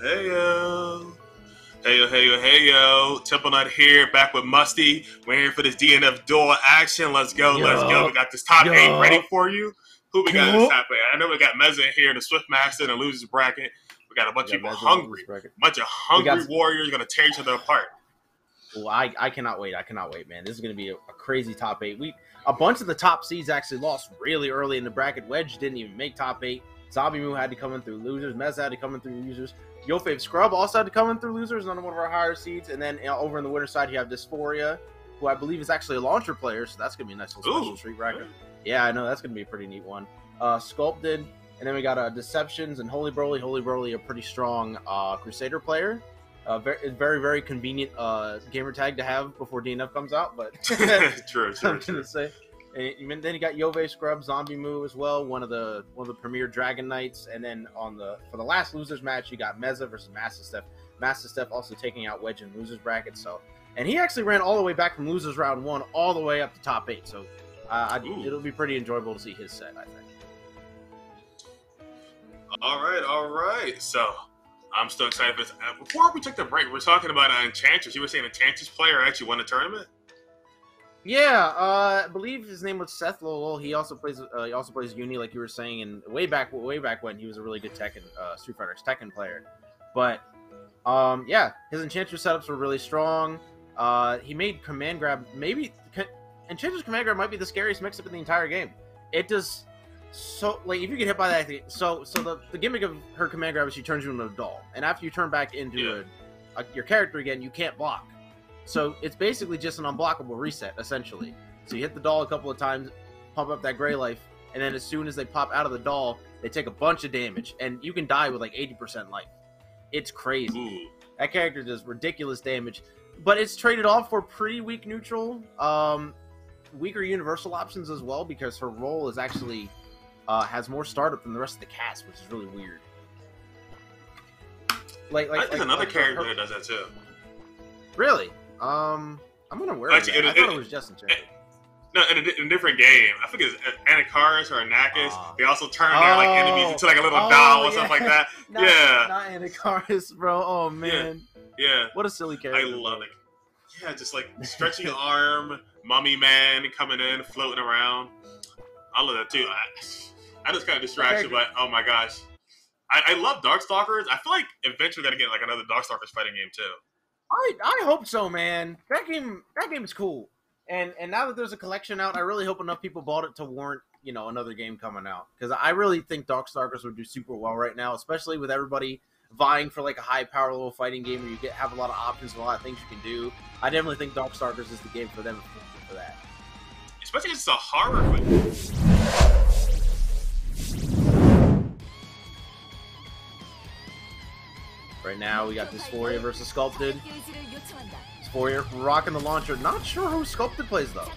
Heyo. Heyo. Temple Nut here, back with Musty. We're here for this DNF duel action. Let's go. We got this top 8 ready for you. Who we got in this top 8? I know we got Mezza here in the Swift Master in the losers bracket. We got a bunch of people hungry. Warriors going to tear each other apart. Well, I cannot wait. Man. This is going to be a crazy top 8. A bunch of the top seeds actually lost really early in the bracket. Wedge didn't even make top 8. ZomBmu had to come in through losers. Mezza had to come in through losers. YoFavScrub also had to come in through losers, none of one of our higher seeds. And then over in the winner side, you have Dysphoria, who I believe is actually a launcher player, so that's going to be a nice little special street bracket. Yeah, I know, that's going to be a pretty neat one. Sculpted, and then we got Deceptionz and YoLiBroly. YoLiBroly, a pretty strong Crusader player. Very convenient gamer tag to have before DNF comes out, but true. I'm gonna say. And then you got YoFavScrub, ZomBmu as well, one of the premier Dragon Knights, and then for the last losers match, you got Mezza versus Mastastef. Mastastef also taking out Wedge in losers bracket. And he actually ran all the way back from losers round 1 all the way up to top 8. So it'll be pretty enjoyable to see his set, I think. All right. So I'm still excited for this. Before we took the break, we're talking about Enchantress. You were saying Enchantress player actually won the tournament? Yeah, I believe his name was Seth Lowell. He also plays Uni, like you were saying, and way back when he was a really good Street Fighter Tekken player. But yeah, his Enchantress setups were really strong. He made Command Grab. Enchantress Command Grab might be the scariest mix-up in the entire game. It does so if you get hit by that thing. So the gimmick of her Command Grab is she turns you into a doll, and after you turn back into your character again, you can't block. So it's basically just an unblockable reset, essentially. So you hit the doll a couple of times, pump up that gray life, and then as soon as they pop out of the doll, they take a bunch of damage, and you can die with like 80% life. It's crazy. Ooh. That character does ridiculous damage, but it's traded off for pretty weak neutral, weaker universal options as well, because her role is actually has more startup than the rest of the cast, which is really weird. I think another character that does that too. Really? I'm unaware of that. I thought it was just Enchantress. No, in a different game. I think it's Anacaris or Anakis. They also turn their enemies into like a little doll or something like that. Not Anacaris, bro. Oh man. Yeah. What a silly character. I love it. Yeah, just like stretching arm, mummy man coming in, floating around. I love that too. I just kind of distraction, but oh my gosh. I love Darkstalkers. I feel like eventually we're gonna get like another Darkstalkers fighting game too. I hope so, man. That game is cool. And now that there's a collection out, I really hope enough people bought it to warrant, another game coming out. Because I really think Darkstalkers would do super well right now, especially with everybody vying for like a high power level fighting game where you have a lot of options and a lot of things you can do. I definitely think Darkstalkers is the game for them for that. Especially it's a horror fight. Right now, we got Dysphoria versus Sculpted. Dysphoria rocking the launcher. Not sure who Sculpted plays, though.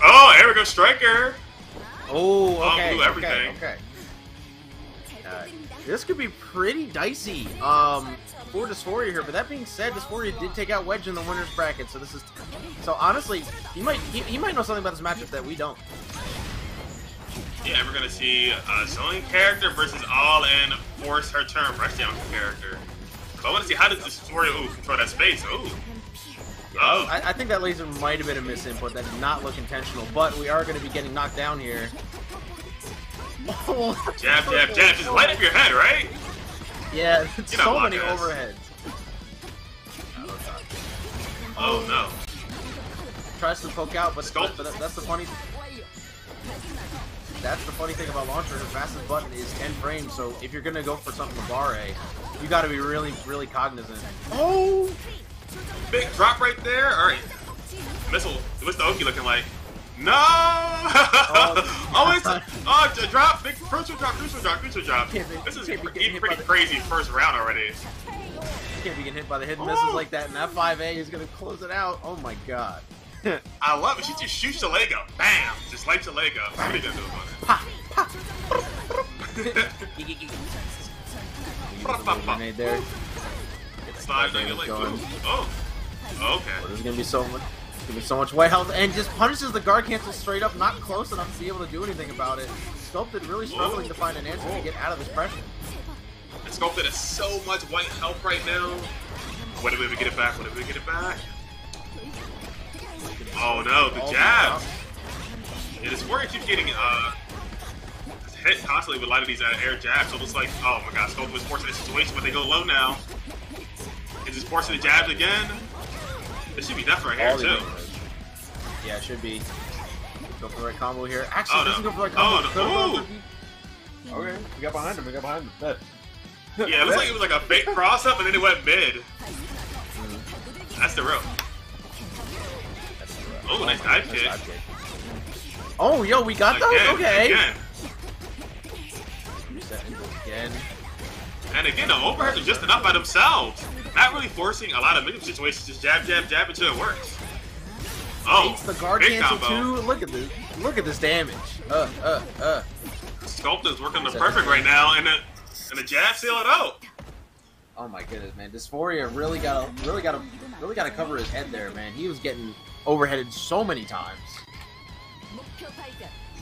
Oh, there we go, Striker. Oh, okay. Everything. Okay. This could be pretty dicey for Dysphoria here. But that being said, Dysphoria did take out Wedge in the winners bracket. So honestly, he might know something about this matchup that we don't. Yeah, we're gonna see a Zoning character versus all-in force her turn rush down character. But I want to see how does Dysphoria control that space. I think that laser might have been a misinput. That did not look intentional, but we are going to be getting knocked down here. Jab. Just light up your head, right? Yeah, so many overheads. Oh no. Tries to poke out, but that's the funny. That's the funny thing about launcher. Her fastest button is 10 frames, so if you're gonna go for something with bar A, you got to be really cognizant. Oh, big drop right there. All right, missile. What's the Oki looking like? No! Drop! Big crucial drop. This is pretty crazy first round already. You can't be getting hit by the hidden missiles like that, and that 5A is gonna close it out. Oh my god. I love it. She just shoots the leg up. Bam! Just lights the leg up. What are you gonna do about it? Grenade there. Oh, okay. There's gonna be so much white health, and just punishes the guard cancel straight up. Not close enough to be able to do anything about it. Sculpted really struggling to find an answer to get out of this pressure. And Sculpted has so much white health right now. What if we get it back? What if we get it back? Oh no, the jabs! Yeah, Dysphoria keeps getting hit constantly with a lot of these air jabs, so it looks like, oh my god, Sculpted was forcing the situation, but they go low now. Is this forcing the jabs again? This should be death right here, too. Yeah, it should be. Go for the right combo here. Actually, it doesn't go for the right combo. Oh, no. Okay, we got behind him. We got behind him. Dead. Yeah, it looks like it was like a fake cross-up, and then it went mid. That's the rope. Oh, nice dive kick. Oh, yo, we got those? Okay. Again. Again. And again, the overheads are just enough by themselves. Not really forcing a lot of medium situations. Just jab, jab, jab until it works. Oh, it's the guard big cancel combo. too. Look at this. Look at this damage. Sculpted's working the perfect right now, and the jab seal it out. Oh my goodness, man! Dysphoria really gotta cover his head there, man. He was getting overheaded so many times.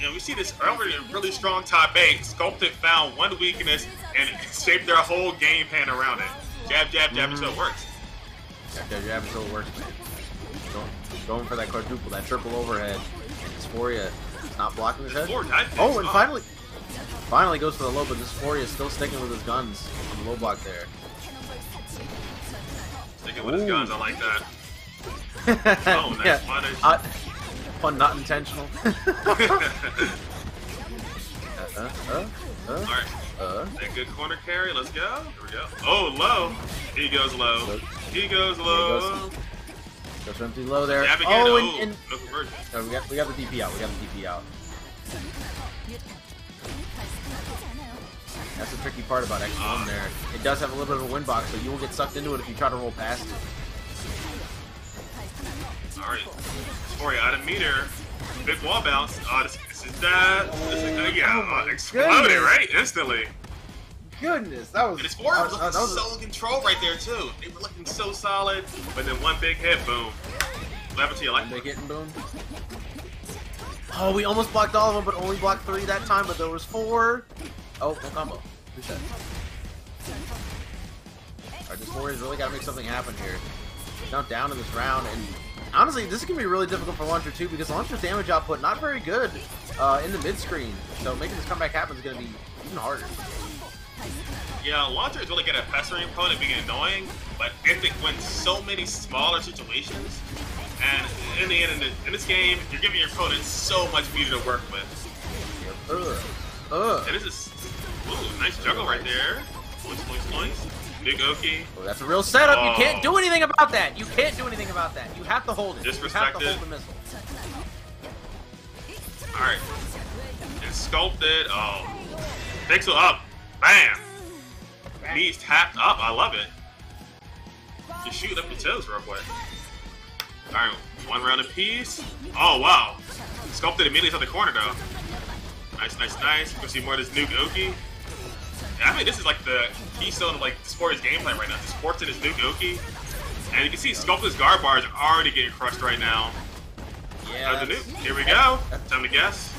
And we see this earlier really strong top 8. Sculpted found one weakness and shaped their whole game plan around it. Jab, jab, jab until it works. Jab, jab, jab until it works, man. Going for that quadruple, that triple overhead. And Dysphoria is not blocking his head. Oh, and finally goes for the low, but Dysphoria is still sticking with his guns on the low block there. Sticking with his guns, I like that. Oh, nice punish. Fun, not intentional. Alright. That good corner carry. Let's go. Here we go. Oh, low. He goes low. He goes low. Goes for empty low there. Oh, and no conversion. No, we got the DP out. We got the DP out. That's the tricky part about X1 there. It does have a little bit of a win box, so you will get sucked into it if you try to roll past it. Alright. Dysphoria out of meter. Big wall bounce. Oh, this is that. This is, yeah, exploded, goodness. right? Instantly. Goodness, that was... And Dysphoria was looking so in control right there, too. They were looking so solid, but then one big hit, boom. What happened to your life? Big hit and boom. Oh, we almost blocked all of them, but only blocked 3 that time, but there was 4. Oh, no combo. Reset. Alright, Dysphoria really got to make something happen here. He's now down in this round, and honestly, this is going to be really difficult for Launcher, too, because Launcher's damage output not very good in the mid-screen. So making this comeback happen is going to be even harder. Yeah, Launcher is really good at pestering opponent, being annoying, but Mythic wins so many smaller situations, and in the end, in this game, you're giving your opponent so much meter to work with. And this is, ooh, nice juggle right there. Points. Big Oki. Oh, that's a real setup. Oh. You can't do anything about that. You can't do anything about that. You have to hold it. Disrespected. You have to hold the missile. Alright. And Sculpted. Oh. Pixel up. Bam. Knees tapped up. I love it. Just shooting up the toes real quick. Alright. 1 round apiece. Oh, wow. Sculpted immediately on the corner, though. Nice. You can see more of this Nuke Oki. I mean, this is like the keystone of like Dysphoria's gameplay right now. Just forcing his Nuke Oki. And you can see Sculpted's guard bars are already getting crushed right now. Yeah. The nuke. Here we go. Time to guess.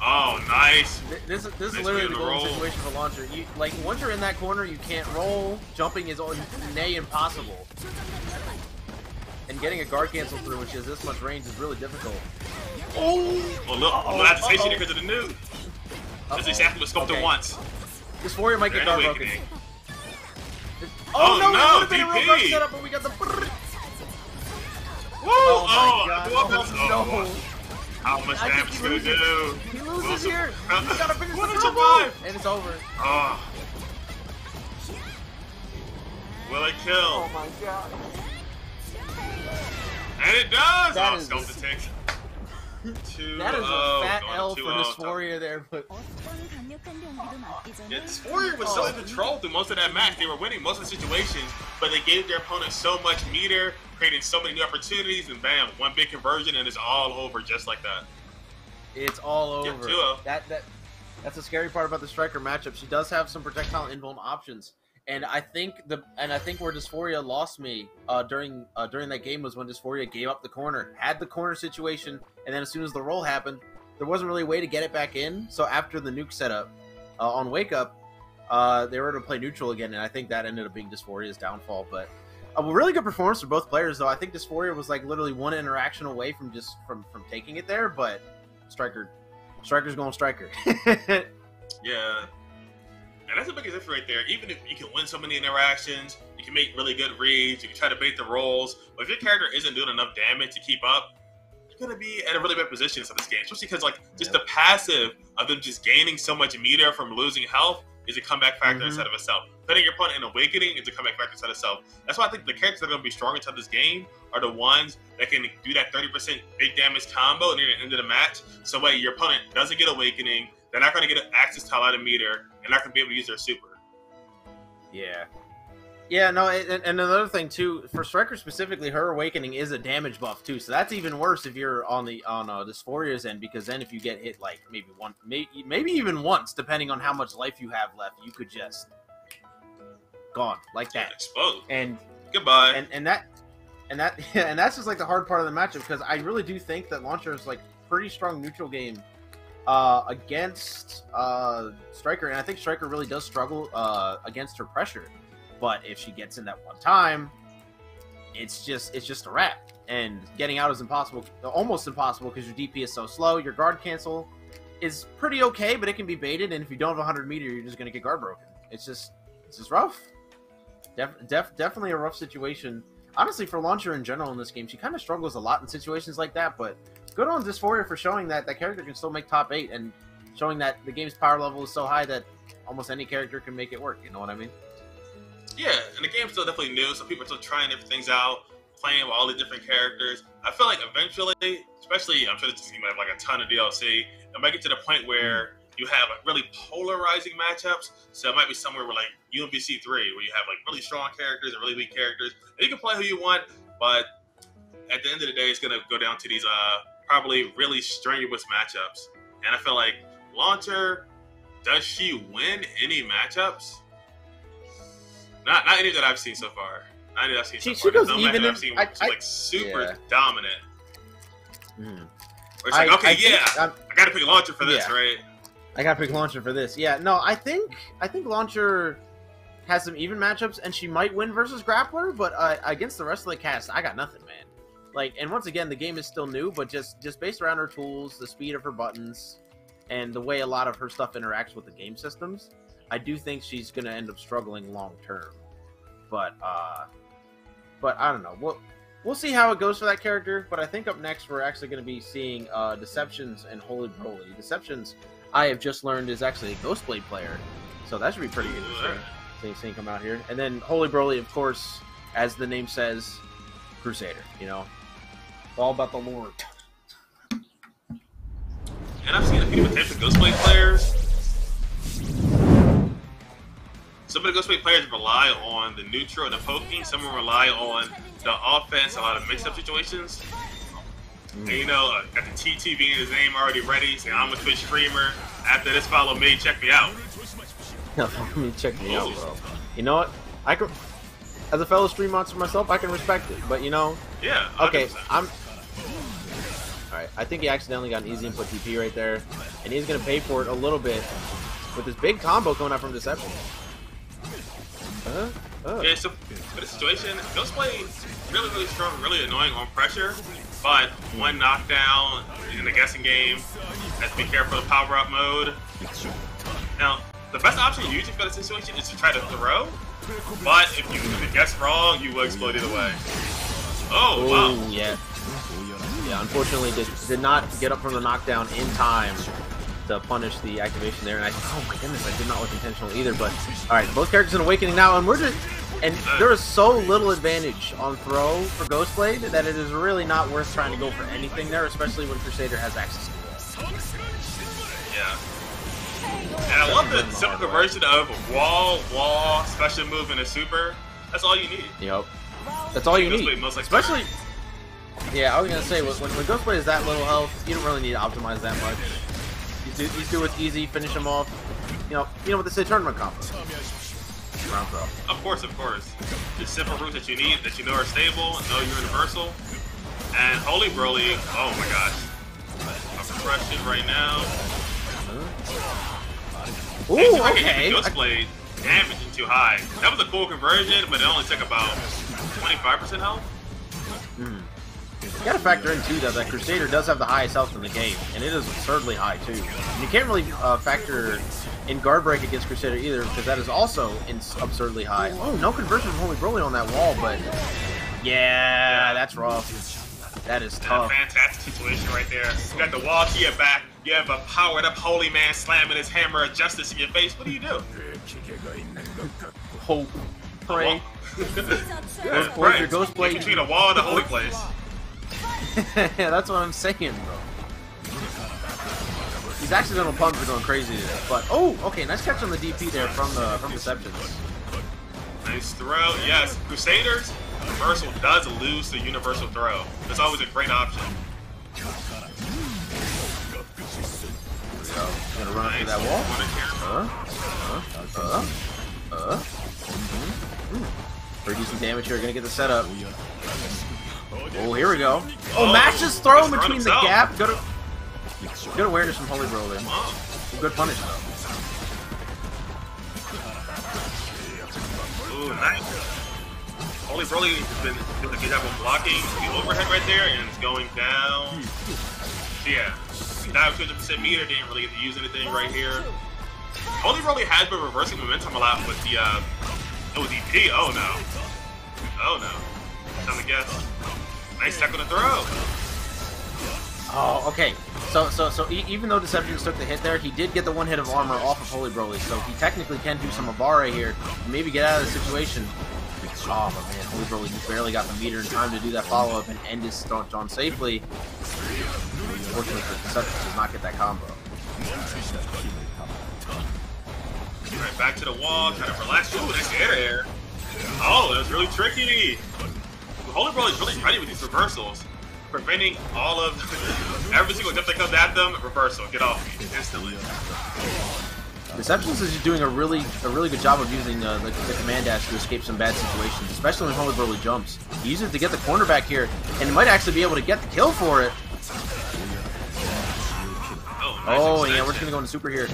Oh, nice. This is literally the golden situation for Launcher. Like, once you're in that corner, you can't roll. Jumping is nay impossible. And getting a guard cancel through, which is this much range, is really difficult. Oh! Well, look, I'm gonna have to say shit because of the nuke. That's exactly what Sculpted wants. Dysphoria might get guard broken. Oh, no! That would have been a real guard setup, but we got the... Woo! Oh, no. How much damage is gonna do? He loses here. He's gotta finish the combo. Survive. And it's over. Oh. Will it kill? Oh my god. And it does! That Sculpted takes 2-0. That is a fat L for Dysphoria there, but... Yeah, Dysphoria was so in control through most of that match. They were winning most of the situations, but they gave their opponent so much meter, creating so many new opportunities, and bam, one big conversion, and it's all over just like that. It's all over. Yeah, that's the scary part about the Striker matchup. She does have some projectile invuln options, and I think where Dysphoria lost me during that game was when Dysphoria gave up the corner, had the corner situation, and then as soon as the roll happened, there wasn't really a way to get it back in. So after the nuke setup on Wake Up, they were able to play neutral again, and I think that ended up being Dysphoria's downfall. But a really good performance for both players, though. I think Dysphoria was like literally one interaction away from just from taking it there, but Striker's going Striker. Yeah. And that's the biggest difference right there. Even if you can win so many interactions, you can make really good reads, you can try to bait the rolls, but if your character isn't doing enough damage to keep up, you're going to be in a really bad position in this game. Especially because, like, just the passive of them just gaining so much meter from losing health is a comeback factor instead of itself. Putting your opponent in Awakening is a comeback factor instead of self. That's why I think the characters that are going to be strong inside this game are the ones that can do that 30% big damage combo near the end of the match. So that your opponent doesn't get Awakening, they're not going to get access to a lot of meter, and not going to be able to use their super. Yeah. Yeah, no, and another thing, too, for Striker specifically, her Awakening is a damage buff, too. So that's even worse if you're on Dysphoria's end, because then if you get hit, like, maybe even once, depending on how much life you have left, you could just... gone, like that. Explode. And... goodbye. And that's just, like, the hard part of the matchup, because I really do think that Launcher is, like, pretty strong neutral game against Striker, and I think Striker really does struggle against her pressure. But if she gets in that one time, it's just a wrap. And getting out is impossible, almost impossible, because your DP is so slow. Your guard cancel is pretty okay, but it can be baited. And if you don't have 100 meter, you're just gonna get guard broken. It's just rough. Definitely a rough situation. Honestly, for Launcher in general in this game, she kind of struggles a lot in situations like that. But good on Dysphoria for showing that that character can still make top 8 and showing that the game's power level is so high that almost any character can make it work. You know what I mean? Yeah, and the game's still definitely new, so people are still trying different things out, playing with all the different characters. I feel like eventually, especially, I'm sure this game might have like a ton of DLC, it might get to the point where you have like really polarizing matchups. So it might be somewhere where like UMVC 3, where you have like really strong characters and really weak characters. And you can play who you want, but at the end of the day, it's going to go down to these probably really strenuous matchups. And I feel like Launcher, does she win any matchups? Not any that I've seen so far. Not any that I've seen so far. She goes some even I've seen she's like super dominant. Mm. Where it's like, okay, I gotta pick Launcher for this, right? I gotta pick Launcher for this. Yeah, no, I think Launcher has some even matchups, and she might win versus Grappler, but against the rest of the cast, I got nothing, man. Like, and once again, the game is still new, but just based around her tools, the speed of her buttons, and the way a lot of her stuff interacts with the game systems, I do think she's gonna end up struggling long term. But I don't know. We'll see how it goes for that character. But I think up next we're actually gonna be seeing Deceptionz and YoFavScrub. Deceptionz, I have just learned, is actually a Ghostblade player, so that should be pretty interesting. Seeing come out here, and then YoFavScrub, of course, as the name says, Crusader. You know, it's all about the Lord. And I've seen a few different types of Ghostblade players. Some of the Ghostblade players rely on the neutral and the poking. Some will rely on the offense, a lot of mix-up situations. And you know, got the TTV in his name already ready, saying I'm a Twitch streamer. After this, follow me, check me out. Check me out, bro. You know what? I can, as a fellow stream monster myself, I can respect it. But you know, yeah. 100%. Okay, Alright, I think he accidentally got an easy input TP right there, and he's gonna pay for it a little bit with this big combo coming out from Deceptionz. Yeah, so for the situation, Ghostblade really, really strong, really annoying on pressure, but one knockdown in the guessing game, have to be careful of power-up mode. Now, the best option usually for the situation is to try to throw, but if you guess wrong, you will explode either way. Oh, wow. Yeah. Yeah, unfortunately, did not get up from the knockdown in time to punish the activation there, and oh my goodness, I did not look intentional either. But all right, both characters in Awakening now, and there is so little advantage on throw for Ghostblade that it is really not worth trying to go for anything there, especially when Crusader has access to wall. Yeah, and I love the simple conversion of wall, special move, and a super. That's all you need. Yep, that's all you need. Especially, yeah, I was gonna say when Ghostblade is that little health, you don't really need to optimize that much. These do what's easy, finish them off. You know what they say, tournament combo. Round throw. Of course. The simple routes that you need, that you know are stable, know you're universal. And YoFavScrub, oh my gosh. A Compression right now. Ooh, okay. Ghost Blade damaging too high. That was a cool conversion, but it only took about 25% health. You gotta factor in too that Crusader does have the highest health in the game, and it is absurdly high too. And you can't really factor in guard break against Crusader either, because that is also absurdly high. Oh, no conversion from YoFavScrub on that wall, but yeah, that's rough. That is tough. Fantastic situation right there. You got the wall to your back. You have a powered up holy man slamming his hammer of justice in your face. What do you do? Hope. Pray. Right. Your Ghost Blade. Between a wall and a holy place. Yeah, that's what I'm saying, bro. These accidental pumps are going crazy today. But oh, okay, nice catch on the DP there from Deceptionz. Nice throw. Yes, Crusaders. Universal does lose the universal throw. That's always a great option. Gonna run through that wall. Pretty decent damage here. Gonna get the setup. Oh, here we go. Oh, Mash's throw in between the gap. Good awareness from YoFavScrub there. Good punish though. Ooh, nice. YoFavScrub has been doing a good job of blocking the overhead right there, and it's going down. So yeah, dive 200% meter, didn't really get to use anything right here. YoFavScrub has been reversing momentum a lot with the ODP. Oh no. Oh no. Time to guess. Nice tech on the throw. Oh, okay. So even though Deceptionz took the hit there, he did get the one hit of armor off of YoFavScrub, so he technically can do some Abare here and maybe get out of the situation. Oh, but man, YoFavScrub just barely got the meter in time to do that follow-up and end his staunch on safely. Unfortunately, Deceptionz does not get that combo. Alright, back to the wall, kind of relax. Ooh, nice air. Oh, that was really tricky. YoFavScrub is really ready with these reversals, preventing all of every single jump that comes at them. Reversal, get off me instantly. Deceptionz is just doing a really good job of using the command dash to escape some bad situations, especially when YoFavScrub jumps. He uses it to get the cornerback here, and he might actually be able to get the kill for it. Oh, yeah, we're just gonna go into super here.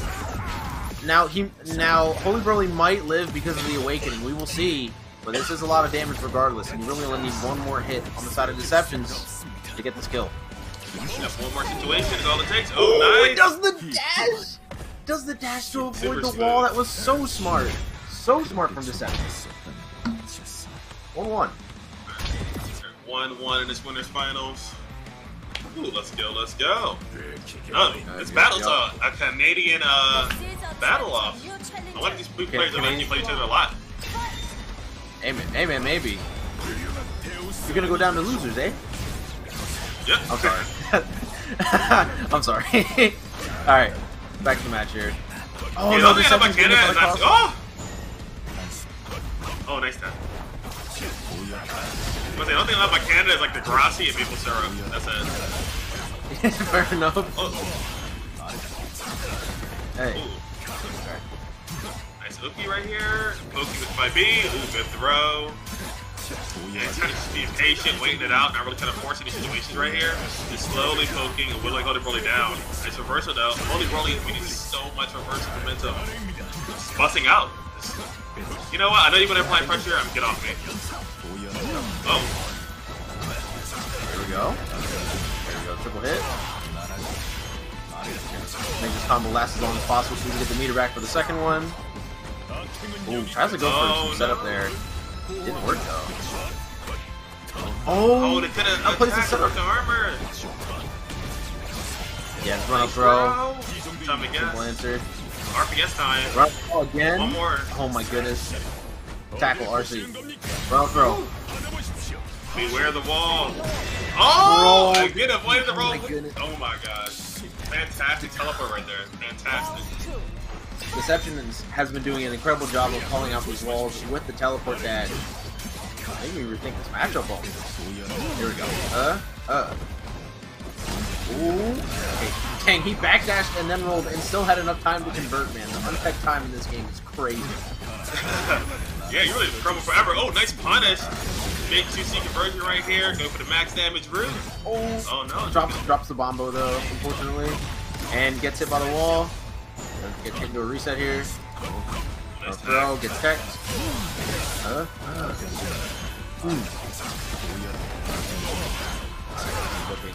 Now YoFavScrub might live because of the awakening. We will see. But this is a lot of damage regardless, and you really only need one more hit on the side of Deceptionz to get this kill. Just one more situation is all it takes. Oh, nice! It does the dash! Does the dash to avoid the wall? That was so smart. So smart from Deceptionz. 1-1. 1-1 in this winner's finals. Ooh, let's go, let's go. Oh, this battle's a Canadian battle-off. I like these players that actually play each other a lot. Hey man, maybe. You're gonna go down to losers, eh? Yep. I'm sorry. I'm sorry. Alright, back to the match here. Oh, yeah, no, the other thing about Canada is not... Oh! Oh, nice time. But the only thing about Canada is like the Grassi and maple syrup. That's it. Fair enough. Oh. Hey. Ooh. Nice Ookie right here. Ookie with 5B. Ooh, good throw. Yeah, he's kind of just being patient, waiting it out, not really kind of forcing these situations right here. Just slowly poking and whittling YoFavScrub down. Nice reversal though. YoFavScrub is using so much reversal momentum. Just busting out. You know what? I know you're going to apply pressure. I'm get off me. Oh. There we go. There we go. Triple hit. Make this combo last as long as possible so we can get the meter back for the second one. Ooh, tries to go for some setup there. Didn't work though. Oh, they could have attacked the armor. Yeah, just run up throw. Time to guess. Simple answer. RPS time. Run throw again. One more. Oh my goodness. Tackle RC. Run throw. Beware the wall. Oh! Bro. I get avoided the roll. Oh my goodness. Oh my gosh. Fantastic teleport right there. Fantastic. Deceptionz has been doing an incredible job of calling out these walls with the teleport dash. Maybe we rethink this matchup almost. Here we go. Ooh. Okay. Dang, he backdashed and then rolled and still had enough time to convert, man. The untech time in this game is crazy. Yeah, you really crumble forever. Oh, nice punish. big 2C conversion right here. Go for the max damage route. Oh no. Drops the bombo though, unfortunately. And gets hit by the wall. Gets hit into a reset here. Throw, gets teched. Looking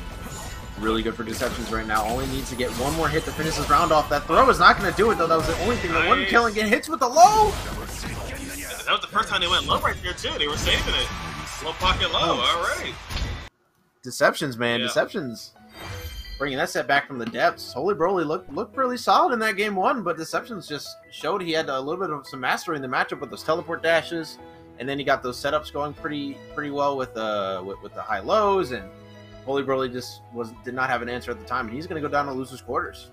really good for Deceptionz right now. Only needs to get one more hit to finish this round off. That throw is not going to do it though. That was the only thing that wasn't killing. Get hits with the low. That was the first time they went low right there too. They were saving it. Low pocket low. All right. Deceptionz, man. Yeah. Deceptionz. Bringing that set back from the depths. YoFavScrub looked really solid in that game one, but Deceptionz just showed he had a little bit of some mastery in the matchup with those teleport dashes, and then he got those setups going pretty well with the high lows, and YoFavScrub just did not have an answer at the time, and he's going to go down to losers quarters.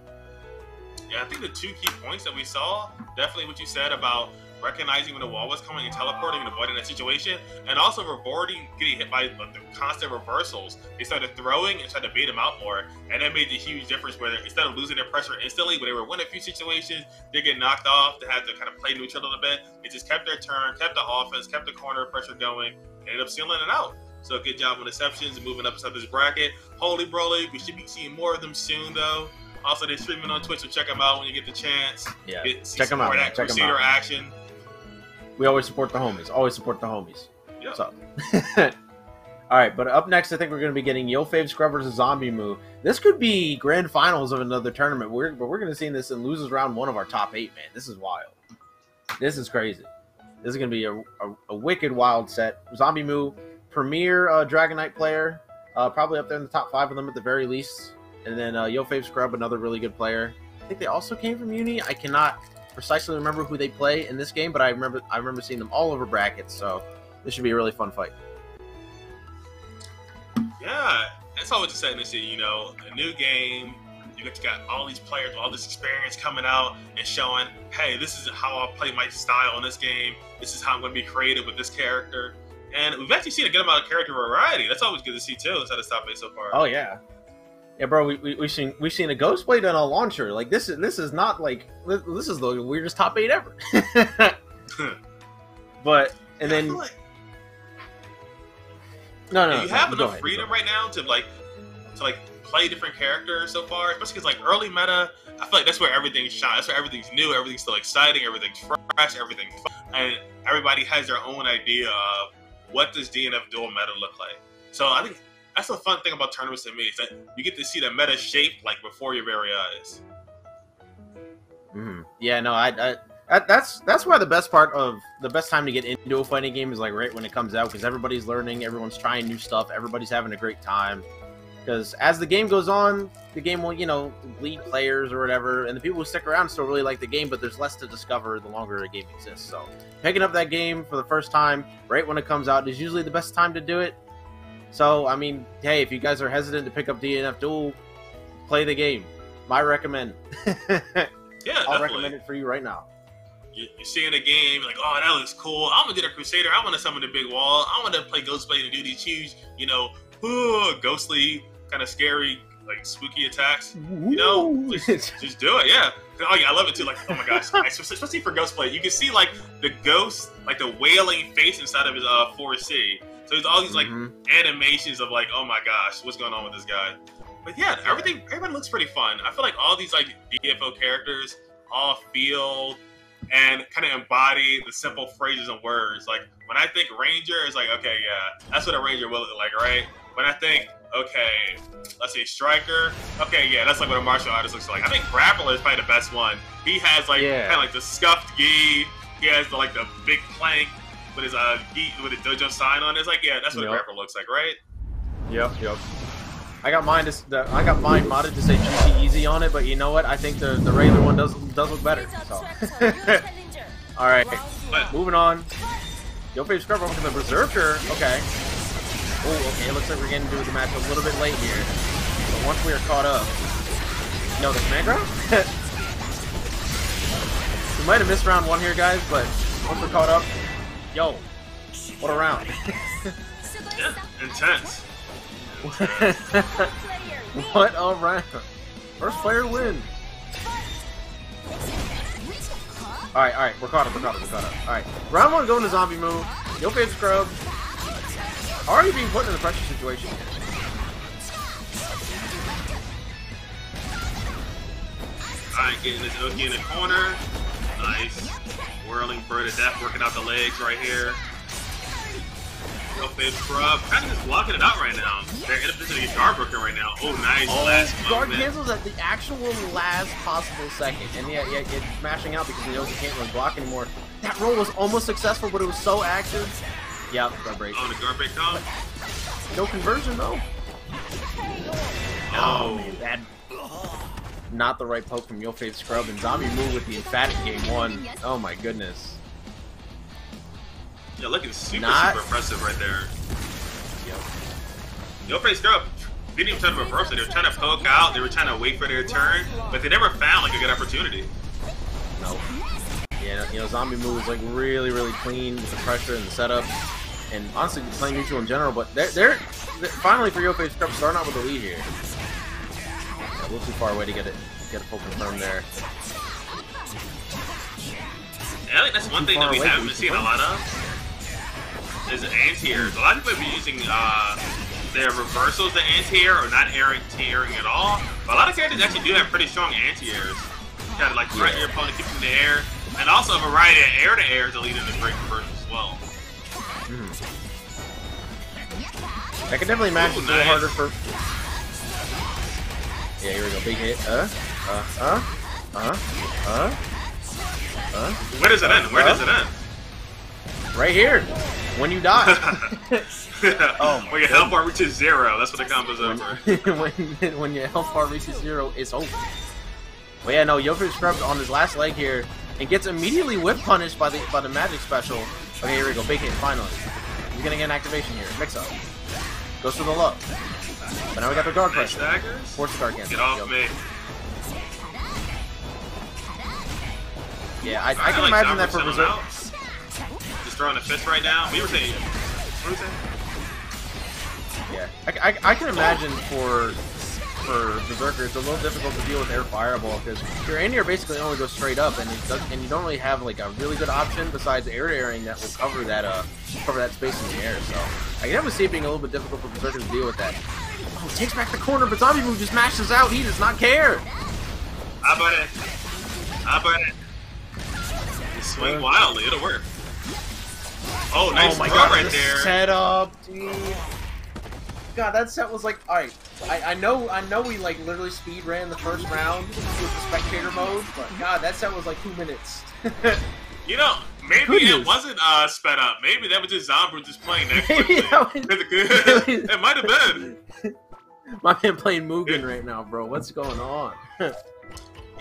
Yeah, I think the two key points that we saw, definitely what you said about recognizing when the wall was coming and teleporting and avoiding that situation, and also rewarding getting hit by the constant reversals. They started throwing and tried to bait them out more, and that made the huge difference where instead of losing their pressure instantly, when they were winning a few situations, they get knocked off, they had to kind of play neutral a little bit. They just kept their turn, kept the offense, kept the corner pressure going, and ended up sealing it out. So good job on Deceptionz and moving up inside this bracket. YoFavScrub, we should be seeing more of them soon though. Also, they're streaming on Twitch, so check them out when you get the chance. Yeah, check them out. Check them out. Action. We always support the homies. Always support the homies. Yep. What's up? All right, but up next, I think we're going to be getting YoFavScrub versus ZomBmu. This could be grand finals of another tournament. But we're going to see this in losers round one of our top 8, man. This is wild. This is crazy. This is going to be a wicked wild set. ZomBmu, premier Dragon Knight player, probably up there in the top 5 of them at the very least. And then YoFavScrub, another really good player. I think they also came from Uni. I cannot precisely remember who they play in this game, but I remember seeing them all over brackets, so this should be a really fun fight. Yeah, that's always exciting to see, you know, a new game. You got all these players, all this experience coming out and showing, hey, this is how I'll play my style in this game. This is how I'm going to be creative with this character. And we've actually seen a good amount of character variety. That's always good to see too inside the top 8 so far. Oh yeah. Yeah, bro, we've seen a Ghostblade and a launcher. Like this is not like this is the weirdest top 8 ever. But and then like, no, you have enough freedom right now to play different characters so far, especially because like early meta, I feel like that's where everything shines. That's where everything's new, everything's still exciting, everything's fresh, everything's fun, and everybody has their own idea of what does DNF duel meta look like. So I think that's the fun thing about tournaments to me, is that you get to see the meta shape like before your very eyes. Yeah, no, that's why the best time to get into a fighting game is like right when it comes out, because everybody's learning, everyone's trying new stuff, everybody's having a great time. Because as the game goes on, the game will, you know, bleed players or whatever, and the people who stick around still really like the game, but there's less to discover the longer a game exists. So picking up that game for the first time right when it comes out is usually the best time to do it. So, I mean, hey, if you guys are hesitant to pick up DNF Duel, play the game. I recommend. Yeah, I'll recommend it for you right now. You're seeing a game, like, oh, that looks cool. I'm gonna do the Crusader. I want to summon the big wall. I want to play Ghostblade and do these huge, you know, ghostly, kind of scary, like spooky attacks. You know, just do it. Yeah. Oh yeah, I love it too. Like, oh my gosh, especially for Ghostblade, you can see like the ghost, like the wailing face inside of his 4C. So there's all these like animations of like, oh my gosh, what's going on with this guy? But yeah, everybody looks pretty fun. I feel like all these like DFO characters all feel and kind of embody the simple phrases and words. Like when I think Ranger, it's like, okay, yeah, that's what a Ranger will look like, right? When I think, okay, let's say Striker, okay, yeah, that's like what a martial artist looks like. I think Grappler is probably the best one. He has like kind of like the scuffed gi. He has the, like the big plank with his with a dojo sign on it. It's like, yeah, that's what a Grappler looks like, right? Yep. I got mine modded to say juicy easy on it, but you know what? I think the regular one does look better. So. All right, moving on. YoFavScrub over to the Berserker. Okay. Oh, okay. It looks like we're getting into the match a little bit late here, but once we are caught up, no, the command ground. We might have missed round 1 here, guys, but once we're caught up, yo, what a round! Yeah, intense. What a round! First player win. All right, we're caught up. All right, round 1 going to ZomBmu. YoFavScrub already being put in a pressure situation. Alright, getting this Oki in the corner. Nice. Whirling Bird to death, working out the legs right here. YoFavScrub, kind of just blocking it out right now. They're in a position to get guard broken right now. Oh, nice. Last guard cancels at the actual last possible second. And yeah, it's smashing out because he knows he can't really block anymore. That roll was almost successful, but it was so active. Yep, guard break. Oh, the guard break comes. No conversion, though. Oh, man, that... Not the right poke from YoFavScrub, and ZomBmu with the emphatic game 1. Oh my goodness. Yeah, looking super impressive right there. Yep. YoFavScrub didn't even try to reverse it. They were trying to poke out, they were trying to wait for their turn, but they never found like a good opportunity. No. Yeah, you know, ZomBmu was like really clean with the pressure and the setup, and honestly playing neutral in general, but they're finally for YoFavScrub starting out with the lead here. A little too far away to get a full confirm there. Yeah, I think that's one thing that we haven't been seeing a lot of is anti-airs. A lot of people have been using their reversals to anti-air or not anti-airing at all. But a lot of characters actually do have pretty strong anti-airs. You gotta like threaten your opponent, keep them in the air, and also a variety of air-to-air to lead into great conversions as well. I can definitely imagine it's a little harder for. Yeah, here we go. Big hit. Where does it end? Where does it end? Right here. When you die. When your health bar reaches 0, that's what the combo's over. when your health bar reaches 0, it's over. Well, yeah, no, YoFavScrub on his last leg here and gets immediately whip punished by the magic special. Okay, here we go. Big hit finally. He's gonna get an activation here. Mix up. Goes for the low. But now we got the guard pressure. Force the guard cancel. Get off me. Yeah, I can imagine that for Berserk. Just throwing a fist right now. We were saying. What were we saying? Yeah, I can imagine for Berserker, it's a little difficult to deal with air fireball because your anti-air basically only goes straight up, and you don't really have like a really good option besides air-to-airing that will cover that space in the air. So I can definitely see it being a little bit difficult for Berserker to deal with that. Oh, takes back the corner, but ZomBmu just mashes out. He does not care. How about it? Swing wildly, it'll work. Oh, nice throw right there. Setup, dude. God, that set was like, alright. I know we like literally speed ran the first round with the spectator mode, but God, that set was like 2 minutes. You know, maybe it wasn't sped up. Maybe that was just ZomBmu just playing that quickly. It might have been. My man playing Mugen right now, bro. What's going on? Yeah,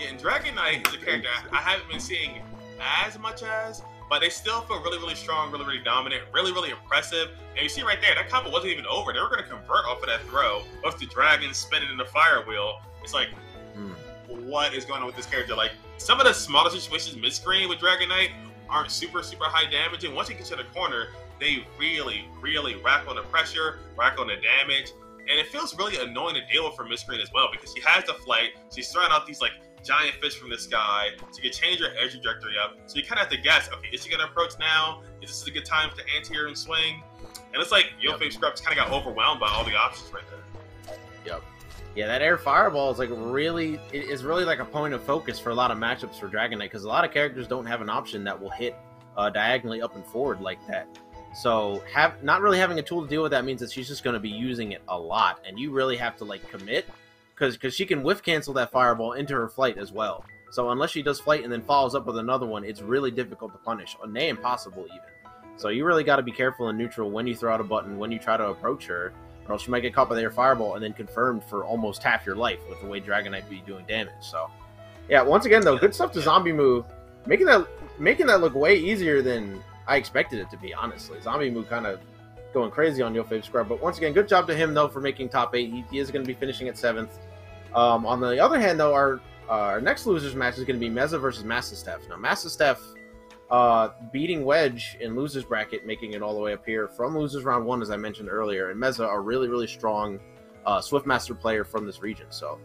and Dragon Knight is a character I haven't been seeing as much as, but they still feel really strong, really dominant, really impressive. And you see right there, that combo wasn't even over. They were going to convert off of that throw, off the dragon spinning in the fire wheel. It's like, what is going on with this character? Like, some of the smaller situations mid-screen with Dragon Knight aren't super high damage, and once you get to the corner, they really rack on the pressure, rack on the damage, and it feels really annoying to deal with for mid-screen as well, because she has the flight, she's throwing out these like giant fish from the sky, so you can change your edge trajectory up, so you kind of have to guess, okay, is she going to approach now? Is this a good time to anti-air and swing? And it's like YoFavScrub's kind of got overwhelmed by all the options right there. Yep. Yeah, that air fireball is like really like a point of focus for a lot of matchups for Dragon Knight, because a lot of characters don't have an option that will hit diagonally up and forward like that. So not really having a tool to deal with that means that she's just going to be using it a lot, and you really have to like commit, because she can whiff cancel that fireball into her flight as well. So unless she does flight and then follows up with another one, it's really difficult to punish, or nay, impossible even. So you really got to be careful in neutral when you throw out a button, when you try to approach her, or else you might get caught by the air fireball and then confirmed for almost half your life with the way Dragon Knight be doing damage. So yeah, once again though, good stuff to ZomBmu, making that look way easier than I expected it to be, honestly. ZomBmu kind of going crazy on YoFavScrub, but once again, good job to him though for making top 8. He is going to be finishing at 7th. On the other hand though, our next losers match is going to be Mezza versus Mastastef. Now Mastastef beating Wedge in losers bracket, making it all the way up here from losers round 1, as I mentioned earlier, and Mezza, a really strong Swiftmaster player from this region. So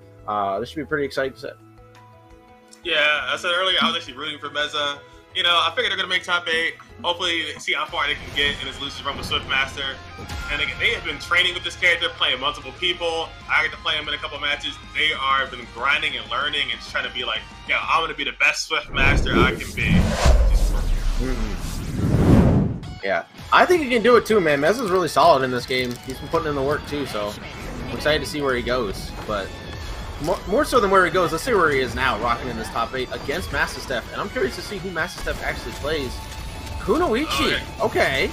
this should be a pretty exciting set. Yeah, I said earlier I was actually rooting for Mezza. You know, I figured they're going to make top 8. Hopefully, see how far they can get in this losers run with Swiftmaster. And again, they have been training with this character, playing multiple people. I get to play them in a couple matches. They are been grinding and learning and just trying to be like, yeah, I'm gonna be the best Swiftmaster I can be. Yeah, I think he can do it too, man. Mezza's really solid in this game. He's been putting in the work too, so I'm excited to see where he goes. But more so than where he goes, let's see where he is now, rocking in this top 8 against Mastastef. And I'm curious to see who Mastastef actually plays. Kunoichi. Okay.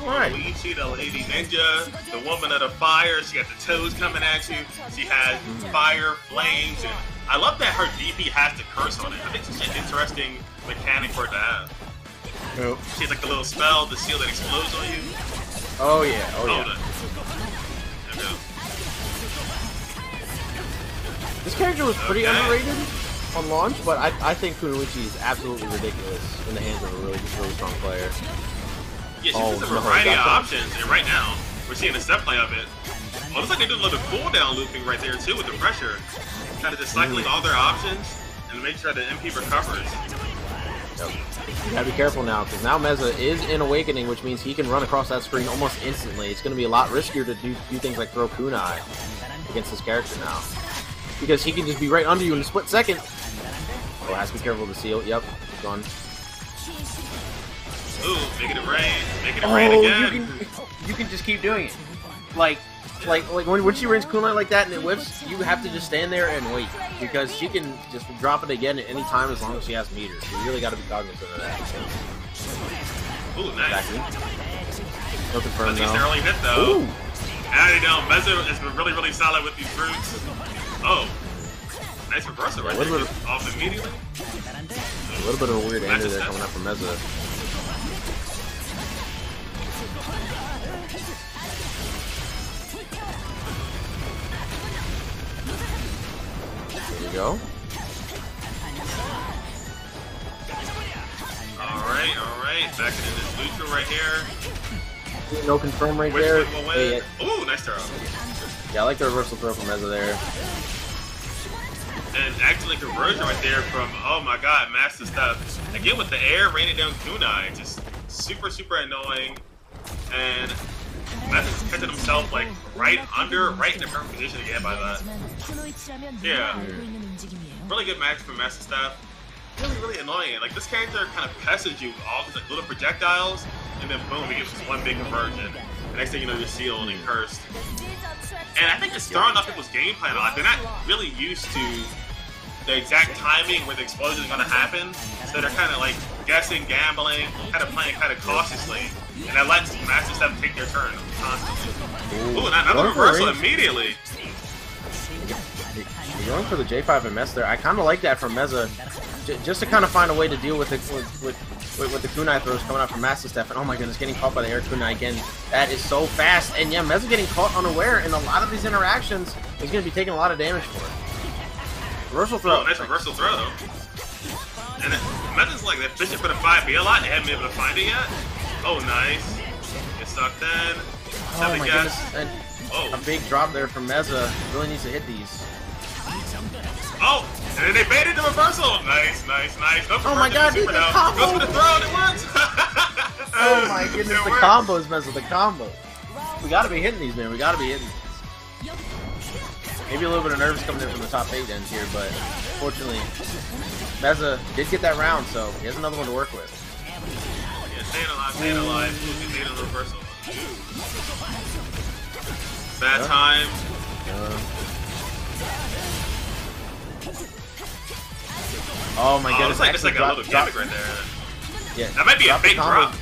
Alright. Kunoichi, the lady ninja, the woman of the fire. She got the toes coming at you. She has fire, flames, and I love that her DP has the curse on it. I think it's such an interesting mechanic for it to have. Nope. She has like a little spell, the seal that explodes on you. Oh yeah, oh yeah. There we go. This character was pretty underrated on launch, but I think Kunoichi is absolutely ridiculous in the hands of a really strong player. Yeah, she has a variety of options, and right now, we're seeing a step play of it. Oh, looks like they did a little cooldown looping right there too with the pressure. Kind of just cycling all their options and make sure the MP recovers. Yep. You gotta be careful now, because now Mezza is in Awakening, which means he can run across that screen almost instantly. It's going to be a lot riskier to do things like throw kunai against this character now. Because he can just be right under you in a split second. Oh, has to be careful of the seal. Yep, it's gone. Ooh, making it rain. Making it rain again. You can just keep doing it. Like when she rains kunai like that and it whips, you have to just stand there and wait. Because she can just drop it again at any time as long as she has meters. You really got to be cognizant of that. Ooh, nice. No confirm though. Early hit though. Ooh. Now you know, Mezza has been really solid with these brutes. Oh. Nice reversal right there. Off immediately. A little bit of a weird ender there coming up from Mezza. There you go. Alright. Back into this neutral right here. No confirm right there. Hey, ooh, nice throw. Yeah, I like the reversal throw from Mezza there. And actually conversion right there from, oh my god, Mastastef. Again with the air raining down kunai. Just super annoying. And Mezza's catching himself like right in the perfect position to get by that. Yeah. Really good match for Mastastef. Really annoying. Like this character kind of pesters you with all these like little projectiles, and then boom, he gives us one big conversion. The next thing you know, you're sealed and cursed. And I think it's throwing off people's game plan a lot. They're not really used to the exact timing where the explosion is going to happen, so they're kind of like guessing, gambling, kind of playing kind of cautiously, and that lets Mastastef take their turn constantly. Ooh, another reversal immediately. You're going for the J5 and mess there. I kind of like that from Mezza, just to kind of find a way to deal with the kunai throws coming out from Mastastef. And oh my goodness, getting caught by the air kunai again. That is so fast. And yeah, Mezza getting caught unaware in a lot of these interactions is going to be taking a lot of damage for it. Reversal throw. Oh, nice reversal throw. And Mezza's like, they're fishing for the 5B a lot. They haven't been able to find it yet. Oh, nice. Get stuck then. Oh my goodness. And a big drop there from Mezza. Really needs to hit these. Oh, and then they baited the reversal. Nice. No, oh my god, dude, the combo. Goes for the throw and it works. Oh my goodness, the combos, Mezza, the combo. We gotta be hitting these, man. We gotta be hitting these. Maybe a little bit of nerves coming in from the top 8 ends here, but fortunately, Mezza did get that round, so he has another one to work with. Yeah, staying alive. Staying a reversal. Bad time. Oh my goodness! It's like a little gimmick right there. Yeah, that might be a fake drop.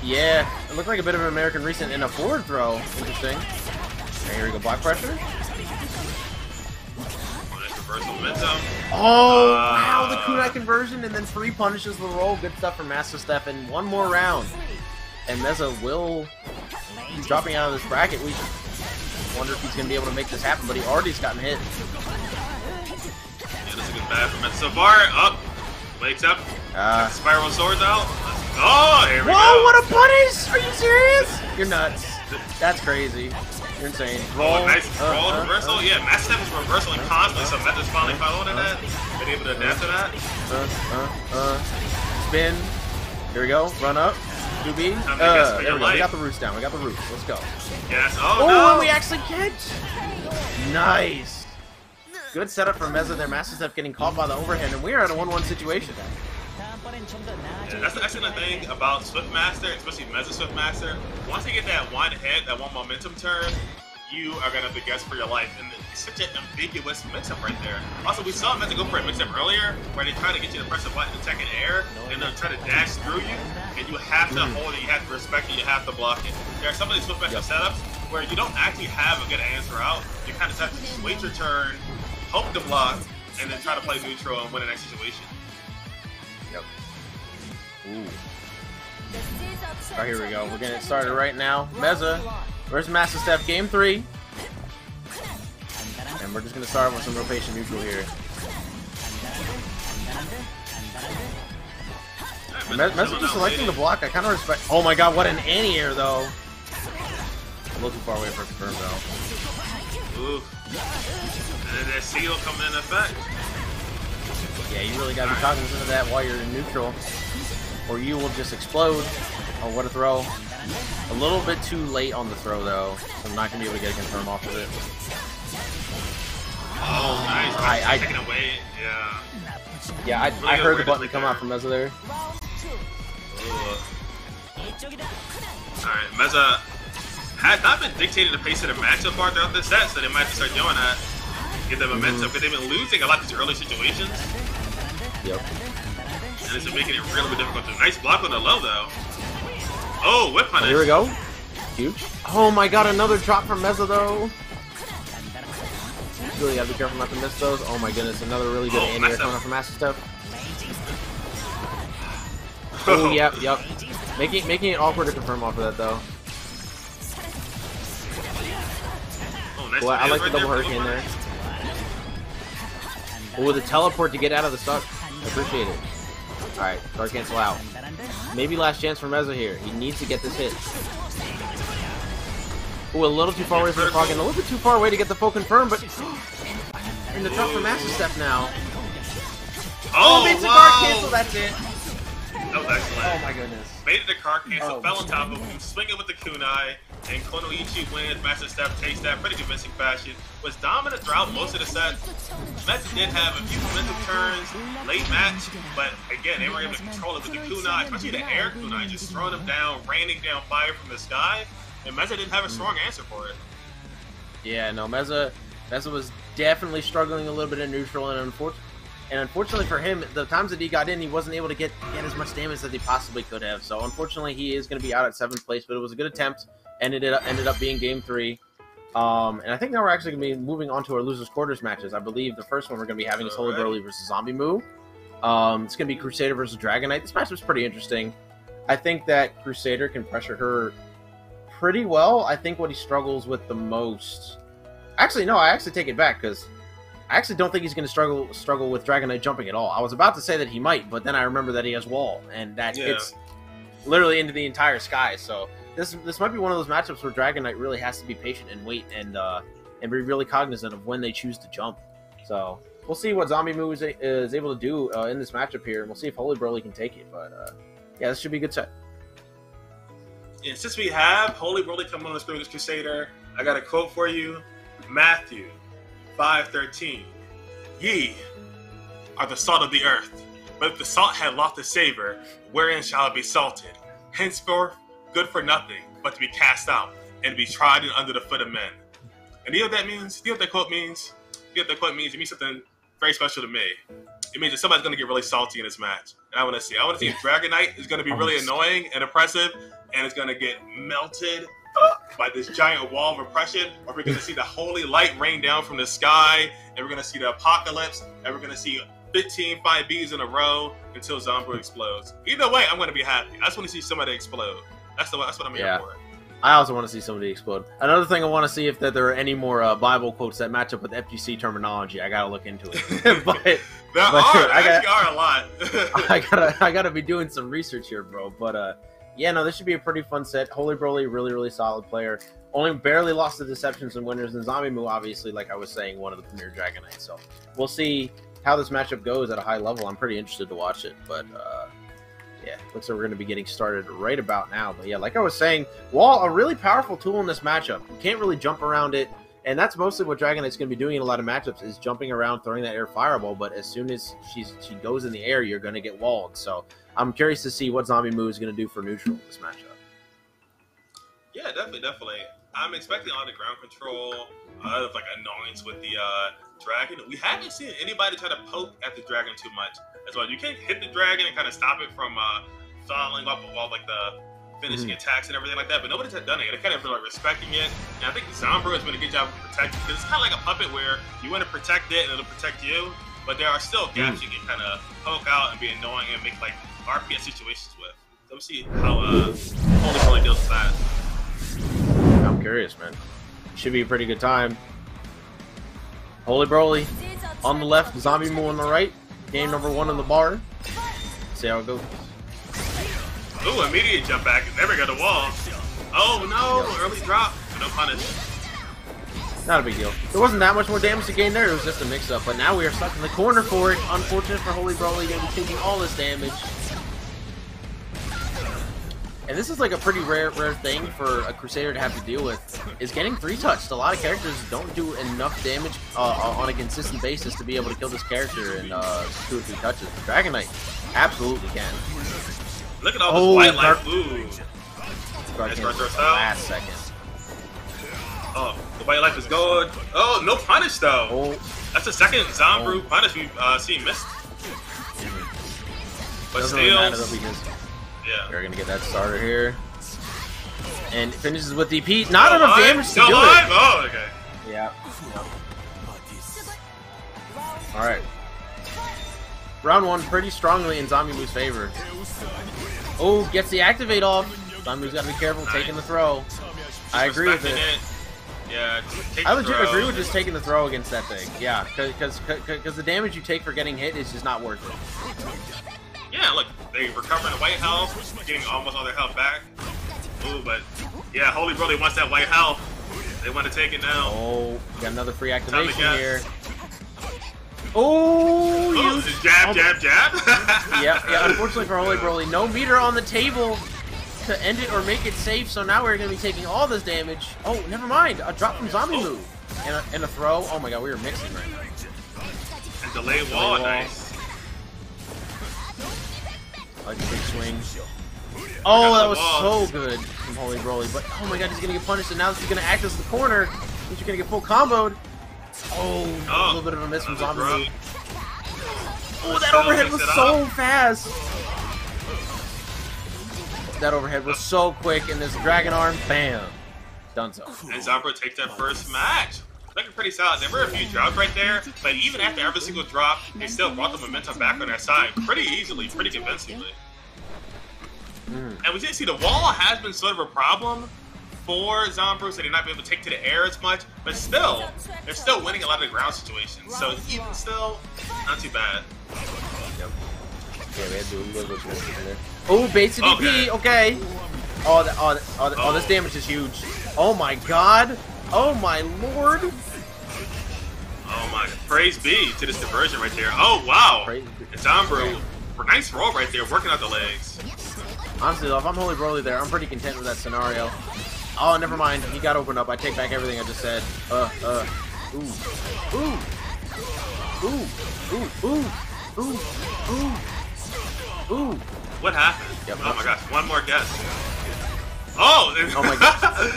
Yeah, it looked like a bit of an American recent in a forward throw. Interesting. Here we go, block pressure. Nice reversal momentum. Oh wow, the kunai conversion and then free punishes the roll. Good stuff from Mastastef. And one more round, and Mezza will be dropping out of this bracket. We wonder if he's going to be able to make this happen, but he already's gotten hit. That's a good bad from so far. Up. Wakes up. Spiral swords out. Oh, here we go. Whoa, what a punish! Are you serious? You're nuts. That's crazy. You're insane. Roll. Oh, nice roll reversal. Yeah, Mastastef is reversing constantly, so Mezza's finally following that. Been able to adapt to that. spin. Here we go. Run up. 2B. There we go. We got the roots down. We got the roots. Let's go. Yes. Oh, no. And we actually catch. Nice. Good setup for Mezza there. Mastastef getting caught by the overhand, and we are in a 1-1 situation. Yeah, that's the excellent thing about Swiftmaster, especially Mezza Swiftmaster. Once you get that one hit, that one momentum turn, you are going to have to guess for your life. And it's such an ambiguous mix-up right there. Also, we saw Mezza go for a mix-up earlier, where they try to get you to press a button to attack in air, and they'll try to dash through you, and you have to hold it, you have to respect it, you have to block it. There are some of these Swiftmaster setups where you don't actually have a good answer out. You kind of just have to just wait your turn, hope to block, and then try to play neutral and win the next situation. Yep. Ooh. Alright, here we go. We're getting it started right now. Mezza versus Mastastef, game 3. And we're just going to start with some real patient neutral here. Mezza just selecting the block. I kind of respect. Oh my god, what an anti-air though. A little too far away for a confirm though. Ooh. And then that seal coming in effect. Yeah, you really got to be cognizant of that while you're in neutral, or you will just explode. Oh, what a throw. A little bit too late on the throw, though, so I'm not going to be able to get a confirm off of it. Oh, nice. Taking away. Yeah, I heard the button come out from Mezza there. Alright, Mezza had not been dictating the pace of the match so far throughout this set, so they might have to start doing that. Get the momentum, because they've been losing a lot of these early situations. Yep. And it's making it really difficult. Nice block on the low, though. Oh, whip punish. Here we go. Huge. Oh my god, another drop from Mezza, though. Really gotta be careful not to miss those. Oh my goodness, another really good anti-air coming up from Mastastef. Oh, yep. Making it awkward to confirm off of that, though. Oh, nice. Well, I like the double hurricane there. Oh, with a teleport to get out of the stuck. I appreciate it. Alright, guard cancel out. Maybe last chance for Mezza here. He needs to get this hit. Oh, a little too far away for the frog, and a little bit too far away to get the full confirm, but in the drop for Mastastef now. Oh, makes a guard cancel, that's it. That was excellent. Oh my goodness. Baited the card cancel, fell on top of him, swinging with the kunai, and Konoichi wins. Mastastef takes that pretty convincing fashion. Was dominant throughout most of the set. Mezza did have a few momentum turns, late match, but again, they were able to control it with the kunai, especially the air kunai, just throwing them down, raining down fire from the sky, and Mezza didn't have a strong answer for it. Yeah, no, Mezza was definitely struggling a little bit in neutral, and unfortunately for him, the times that he got in, he wasn't able to get as much damage as he possibly could have. So unfortunately, he is going to be out at 7th place, but it was a good attempt, and it ended up being game 3. And I think now we're actually going to be moving on to our losers quarters matches. I believe the first one we're going to be having is YoFavScrub versus ZomBmu. It's going to be Crusader versus Dragon Knight. This match was pretty interesting. I think that Crusader can pressure her pretty well. I think what he struggles with the most... Actually, no, I actually take it back, because I actually don't think he's going to struggle with Dragon Knight jumping at all. I was about to say that he might, but then I remember that he has wall, and that hits literally into the entire sky. So this might be one of those matchups where Dragon Knight really has to be patient and wait, and be really cognizant of when they choose to jump. So we'll see what ZomBmu is able to do in this matchup here, and we'll see if YoFavScrub can take it. But yeah, this should be a good set. And since we have YoFavScrub coming on the screen with Crusader, I got a quote for you. Matthew 5:13. Ye are the salt of the earth, but if the salt had lost its savor, wherein shall it be salted? Henceforth, good for nothing, but to be cast out, and to be trodden under the foot of men. And you know what that means? You know what that quote means? You know what that quote means? It means something very special to me. It means that somebody's going to get really salty in this match. And I want to see if Dragon Knight is going to be really annoying and oppressive, and it's going to get melted by this giant wall of oppression, or we're going to see the holy light rain down from the sky, and we're going to see the apocalypse, and we're going to see 15 5Bs in a row until ZomBmu explodes. Either way, I'm going to be happy. I just want to see somebody explode. That's what I'm here for. I also want to see somebody explode. Another thing I want to see if there are any more Bible quotes that match up with FGC terminology. I got to look into it. but there are a lot. I gotta be doing some research here, bro. But yeah, no, this should be a pretty fun set. YoFavScrub, really solid player. Only barely lost to Deceptionz and winners, and ZomBmu, obviously, like I was saying, one of the premier Dragon Knights. So we'll see how this matchup goes at a high level. I'm pretty interested to watch it. But Yeah, looks like we're going to be getting started right about now. But yeah, like I was saying, Wall, a really powerful tool in this matchup. You can't really jump around it, and that's mostly what Dragon Knight's going to be doing in a lot of matchups, is jumping around, throwing that air fireball, but as soon as she goes in the air, you're going to get walled. So I'm curious to see what ZomBmu is going to do for neutral in this matchup. Yeah, definitely. I'm expecting all the ground control, of like annoyance with the dragon. We haven't seen anybody try to poke at the dragon too much as well. You can't hit the dragon and kind of stop it from falling off of all like the finishing attacks and everything like that, but nobody's done it. They're kind of like respecting it. And I think ZomBmu has been a good job of protecting it, because it's kind of like a puppet where you want to protect it and it'll protect you, but there are still gaps you can kind of poke out and be annoying and make like RPS situations with. So we'll see how YoFavScrub deals with that. I'm curious, man. Should be a pretty good time. YoFavScrub on the left, ZomBmu on the right. Game number 1 on the bar. See how it goes. Ooh, immediate jump back. Never got a wall. Oh no, early drop. No punish. Not a big deal. There wasn't that much more damage to gain there. It was just a mix-up. But now we are stuck in the corner for it. Unfortunate for YoFavScrub. Going to be taking all this damage. And this is like a pretty rare thing for a Crusader to have to deal with, is getting 3-touched. A lot of characters don't do enough damage on a consistent basis to be able to kill this character in 2 or 3 touches. Dragon Knight absolutely can. Look at all this white light food. Last second. Oh, the white life is good. Oh, no punish though. Oh. That's the second ZomBmu punish we've seen missed. But doesn't still, really matter though, because yeah, we're gonna get that starter here, and it finishes with DP. Not enough damage to do it. Oh, okay. Yeah. All right. Round 1 pretty strongly in ZomBmu's favor. Oh, gets the activate off. ZomBmu's got to be careful taking the throw. I agree with it. Yeah, I legit agree with just taking the throw against that thing. Yeah, because the damage you take for getting hit is just not worth it. Yeah, look, they recovering the white health, getting almost all their health back. Ooh, but yeah, YoFavScrub wants that white health. They want to take it now. Oh, got another free activation here. Oh, jab. Yeah. Unfortunately for YoFavScrub, no meter on the table to end it or make it safe. So now we're going to be taking all this damage. Oh, never mind. A drop from ZomBmu and a throw. Oh my god, we are mixing right now. And delayed wall, nice. Like a big swing. Oh, that was so good from YoFavScrub. But oh my god, he's going to get punished. And now he's going to act as the corner. He's going to get full comboed. Oh, a little bit of a miss from ZomBmu. Oh, that overhead was so fast. That overhead was so quick, and this dragon arm, bam, done so. And ZomBmu takes that first match. Looking pretty solid. There were a few drops right there, but even after every single drop, they still brought the momentum back on their side pretty easily, pretty convincingly. And we did see the wall has been sort of a problem for ZomBmu, so they're not able to take to the air as much, but still, they're still winning a lot of the ground situations. So even still, not too bad. Yep. Yeah, we had to do a little bit more there. Oh, base DP, okay. Oh, this damage is huge. Oh my god. Oh my lord. Oh my, praise be to this diversion right there. Oh wow. ZomBmu, nice roll right there, working out the legs. Honestly though, if I'm YoFavScrub there, I'm pretty content with that scenario. Oh, never mind. He got opened up. I take back everything I just said. Ooh. What happened? Yep, oh my gosh, one more guess. Oh! Oh my god.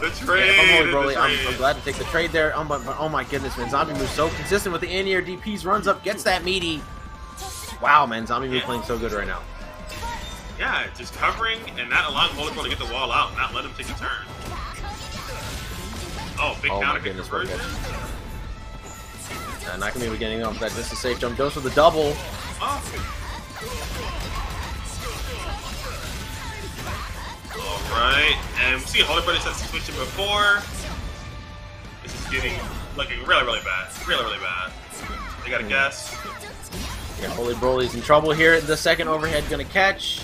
The trade. Yeah, I'm glad to take the trade there. Oh my goodness, man. ZomBmu so consistent with the anti-air DPs. Runs up, gets that meaty. Wow, man. ZomBmu playing so good right now. Yeah, just covering and not allowing YoFavScrub to get the wall out, not let him take a turn. Oh, big counter hit conversion. Not gonna be able to getting off that. Just a safe jump. Goes for the double. Oh. Alright, and we see YoFavScrub has switched it before. This is looking really bad. Really bad. They got a guess. Yeah, YoFavScrub is in trouble here. The second overhead gonna catch.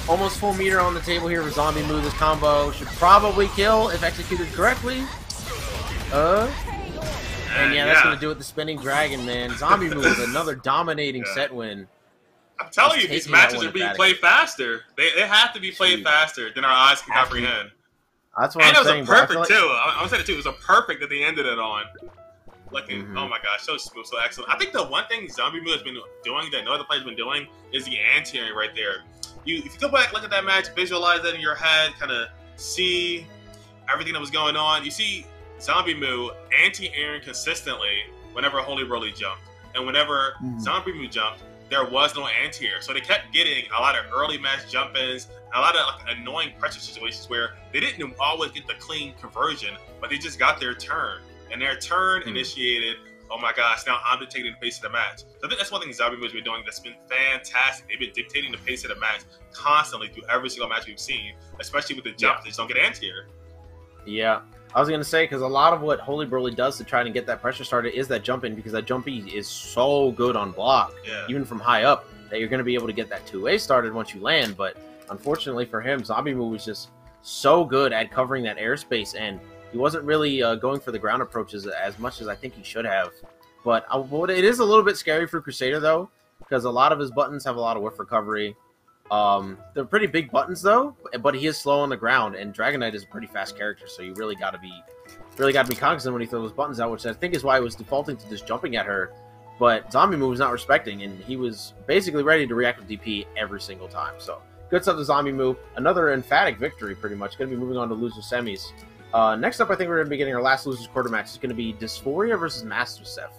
Almost full meter on the table here for ZomBmu. This combo should probably kill if executed correctly. And yeah, that's gonna do it. The spinning dragon, man. ZomBmu with another dominating set win. I'm telling you, these matches are being played faster. They have to be played faster than our eyes can comprehend. That's what I'm saying. And it was a perfect, too. I'm saying it, too. It was a perfect that they ended it on. Looking, oh my gosh, so smooth, so excellent. I think the one thing ZomBmu has been doing that no other player's been doing is the anti-airing right there. If you go back, look at that match, visualize that in your head, kind of see everything that was going on. You see ZomBmu anti-airing consistently whenever HolyBroly jumped. And whenever ZomBmu jumped, there was no anti-air. So they kept getting a lot of early match jump-ins, a lot of like, annoying pressure situations where they didn't always get the clean conversion, but they just got their turn. And their turn initiated, oh my gosh, now I'm dictating the pace of the match. So I think that's one thing ZomBmu has been doing that's been fantastic. They've been dictating the pace of the match constantly through every single match we've seen, especially with the jumps. They just don't get anti-air. Yeah. I was going to say, because a lot of what HolyBroly does to try and get that pressure started is that jump in, because that jump in is so good on block, even from high up, that you're going to be able to get that 2A started once you land. But unfortunately for him, ZomBmu was just so good at covering that airspace, and he wasn't really going for the ground approaches as much as I think he should have. But it is a little bit scary for Crusader, though, because a lot of his buttons have a lot of whiff recovery. They're pretty big buttons, though, but he is slow on the ground, and Dragon Knight is a pretty fast character, so you really got to be cognizant when he throws those buttons out, which I think is why he was defaulting to just jumping at her. But ZomBmu was not respecting, and he was basically ready to react with DP every single time. So good stuff to ZomBmu. Another emphatic victory, pretty much. Going to be moving on to loser semis. Next up, I think we're going to be getting our last losers quarter match. It's going to be Dysphoria versus Mastastef.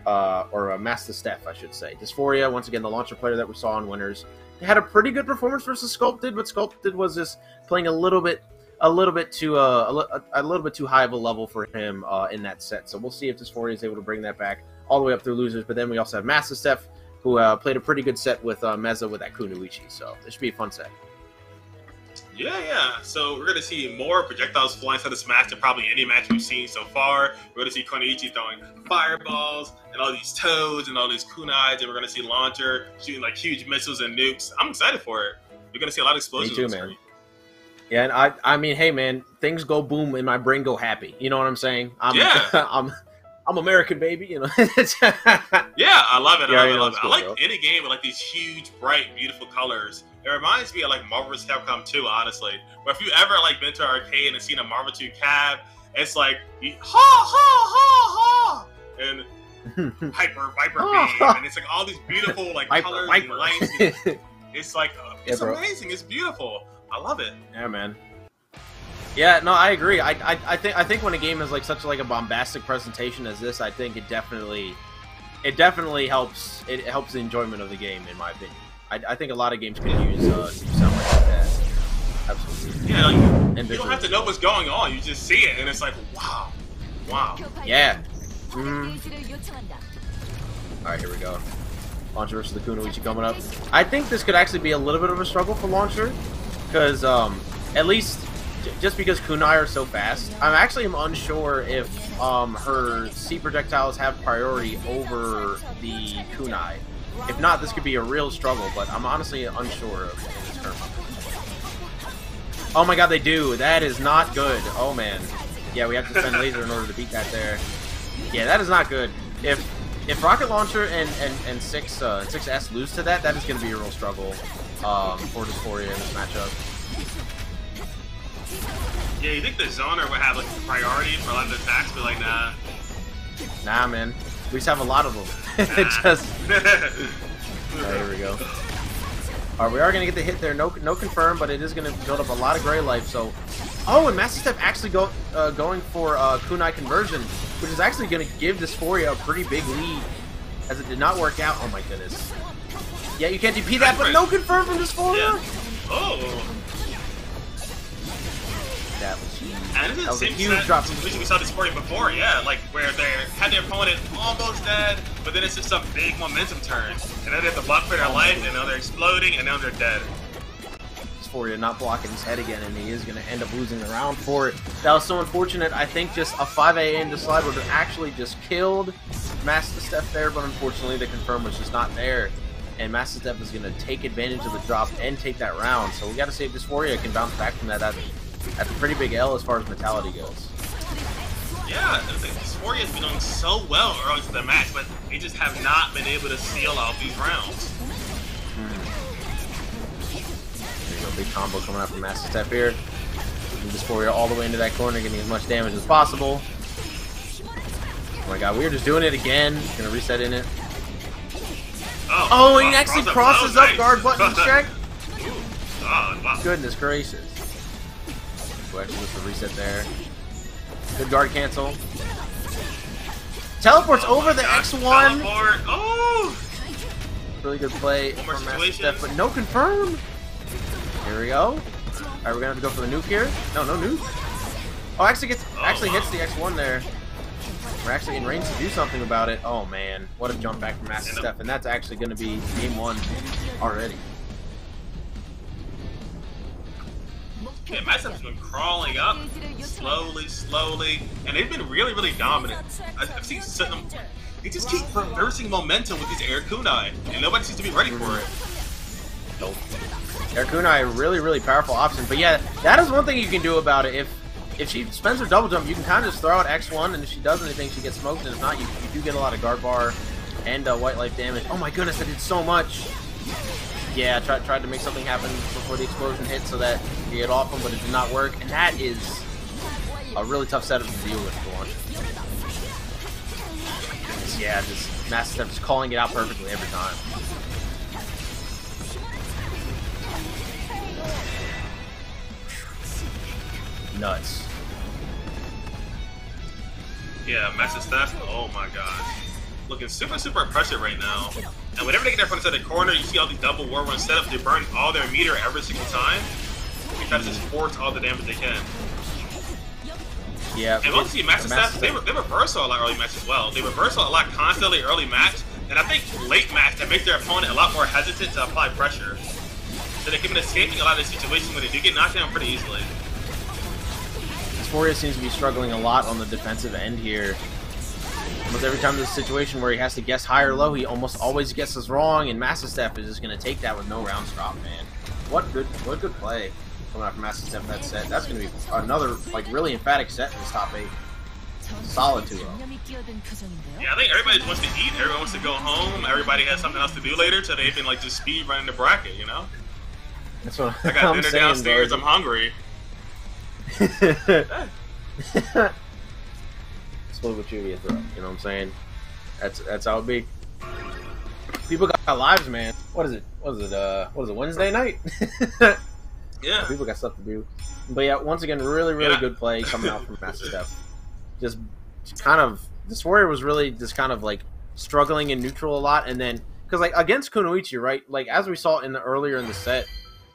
Mastastef, I should say. Dysphoria, once again, the launcher player that we saw in winners. They had a pretty good performance versus Sculpted, but Sculpted was just playing a little bit too high of a level for him in that set. So we'll see if Dysphoria is able to bring that back all the way up through losers. But then we also have Mastastef, who played a pretty good set with Mezza with that Kunoichi. So this should be a fun set. Yeah. So we're going to see more projectiles flying through this match than probably any match we've seen so far. We're going to see Kunoichi throwing fireballs and all these toads and all these kunais, and we're going to see Launcher shooting like huge missiles and nukes. I'm excited for it. We're going to see a lot of explosions. Me too, man. Yeah, and I mean, hey, man, things go boom and my brain go happy. You know what I'm saying? I'm American, baby. You know. Yeah, I love it. I love it. Cool, I like any game with like these huge, bright, beautiful colors. It reminds me of like Marvel vs. Capcom 2, honestly. But if you ever like been to an arcade and seen a Marvel 2 cab, it's like ha, and Viper beam, and it's like all these beautiful like colors and lights. It's like it's amazing. It's beautiful. I love it. Yeah, man. Yeah, no, I agree. I think when a game is like such like a bombastic presentation as this, I think it definitely helps. It helps the enjoyment of the game, in my opinion. I think a lot of games could use something like that. Absolutely. Yeah, like, you don't have to know what's going on. You just see it, and it's like, wow. Yeah. All right, here we go. Launcher versus the Kunoichi coming up. I think this could actually be a little bit of a struggle for Launcher, because at least just because kunai are so fast, I'm actually unsure if her C projectiles have priority over the kunai. If not, this could be a real struggle, but I'm honestly unsure of this current. Oh my god, they do. That is not good. Oh man. Yeah, we have to spend laser in order to beat that there. Yeah, that is not good. If Rocket Launcher and 6S lose to that, that is going to be a real struggle for Dysphoria in this matchup. Yeah, you think the zoner would have like priority for a lot of the attacks, but like nah. Nah, man. We just have a lot of them. Just. Right, here we go. All right, we are gonna get the hit there. No confirm, but it is gonna build up a lot of gray life. So, oh, and Mastastef actually going for kunai conversion, which is actually gonna give Dysphoria a pretty big lead, as it did not work out. Oh my goodness. Yeah, you can't DP that, but no confirm from Dysphoria. Yeah. Oh. That was huge. And this is that the same huge drop situation we saw Dysphoria before, yeah, like where they had their opponent almost dead, but then it's just some big momentum turn, and then they have to block for their life, and now they're exploding, and now they're dead. Dysphoria not blocking his head again, and he is going to end up losing the round for it. That was so unfortunate. I think just a 5A into slide would have actually just killed Mastastef there, but unfortunately the confirm was just not there, and Mastastef is going to take advantage of the drop and take that round. So we got to see if Dysphoria can bounce back from that. That's a pretty big L as far as mentality goes. Yeah, Dysphoria has been doing so well early to the match, but they just have not been able to seal out these rounds. Big combo coming out from Mastastef here. Dysphoria all the way into that corner, getting as much damage as possible. Oh my god, we are just doing it again. Gonna reset in it. Oh, he actually crosses up guard button check. Wow. Goodness gracious. So actually just a reset there. Good guard cancel. Teleports over the X1. Teleport. Oh! Really good play from Mastastef, but no confirm. Here we go. Alright, we're gonna have to go for the nuke here. No nuke. Oh, actually hits the X1 there. We're actually in range to do something about it. Oh man, what a jump back from Mastastef, and that's actually gonna be game 1 already. Yeah, Mastastef's been crawling up slowly, and they've been really dominant. I've seen them. They just keep reversing momentum with these air kunai, and nobody seems to be ready for it. Nope. Air kunai, really powerful option. But yeah, that is one thing you can do about it. If she spends her double jump, you can kind of just throw out X1, and if she does anything, she gets smoked. And if not, you do get a lot of guard bar and white life damage. Oh my goodness, I did so much. Yeah, tried to make something happen before the explosion hit so that you get off him, but it did not work. And that is a really tough setup to deal with for launch. Yeah, just Mastastef just calling it out perfectly every time. Nuts. Yeah, Mastastef, oh my gosh. Looking super pressured right now. And whenever they get there from the corner, you see all these double war run setups, they burn all their meter every single time. They try to just force all the damage they can. Yeah. And once you see Mastastef, they reverse a lot early match as well. They reverse a lot constantly early match, and I think late match that makes their opponent a lot more hesitant to apply pressure. So they can be escaping a lot of the situations where they do get knocked down pretty easily. Dysphoria seems to be struggling a lot on the defensive end here. Almost every time there's a situation where he has to guess high or low, he almost always guesses wrong, and Mastastef is just going to take that with no rounds drop, man. What good play coming out from Mastastef that set. That's going to be another, like, really emphatic set in this top 8. Solid 2-0. Yeah, I think everybody wants to eat, everyone wants to go home, everybody has something else to do later, so they can, like, just speed running the bracket, you know? That's what I got dinner downstairs, I'm hungry. Split with you, throw. You know what I'm saying? That's how it be. People got lives, man. What is it? What is it? Wednesday night? Yeah. People got stuff to do. But yeah, once again, really good play coming out from Mastastef. Just kind of, Dysphoria was really just kind of like struggling in neutral a lot, and then because like against Kunoichi, right? Like as we saw earlier in the set,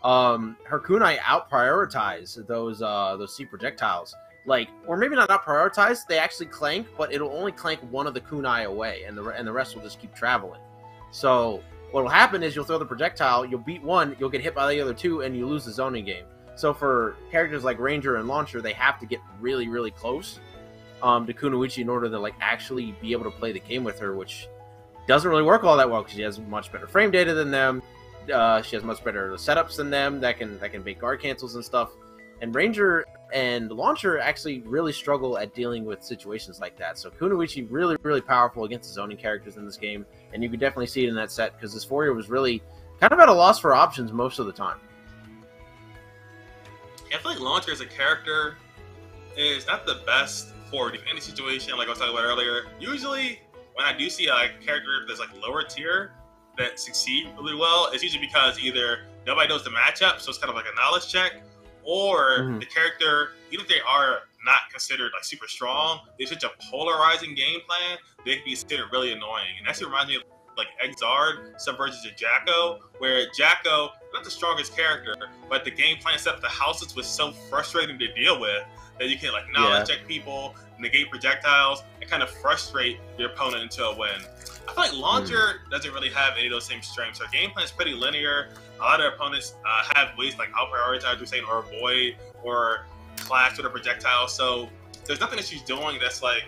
her kunai out prioritize those C projectiles. Like, or maybe not prioritize, they actually clank, but it'll only clank one of the kunai away, and the rest will just keep traveling. So what will happen is you'll throw the projectile, you'll beat one, you'll get hit by the other two, and you lose the zoning game. So for characters like Ranger and Launcher, they have to get really close to Kunoichi in order to like actually be able to play the game with her, which doesn't really work all that well because she has much better frame data than them. She has much better setups than them that can make guard cancels and stuff. And Ranger and Launcher actually really struggle at dealing with situations like that. So Kunoichi really powerful against the zoning characters in this game, and you could definitely see it in that set because Dysphoria was really kind of at a loss for options most of the time. I feel like Launcher as a character is not the best for any situation, like I was talking about earlier. Usually, when I do see a character that's like lower tier that succeed really well, it's usually because either nobody knows the matchup, so it's kind of like a knowledge check, or the character, even if they are not considered like super strong, they're such a polarizing game plan, they can be considered really annoying. And that reminds me of like Exard subversions of Jacko, where Jacko, not the strongest character, but the game plan set up the houses was so frustrating to deal with that you can like knowledge check people, negate projectiles, and kind of frustrate your opponent into a win. I feel like Launcher doesn't really have any of those same strengths. Her game plan is pretty linear. A lot of opponents have ways like out prioritize, you're saying, or avoid, or clash with a projectile. So there's nothing that she's doing that's like,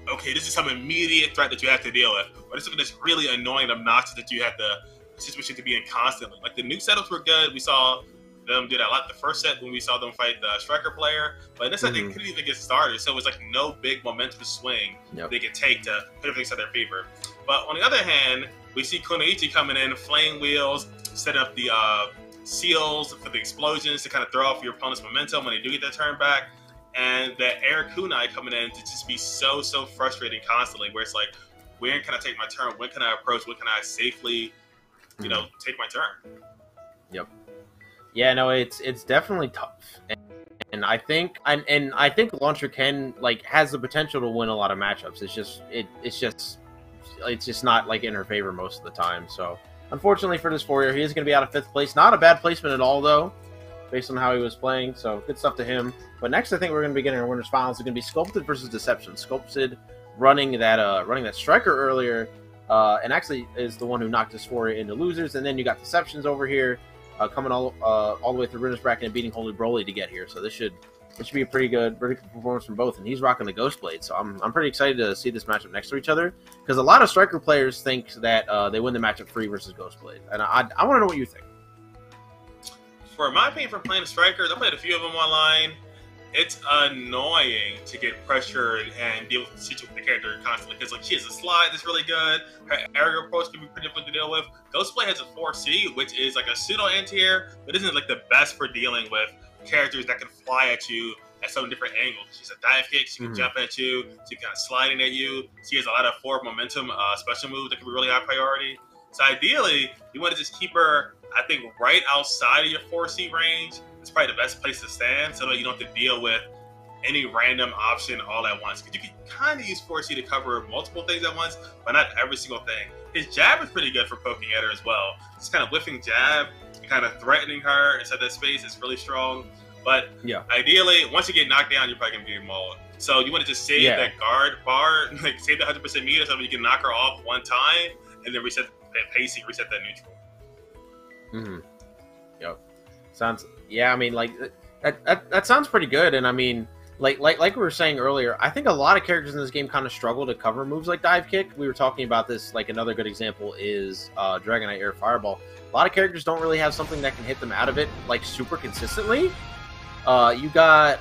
okay, this is some immediate threat that you have to deal with, or this is something that's really annoying and obnoxious that you have to situation to be in constantly. Like the nuke setups were good. We saw them do that a lot the first set when we saw them fight the striker player, but in this set they couldn't even get started, so it was like no big momentum swing they could take to put everything to their favor. But on the other hand, we see Kunoichi coming in, flame wheels, set up the seals for the explosions to kind of throw off your opponent's momentum when they do get their turn back. And the air kunai coming in to just be so frustrating constantly, where it's like, when can I take my turn? When can I approach? When can I safely, you know, take my turn? Yep. Yeah, no, it's definitely tough, and I think I think Launcher can has the potential to win a lot of matchups. It's just not like in her favor most of the time. So unfortunately for Dysphoria, he is going to be out of 5th place. Not a bad placement at all though, based on how he was playing. So good stuff to him. But next, I think we're going to be getting our winners finals. It's going to be Sculpted versus Deceptionz. Sculpted running that striker earlier, and actually is the one who knocked Dysphoria into losers. And then you got Deceptionz over here. Coming all the way through winners bracket and beating YoFavScrub to get here, so this should be a pretty good performance from both. And he's rocking the Ghost Blade, so I'm pretty excited to see this matchup next to each other, because a lot of striker players think that they win the matchup free versus Ghost Blade, and I want to know what you think. For my opinion, for playing strikers, I played a few of them online. It's annoying to get pressured and deal with the character constantly, because she has a slide that's really good. Her aerial approach can be pretty difficult to deal with. Ghostblade has a 4C, which is like a pseudo anti-air, but isn't like the best for dealing with characters that can fly at you at some different angles. She's a dive kick, she can jump at you, she can kind of sliding at you. She has a lot of forward momentum special moves that can be really high priority. So ideally, you want to just keep her, I think, right outside of your 4C range. It's probably the best place to stand, so that you don't have to deal with any random option all at once. Because you can kind of use 4C to cover multiple things at once, but not every single thing. His jab is pretty good for poking at her as well. Just kind of whiffing jab, kind of threatening her inside that space is really strong. But yeah, ideally, once you get knocked down, you're probably going to be mauled. So you want to just save that guard bar, like save the 100% meter so that you can knock her off one time, and then reset that pacing, reset that neutral. Yep. Sounds... Yeah, I mean, like that sounds pretty good, and I mean, like we were saying earlier, I think a lot of characters in this game kind of struggle to cover moves like dive kick. We were talking about this. Like another good example is Dragonite Air Fireball. A lot of characters don't really have something that can hit them out of it like super consistently. You got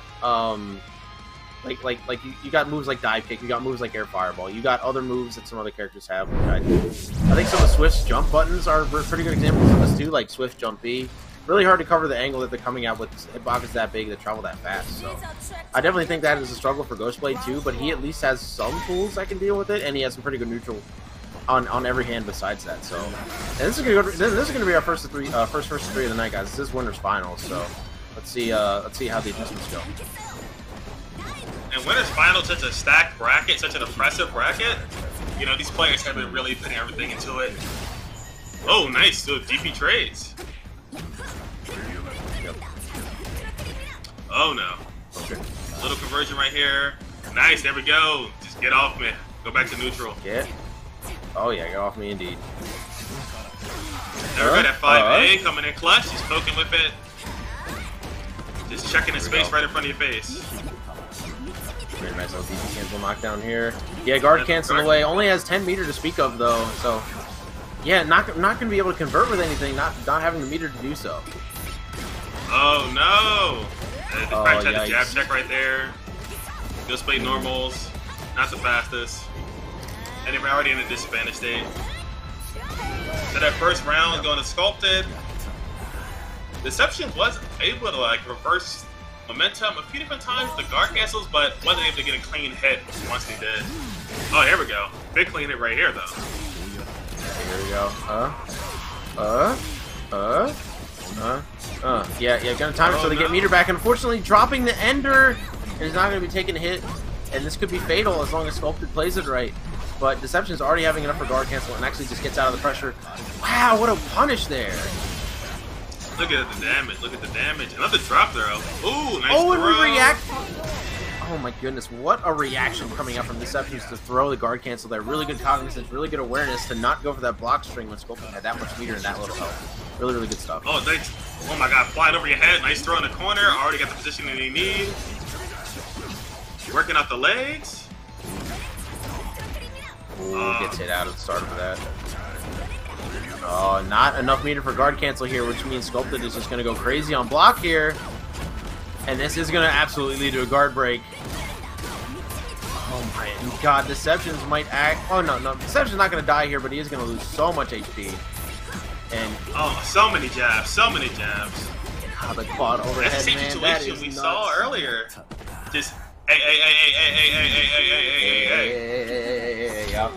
you got moves like dive kick. You got moves like Air Fireball. You got other moves that some other characters have. Which I think some of Swift's jump buttons are pretty good examples of this too, like Swift Jump B. Really hard to cover the angle that they're coming out with. Hitboxes that big that travel that fast. So I definitely think that is a struggle for Ghostblade too. But he at least has some tools that can deal with it, and he has some pretty good neutral on every hand besides that. So and this is gonna be our first three of the night, guys. This is winners finals. So let's see how the adjustments go. And winners finals, such a stacked bracket, such an oppressive bracket. You know, these players have been really putting everything into it. Oh, nice. So DP trades. Oh no. Okay. Little conversion right here. Nice, there we go. Just get off me. Go back to neutral. Yeah. Oh yeah, get off me indeed. There we go, that 5A coming in clutch. He's poking with it. Just checking his space right in front of your face. Very nice little DP cancel knockdown here. Yeah, guard cancel away. Only has 10 meter to speak of though, so yeah, not gonna be able to convert with anything, not having the meter to do so. Oh no! Probably tried the jab check right there. Ghostblade normals, not the fastest. And they were already in a disadvantage state. So that first round is going to Sculpted. Deceptionz was able to like reverse momentum a few different times with the guard cancels, but wasn't able to get a clean hit once they did. Oh, here we go. Big clean hit right here though. Here we go. Yeah, gonna time it so they get meter back. Unfortunately, dropping the Ender, and he's not gonna be taking a hit, and this could be fatal as long as Sculpted plays it right. But Deceptionz already having enough for guard cancel and actually just gets out of the pressure. Wow, what a punish there! Look at the damage. Look at the damage. Another drop throw. Ooh, nice throw. And we react. Oh my goodness, what a reaction coming up from Deceptionz to throw the guard cancel there. Really good cognizance, really good awareness to not go for that block string when Sculpted had that much meter and that little health. Really, really good stuff. Oh, thanks. Oh my god, flying over your head. Nice throw in the corner. Already got the position that you need. Working out the legs. Ooh, gets hit out at the start of that. Oh, not enough meter for guard cancel here, which means Sculpted is just going to go crazy on block here. And this is going to absolutely lead to a guard break. Oh my god, Deceptionz might act... Oh no, Deceptionz not going to die here, but he is going to lose so much HP. And oh, so many jabs, so many jabs. Oh, the quad overhead, that's the same man. situation we saw earlier. Just hey. Yup.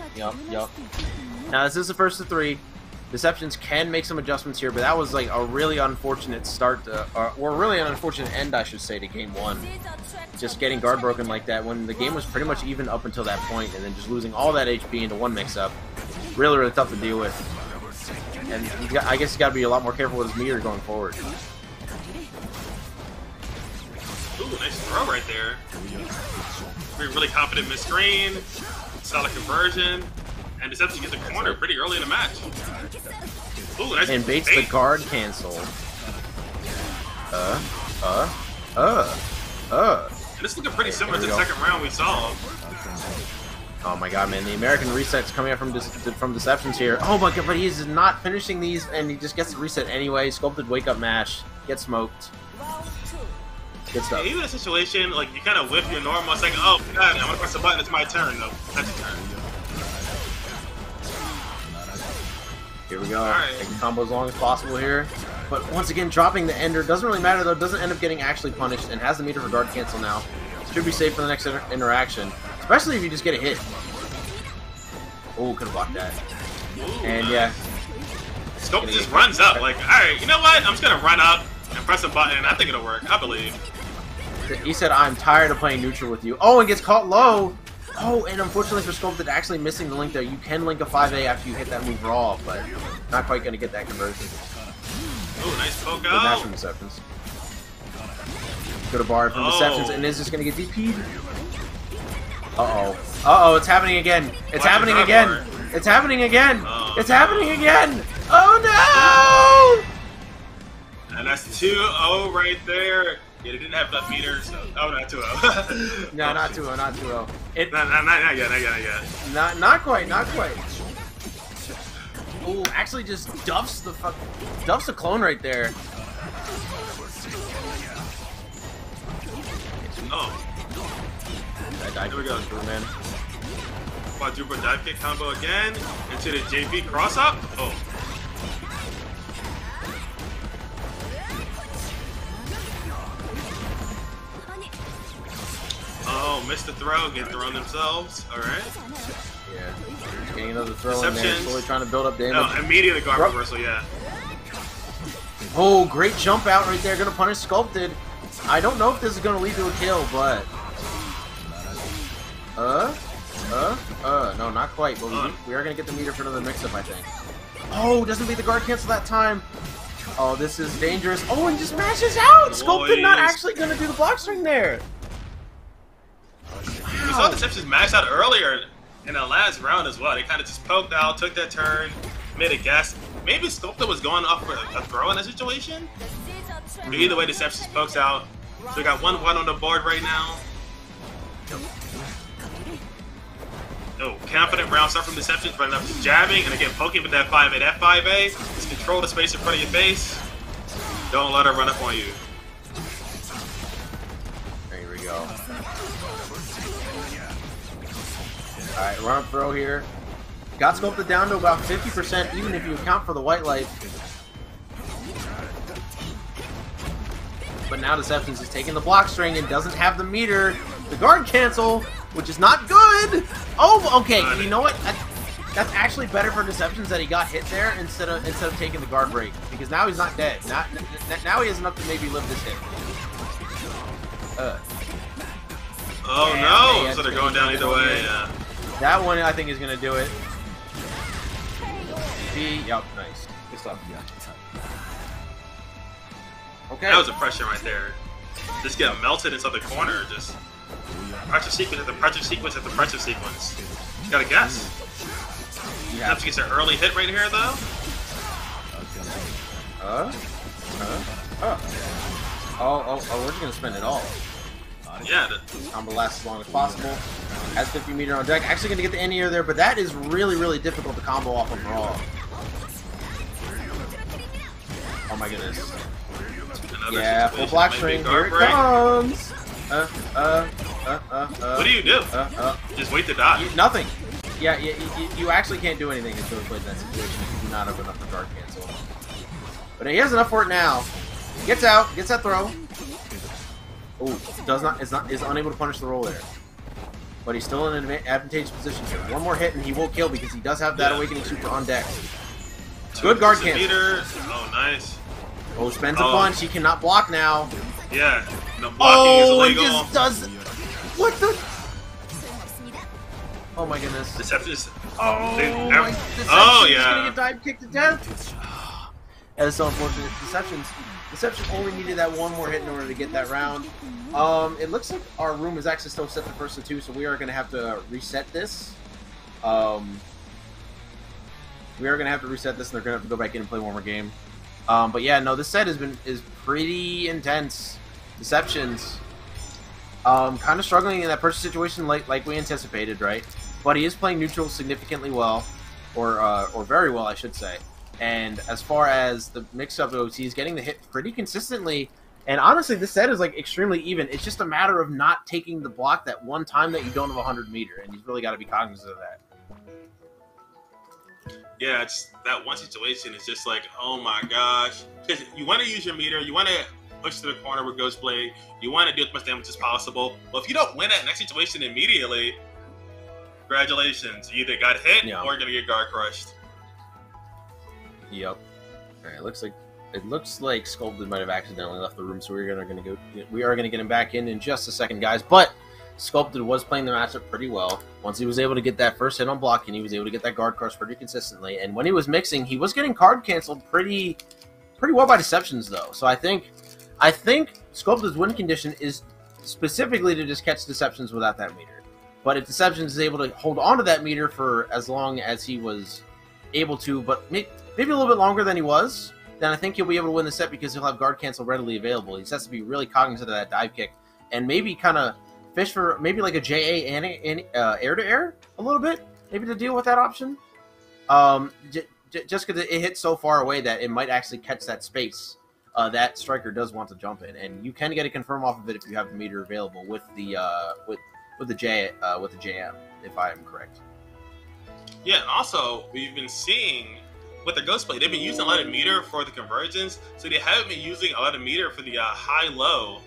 Now this is the first of 3. Deceptionz can make some adjustments here, but that was like a really unfortunate start, or really an unfortunate end, I should say, to game 1. Just getting guard broken like that when the game was pretty much even up until that point, and then just losing all that HP into one mix-up. Really, really tough to deal with. And I guess you got to be a lot more careful with his meter going forward. Ooh, nice throw right there. Really confident mid-screen, solid conversion. And Deceptionz gets a corner pretty early in the match. Ooh, nice and baits the guard cancel. And this is looking pretty similar to the second round we saw. Oh my god, man. The American reset's coming up from Deceptionz here. Oh my god, but he's not finishing these, and he just gets the reset anyway. Sculpted wake-up mash. Gets smoked. Good stuff. Yeah, even in a situation, like, you kind of whip your normal, it's like, oh god, I'm gonna press the button, it's my turn. No, that's your turn. Here we go. Take the combo as long as possible here. But once again, dropping the ender doesn't really matter though. Doesn't end up getting actually punished and has the meter for guard cancel now. Should be safe for the next interaction, especially if you just get a hit. Oh, could have blocked that. Ooh, and yeah, Sculpted just runs up like, all right, you know what? I'm just gonna run up and press a button. I think it'll work. I believe. He said, "I'm tired of playing neutral with you." Oh, and gets caught low. Oh, and unfortunately for Sculpted, actually missing the link there. You can link a 5A after you hit that move raw, but not quite going to get that conversion. Oh, nice poke Good match from Deceptionz. Good a bar from Deceptionz, and is just going to get DP'd. Uh-oh. Uh-oh, it's happening again. It's happening again. It's happening again. It's happening again. Oh, no! And that's 2-0 right there. Yeah, they didn't have that meter, so... Oh, not 2-0. No, not 2-0, not 2-0. Not yet. Not quite. Ooh, actually just duffs the clone right there. Oh. Here we go, man. Quadruple dive kick combo again. Into the JV cross up. Oh. Oh, missed the throw, get thrown themselves. Alright. Yeah. Getting another throw in there. Slowly trying to build up damage. No, immediate guard reversal, yeah. Oh, great jump out right there. Gonna punish Sculpted. I don't know if this is gonna lead to a kill, but... No, not quite. But we are gonna get the meter for another mix-up, I think. Oh, doesn't beat the guard cancel that time. Oh, this is dangerous. Oh, and just mashes out! Sculpted not actually gonna do the block string there. We saw Deceptionz max out earlier in the last round as well. They kind of just poked out, took their turn, made a guess. Maybe Sculpted was going off for a throw in that situation. But either way, Deceptionz pokes out. So we got 1-1 on the board right now. Oh, confident round start from Deceptionz, running up, just jabbing, and again poking with that 5A. That 5A, just control the space in front of your face. Don't let her run up on you. There we go. Alright, run up throw here. Got Sculpted down to about 50%, even if you account for the white light. But now Deceptionz is taking the block string and doesn't have the meter. The guard cancel, which is not good. Oh, okay. You know what? That's actually better for Deceptionz that he got hit there instead of taking the guard break, because now he's not dead. Now he has enough to maybe live this hit. Oh no! So they're going down either way. Yeah. That one I think is gonna do it. Yup, nice. Good stuff. Okay. That was a pressure right there. Just get melted inside the corner. Just pressure sequence after pressure sequence after pressure sequence. You gotta guess. Have to get an early hit right here though. We're just gonna spend it all. Yeah. Combo lasts as long as possible. Has 50 meter on deck. Actually gonna get the anti-air there, but that is really, really difficult to combo off of raw. Oh my goodness. Yeah, full block string. Here it comes. What do you do? Just wait to die. Nothing. Yeah, you actually can't do anything until we play that situation. do not have enough for guard cancel. But he has enough for it now. Gets out, gets that throw. Oh, is unable to punish the roll there. But he's still in an advantageous position here. One more hit and he will kill because he does have that Awakening Super on deck. Good guard cancel. Oh, nice. Oh, spends a punch. He cannot block now. Yeah, no blocking is illegal. He just does. What the? Oh my goodness. Deceptionz. Oh, yeah. He's gonna get dive kicked to death. That is so unfortunate. Deception only needed that one more hit in order to get that round. It looks like our room is actually still set to 1st and 2, so we are going to have to reset this. We are going to have to reset this, and they're going to have to go back in and play one more game. But yeah, no, this set is pretty intense. Deceptionz, kind of struggling in that purchase situation, like we anticipated, right? But he is playing neutral significantly well, or very well, I should say. And as far as the mix-up goes, he's getting the hit pretty consistently. And honestly, this set is like extremely even. It's just a matter of not taking the block that one time that you don't have 100 meter, and you've really got to be cognizant of that. Yeah, it's that one situation is just like, oh my gosh. Because you want to use your meter, you want to push to the corner with Ghost Blade, you want to do as much damage as possible. Well, if you don't win that next situation immediately, congratulations. You either got hit or you're going to get guard crushed. Yep. Alright, it looks like Sculpted might have accidentally left the room, so we are gonna get him back in just a second, guys. But Sculpted was playing the matchup pretty well. Once he was able to get that first hit on blocking, he was able to get that guard crush pretty consistently. And when he was mixing, he was getting card canceled pretty well by Deceptionz though. So I think Sculpted's win condition is specifically to just catch Deceptionz without that meter. But if Deceptionz is able to hold on to that meter for as long as he was able to, but maybe a little bit longer than he was, then I think he'll be able to win the set because he'll have guard cancel readily available. He just has to be really cognizant of that dive kick and maybe kind of fish for maybe like a JA and air-to-air a little bit, maybe to deal with that option. Just because it hits so far away that it might actually catch that space that striker does want to jump in, and you can get a confirm off of it if you have the meter available with the JM, if I am correct. Yeah, and also we've been seeing with the Ghost Blade, they've been using a lot of meter for the conversions, so they haven't been using a lot of meter for the high-low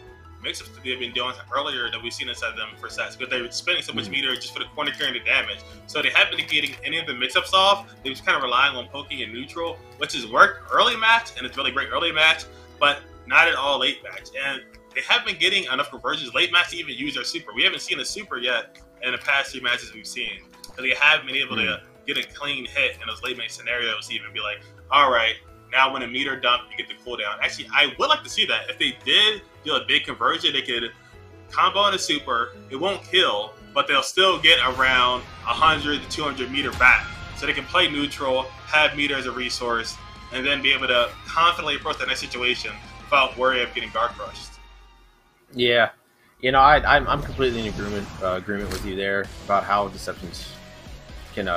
mix-ups that they've been doing earlier that we've seen inside them for sets, because they're spending so much meter just for the corner carrying the damage. So they haven't been getting any of the mix-ups off. They're just kind of relying on poking and neutral, which has worked early match, and it's really great early match, but not at all late match. And they haven't been getting enough conversions late match to even use their super. We haven't seen a super yet in the past 3 matches we've seen, because they haven't been able to get a clean hit in those late match scenarios to even be like, all right, now when a meter dump, you get the cooldown. Actually, I would like to see that. If they did do a big conversion, they could combo on a super. It won't kill, but they'll still get around 100 to 200 meter back. So they can play neutral, have meter as a resource, and then be able to confidently approach that next situation without worry of getting guard crushed. Yeah. You know, I'm completely in agreement with you there about how Deceptionz can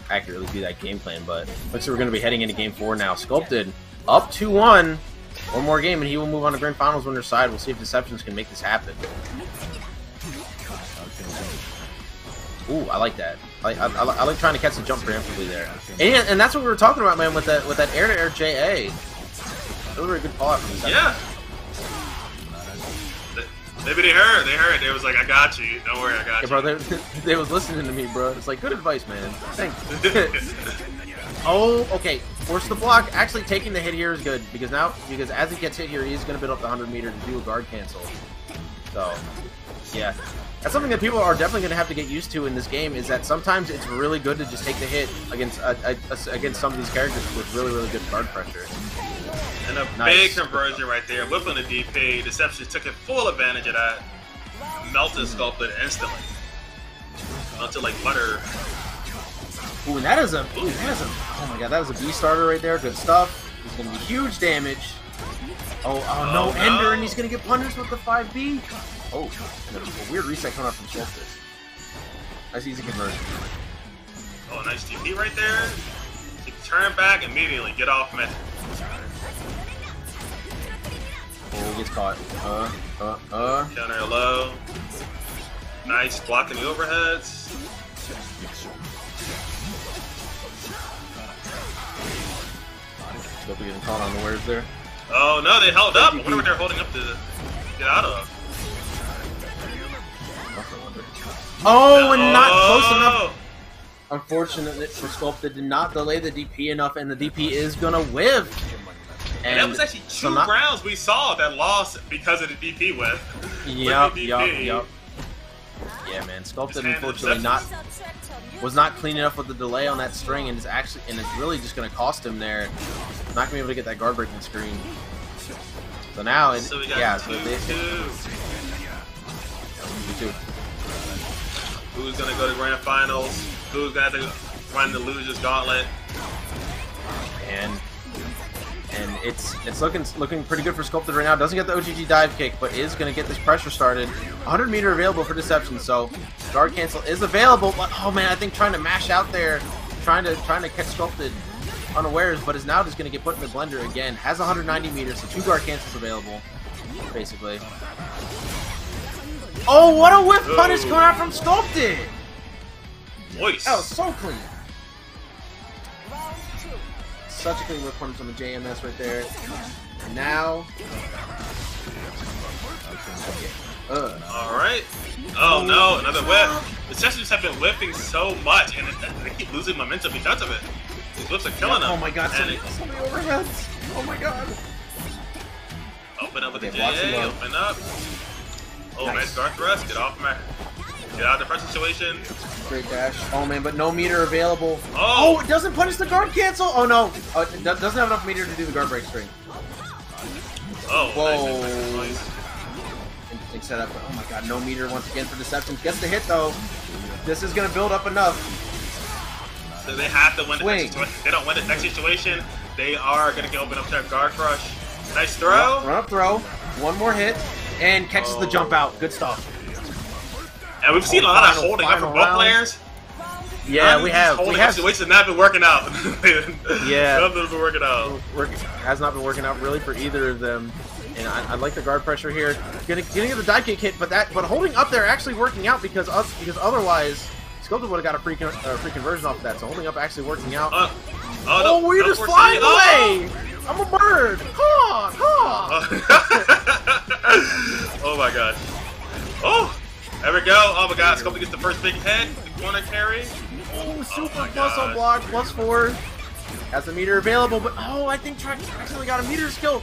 accurately do that game plan, but looks like we're going to be heading into Game 4 now. Sculpted up 2-1. One more game, and he will move on to Grand Finals winner's side. We'll see if Deceptionz can make this happen. Ooh, I like that. I like trying to catch the jump preemptively there. And that's what we were talking about, man, with that air-to-air JA. That was a good call out from Deceptionz. Yeah. Maybe they heard. They was like, I got you. Don't worry, I got you. Bro, they was listening to me, bro. It's like, good advice, man. Thanks. Oh, okay. Force the block. Actually, taking the hit here is good, because as he gets hit here, he's going to build up the 100 meter to do a guard cancel. So, yeah. That's something that people are definitely going to have to get used to in this game, is that sometimes it's really good to just take the hit against some of these characters with really, really good guard pressure. And a big conversion right there. Whipping the DP. Deceptionz took full advantage of that. Melted Sculpted instantly. Melted like butter. Ooh, and that is a oh my god, that was a B starter right there. Good stuff. It's gonna be huge damage. Oh no, Ender, and he's gonna get punished with the 5B. Oh, a weird reset coming up from Sculpted. Nice easy conversion. Oh, nice DP right there. You turn back immediately, get off Mezza. Oh, he gets caught. Counter low. Nice, blocking the overheads. Sculpted getting caught on the wares there. Oh no, they held up. I wonder what they're holding up to get out of. Oh, and not close enough. Unfortunately for Sculpted, did not delay the DP enough, and the DP is gonna whiff. And that was actually two rounds we saw that lost because of the DP whiff. Yup. Yeah, man. Sculpted unfortunately was not clean enough with the delay on that string, and it's really just gonna cost him there. Not gonna be able to get that guard breaking screen. So now it's so we got yeah. Two. Who's gonna go to grand finals? Who's gonna have to run the losers gauntlet? And it's looking pretty good for Sculpted right now. Doesn't get the OGG dive kick, but is gonna get this pressure started. 100 meter available for Deceptionz, so guard cancel is available. But oh man, I think trying to mash out there, trying to catch Sculpted unawares, but is now just gonna get put in the blender again. Has 190 meters, so 2 guard cancels available, basically. Oh, what a whiff punish going out from Sculpted! Nice. That was so clean. Such a clean whiff punish on the JMS right there. And now... Alright. Oh no, another whiff. The Deceptionz have been whiffing so much, and they keep losing momentum because of it. These whiffs are killing them. Oh my god, so many overheads. Oh my god. Open up with the JA, open up. Oh man, guard thrust, get off my... Get out of the pressure situation. Great dash. Oh man, but no meter available. Oh, it doesn't punish the guard cancel. Oh no, it doesn't have enough meter to do the guard break string. Oh, whoa. Nice. Interesting setup. Oh my god, no meter once again for Deceptionz. Gets the hit though. This is gonna build up enough. So they have to win the next situation. If they don't win the next situation, they are gonna get open up to their guard crush. Nice throw. Run up throw. One more hit. And catches the jump out. Good stuff. And we've seen a lot of holding up from both players. Yeah, we have. Holding up situations have not been working out. Yeah. None of them have been working out. Has not been working out really for either of them. And I like the guard pressure here. Getting the dive kick hit, but holding up there actually working out because otherwise Sculpted would have got a free conversion off of that. So holding up actually working out. No, we're just flying away! I'm a bird! Caw! Oh my god. Oh! There we go. Oh my god, Sculpted gets the first big hit. The corner carry. Oh, super plus on block, +4. Has the meter available, but I think Track actually got a meter skill.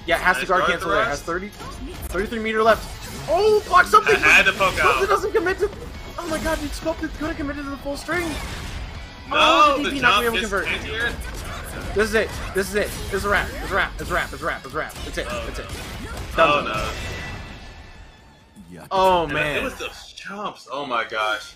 Yeah, has to guard cancel there. Has 33 meter left. Oh, block something! I had to poke out. Sculpted doesn't commit to... Oh my god, dude, Sculpted could have committed to the full string. No, the DP not jump be able to convert. This is it. This is a wrap. It's a wrap. That's it. That's it. Oh no. Oh man. It was those jumps. Oh my gosh.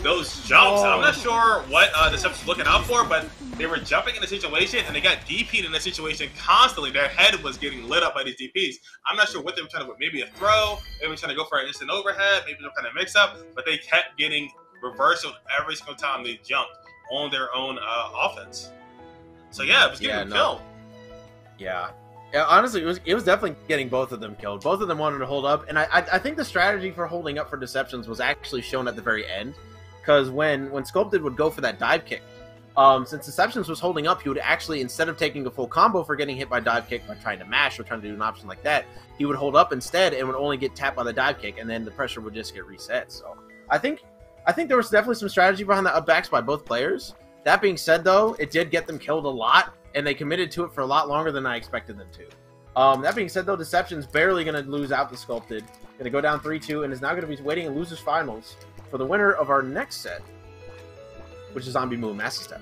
Those jumps. I'm not sure what Deceptionz was looking out for, but they were jumping in a situation and they got DP'd in a situation constantly. Their head was getting lit up by these DPs. I'm not sure what they were trying to do. Maybe a throw, maybe trying to go for an instant overhead, maybe some kind of mix up, but they kept getting reversal every single time they jumped on their own offense. So yeah, it was getting them killed. Yeah. Yeah, honestly, it was definitely getting both of them killed. Both of them wanted to hold up, and I think the strategy for holding up for Deceptionz was actually shown at the very end, because when Sculpted would go for that dive kick, since Deceptionz was holding up, he would actually, instead of taking a full combo for getting hit by dive kick by trying to mash or trying to do an option like that, he would hold up instead and would only get tapped by the dive kick, and then the pressure would just get reset. So I think there was definitely some strategy behind the up backs by both players. That being said, though, it did get them killed a lot, and they committed to it for a lot longer than I expected them to. That being said, though, Deceptionz barely going to lose out to Sculpted. Going to go down 3-2, and is now going to be waiting in losers finals for the winner of our next set, which is ZomBmu and Mastastef.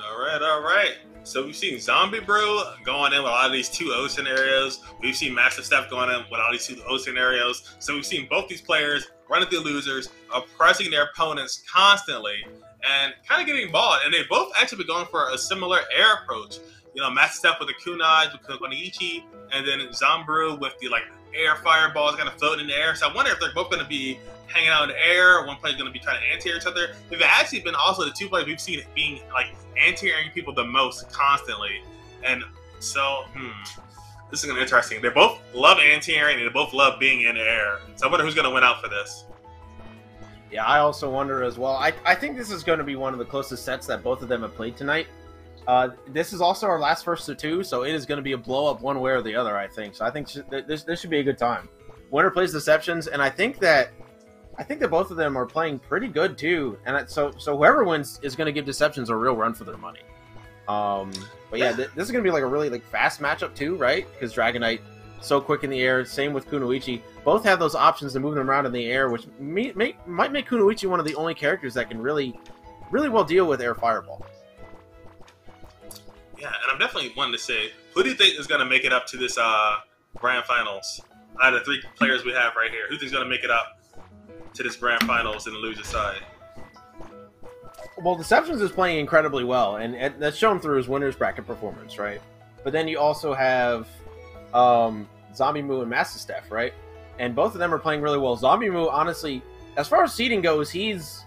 All right. So we've seen ZomBmu going in with a lot of these 2-0 scenarios. We've seen Mastastef going in with all these 2-0 scenarios. So we've seen both these players running through losers, oppressing their opponents constantly, and kind of getting balled. And they both actually been going for a similar air approach. You know, Mastastef with the kunai, with the Koniichi, and then ZomBmu with the air fireballs kind of floating in the air. So I wonder if they're both going to be hanging out in the air. One player's going to be trying to anti-air each other. They've actually been also the two players we've seen being anti-airing people the most constantly. And so, this is going to be interesting. They both love anti-airing and they both love being in the air. So I wonder who's going to win out for this. Yeah, I also wonder as well. I think this is going to be one of the closest sets that both of them have played tonight. This is also our last first of 2, so it is going to be a blow up one way or the other, I think. So I think this should be a good time. Winner plays Deceptionz, and I think that both of them are playing pretty good too. And so whoever wins is going to give Deceptionz a real run for their money. But yeah, this is going to be like a really fast matchup too, right? Because Dragon Knight so quick in the air. Same with Kunoichi. Both have those options to move them around in the air, which might make Kunoichi one of the only characters that can really well deal with air fireball. Yeah, and I'm definitely wanting to say, who do you think is going to make it up to this grand finals? Out of the 3 players we have right here, who do you think is going to make it up to this grand finals in the loser side? Well, Deceptionz is playing incredibly well, and that's shown through his winner's bracket performance, right? But then you also have ZomBmu and Mastastef, right? And both of them are playing really well. ZomBmu, honestly, as far as seeding goes, he's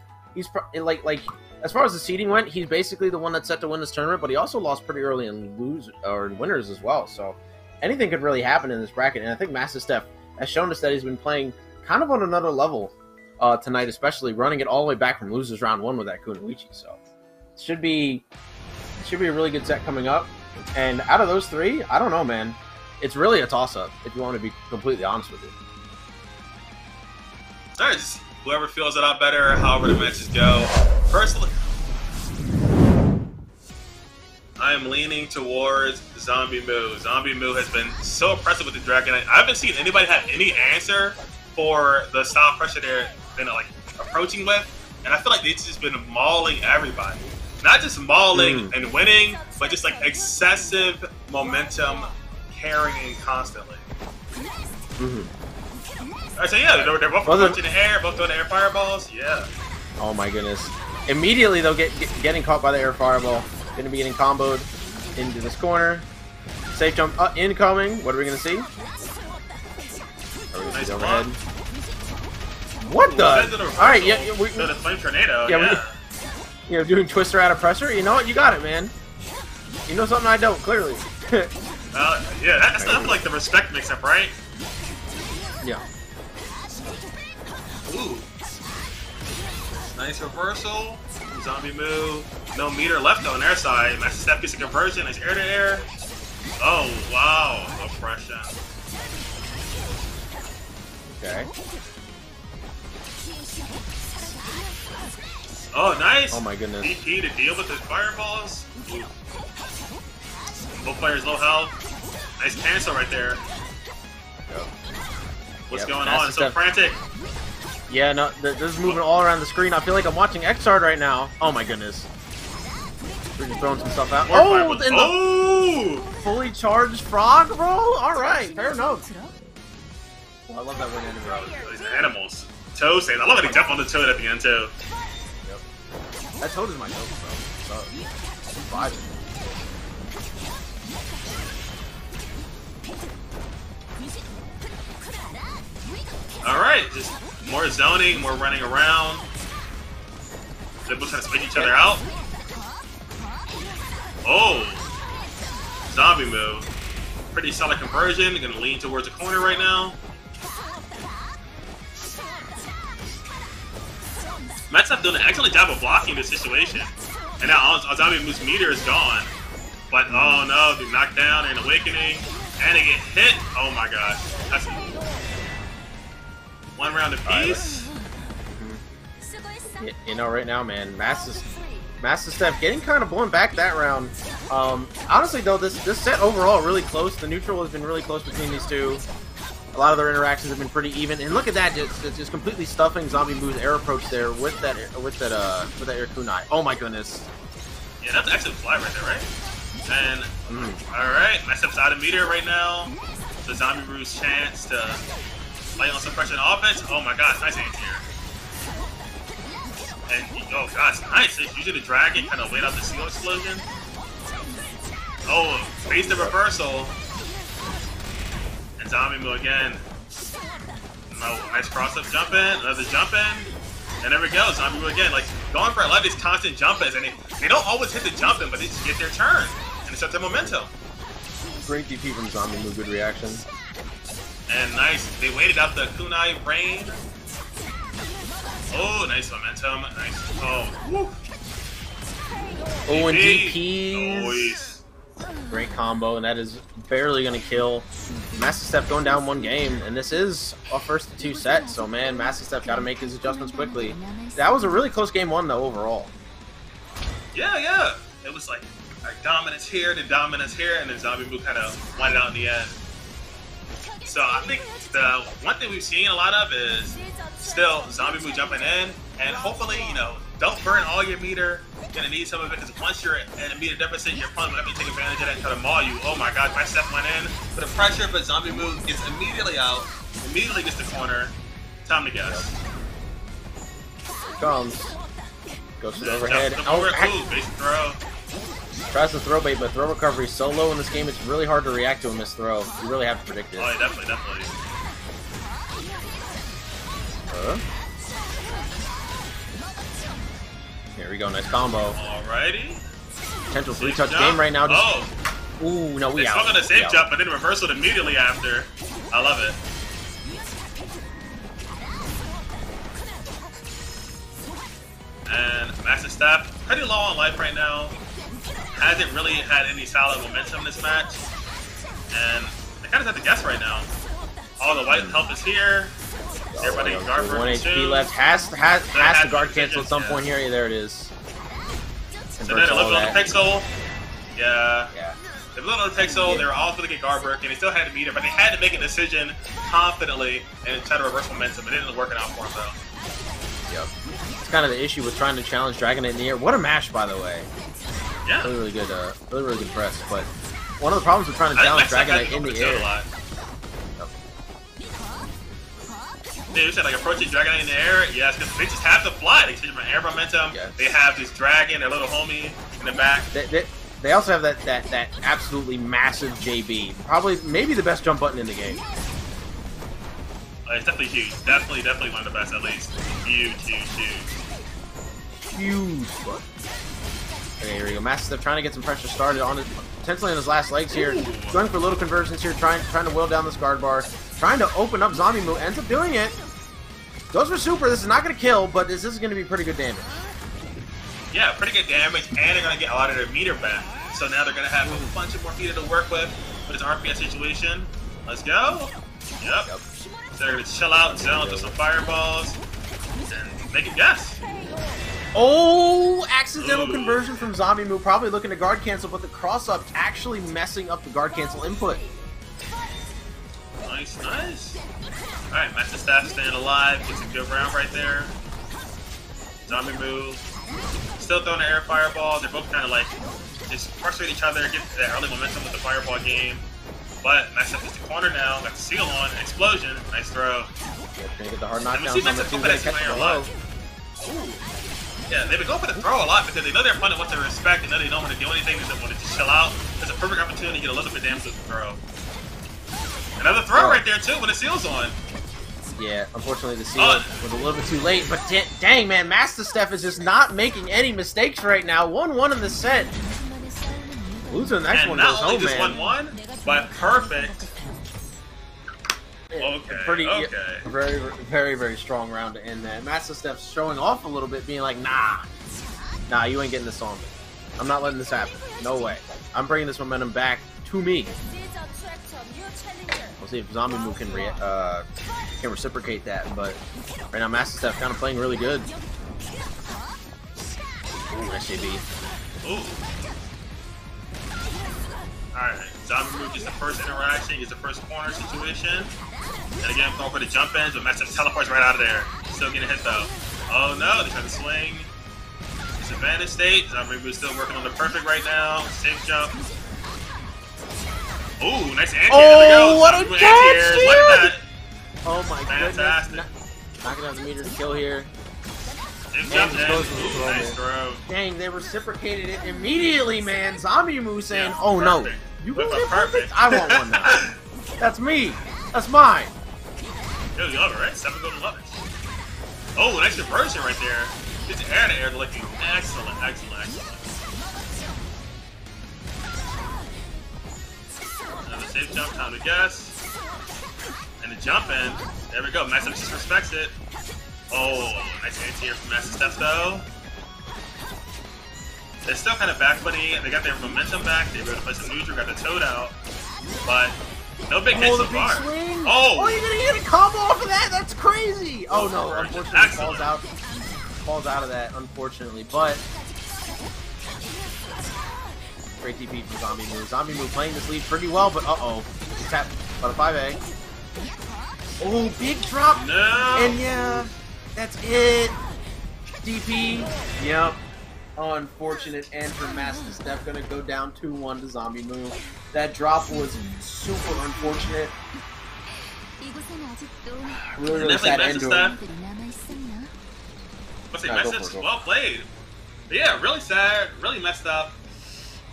like as far as the seeding went, he's basically the one that's set to win this tournament, but he also lost pretty early in winners as well. So anything could really happen in this bracket. And I think Mastastef has shown us that he's been playing kind of on another level tonight, especially running it all the way back from losers round 1 with that Kunoichi. So it should be a really good set coming up. And out of those 3, I don't know, man. It's really a toss-up, if you want to be completely honest with you. All right, just whoever feels a lot better, however the matches go. Personally, I am leaning towards ZomBmu. ZomBmu has been so impressive with the Dragon Knight. I haven't seen anybody have any answer for the style pressure they're approaching with, and I feel like they've just been mauling everybody. Not just mauling and winning, but just like excessive momentum, carrying constantly. Alright, so yeah, they're both punching the air, both doing the air fireballs. Yeah. Oh my goodness! Immediately they'll getting caught by the air fireball. Going to be getting comboed into this corner. Safe jump incoming. What are we going to see? Nice overhead. What the? Alright, yeah, the flame tornado. Yeah, doing twister out of pressure. You know what? You got it, man. You know something I don't, clearly. Yeah, that's not like the respect mix-up, right? Yeah. Ooh. Nice reversal. ZomBmu. No meter left on their side. Mastastef gets a conversion. Nice air to air. Oh, wow. Oppression. Okay. Oh, nice. Oh, my goodness. DP to deal with the fireballs. Ooh. Both players low health. Nice cancel right there. Yep. What's going on? It's so frantic. Yeah, no, this is moving all around the screen. I feel like I'm watching Xrd right now. Oh my goodness. Freaking throwing some stuff out. Oh, and the fully charged frog roll? Alright, fair enough. I love that word anyway. These animals. Toad saves. I love that he jumped on the toad at the end too. Yep. That toad is my toad, bro. So, vibing. Alright, just more zoning, more running around. They're both trying to spin each other out. Oh! ZomBmu. Pretty solid conversion. Gonna lean towards the corner right now. Mezza doing an excellent job of blocking this situation. And now ZomBmu's meter is gone. But oh no, the knockdown and awakening. And they get hit. Oh my gosh. That's one round apiece. You know, right now, man, Mastastef getting kind of blown back that round. Honestly, though, this set overall really close. The neutral has been really close between these two. A lot of their interactions have been pretty even. And look at that, just completely stuffing ZomBmu's air approach there with that air kunai. Oh my goodness. Yeah, that's actually fly right there, right? And all right, Mastastef's out of meter right now. So ZomBmu's chance to lay on some pressure on offense. Oh my gosh, nice hands here. And oh gosh, nice. Using the dragon, kind of laid out the seal explosion. Oh, face the reversal. And ZomBmu again. No, nice cross-up jump in, another jump in. And there we go, ZomBmu again. Like, going for a lot of these constant jump-ins, and they don't always hit the jump-in, but they just get their turn. And it's up their momentum. Great DP from ZomBmu, good reaction. And nice, they waited out the kunai rain. Oh, nice momentum, nice. Oh, woo. Oh, and DPs. Nice. Great combo, and that is barely going to kill. Mastastef going down 1 game, and this is a first to 2 set, so man, Mastastef got to make his adjustments quickly. That was a really close game 1, though, overall. Yeah. It was like dominance here, then dominance here, and then ZomBmu kind of won it out in the end. So I think the one thing we've seen a lot of is still ZomBmu jumping in, and hopefully, you know, don't burn all your meter. You're gonna need some of it because once you're in a meter deficit, your opponent will definitely take advantage of that and try to maul you. Oh my god, my step went in. But the pressure, but ZomBmu gets immediately out, immediately gets the corner. Time to guess. Here comes. Goes to the overhead. Basic throw. Tries to throw bait, but throw recovery so low in this game, it's really hard to react to a missed throw. You really have to predict it. Oh, yeah, definitely. Here we go, nice combo. Alrighty. Potential 3-touch game right now. Just... Ooh, no, we out. It's still gonna safe jump, but then reversal immediately after. I love it. And Mastastef, pretty low on life right now. Hasn't really had any solid momentum this match. And I kind of have to guess right now. All the white health is here. Everybody guard 1 HP left. Has to guard cancel at some point here. Yeah, there it is. So then a little bit on the pixel. Yeah. A little on the pixel. They were all going to get guard work, and they still had to meet her, but they had to make a decision confidently and try to reverse momentum. It didn't work out for them though. Yep. It's kind of the issue with trying to challenge Dragon in the air. What a mash, by the way. Yeah. Really good press. But one of the problems with trying to challenge Dragonite in the air. They said like approaching Dragonite in the air, yes, because they just have to fly. They change from air momentum. Yes. They have this dragon, their little homie in the back. They also have that absolutely massive JB. Maybe the best jump button in the game. It's definitely huge. Definitely one of the best at least. Huge. Button. Okay, here we go. Mastastef trying to get some pressure started on it, potentially on his last legs here. Going for little conversions here, trying to will down this guard bar. Trying to open up ZomBmu, ends up doing it. Goes for super. This is not going to kill, but this is going to be pretty good damage. Yeah, pretty good damage, and they're going to get a lot of their meter back. So now they're going to have a bunch of more meter to work with this RPS situation. Let's go. Yep. So they're going to chill out and zone with some fireballs and make a guess. Oh, accidental conversion from ZomBmu, probably looking to guard cancel, but the cross-up actually messing up the guard cancel input. Nice. Alright, Mastastef staying alive, gets a good round right there. ZomBmu still throwing the air fireball. They're both kind of like just frustrate each other, get that early momentum with the fireball game. But Mastastef is the corner now, got the seal on, explosion, nice throw. Gonna get the hard knockdown from the 2-way catch below. Yeah, they've been going for the throw a lot because they know their opponent wants to respect, and they don't want to do anything, they just want to just chill out. It's a perfect opportunity to get a little bit damage with the throw. Another throw right there too when the seal's on. Yeah, unfortunately the seal was a little bit too late, but dang man, Mastastef is just not making any mistakes right now. 1-1 in the set. Losing the next one goes home, man. And not only just 1-1, but perfect. Okay. Very strong round to end that. Mastastef's showing off a little bit, being like, nah, you ain't getting this on me. I'm not letting this happen. No way. I'm bringing this momentum back to me. We'll see if ZomBmu can reciprocate that, but right now Mastastef kind of playing really good. Ooh, nice JB. Ooh. Alright, ZomBmu gets the first interaction, gets the first corner situation. And again, going for the jump ins, but Mastastef teleports right out of there. Still getting hit though. Oh no, they try to swing. Disadvantage state. ZomBmu still working on the perfect right now. Safe jump. Ooh, nice anti-air. Oh, what a catch, dude! What is that? Oh my Fantastic. goodness. Knocking out the meter to kill here. Nice throw. Dang, they reciprocated it immediately, man. ZomBmu saying, oh no, you can get perfect? I want one now. That's me. That's mine. Yo, you love it, right? 7 golden lovers. Oh, nice conversion right there. It's air to air looking excellent. Another safe jump, time to guess. And the jump in. There we go. Mastastef just respects it. Oh, nice anti-air from Mastastef though. They're still kind of backfooting. They got their momentum back. They were able to play some neutral, got the toad out. But no big hits so far. Swing. Oh, you're going to get a combo off of that? That's crazy. Oh, no. Unfortunately, falls out of that, unfortunately. But great DP from ZomBmu. ZomBmu playing this lead pretty well, but uh-oh. He's tapped by the 5A. Oh, big drop. No. And yeah, that's it. DP. Yep. Unfortunate end for Mastastef. Gonna go down 2-1 to ZomBmu. That drop was super unfortunate. Really sad end to him. What's it? Message? Well played. But yeah, really sad. Really messed up.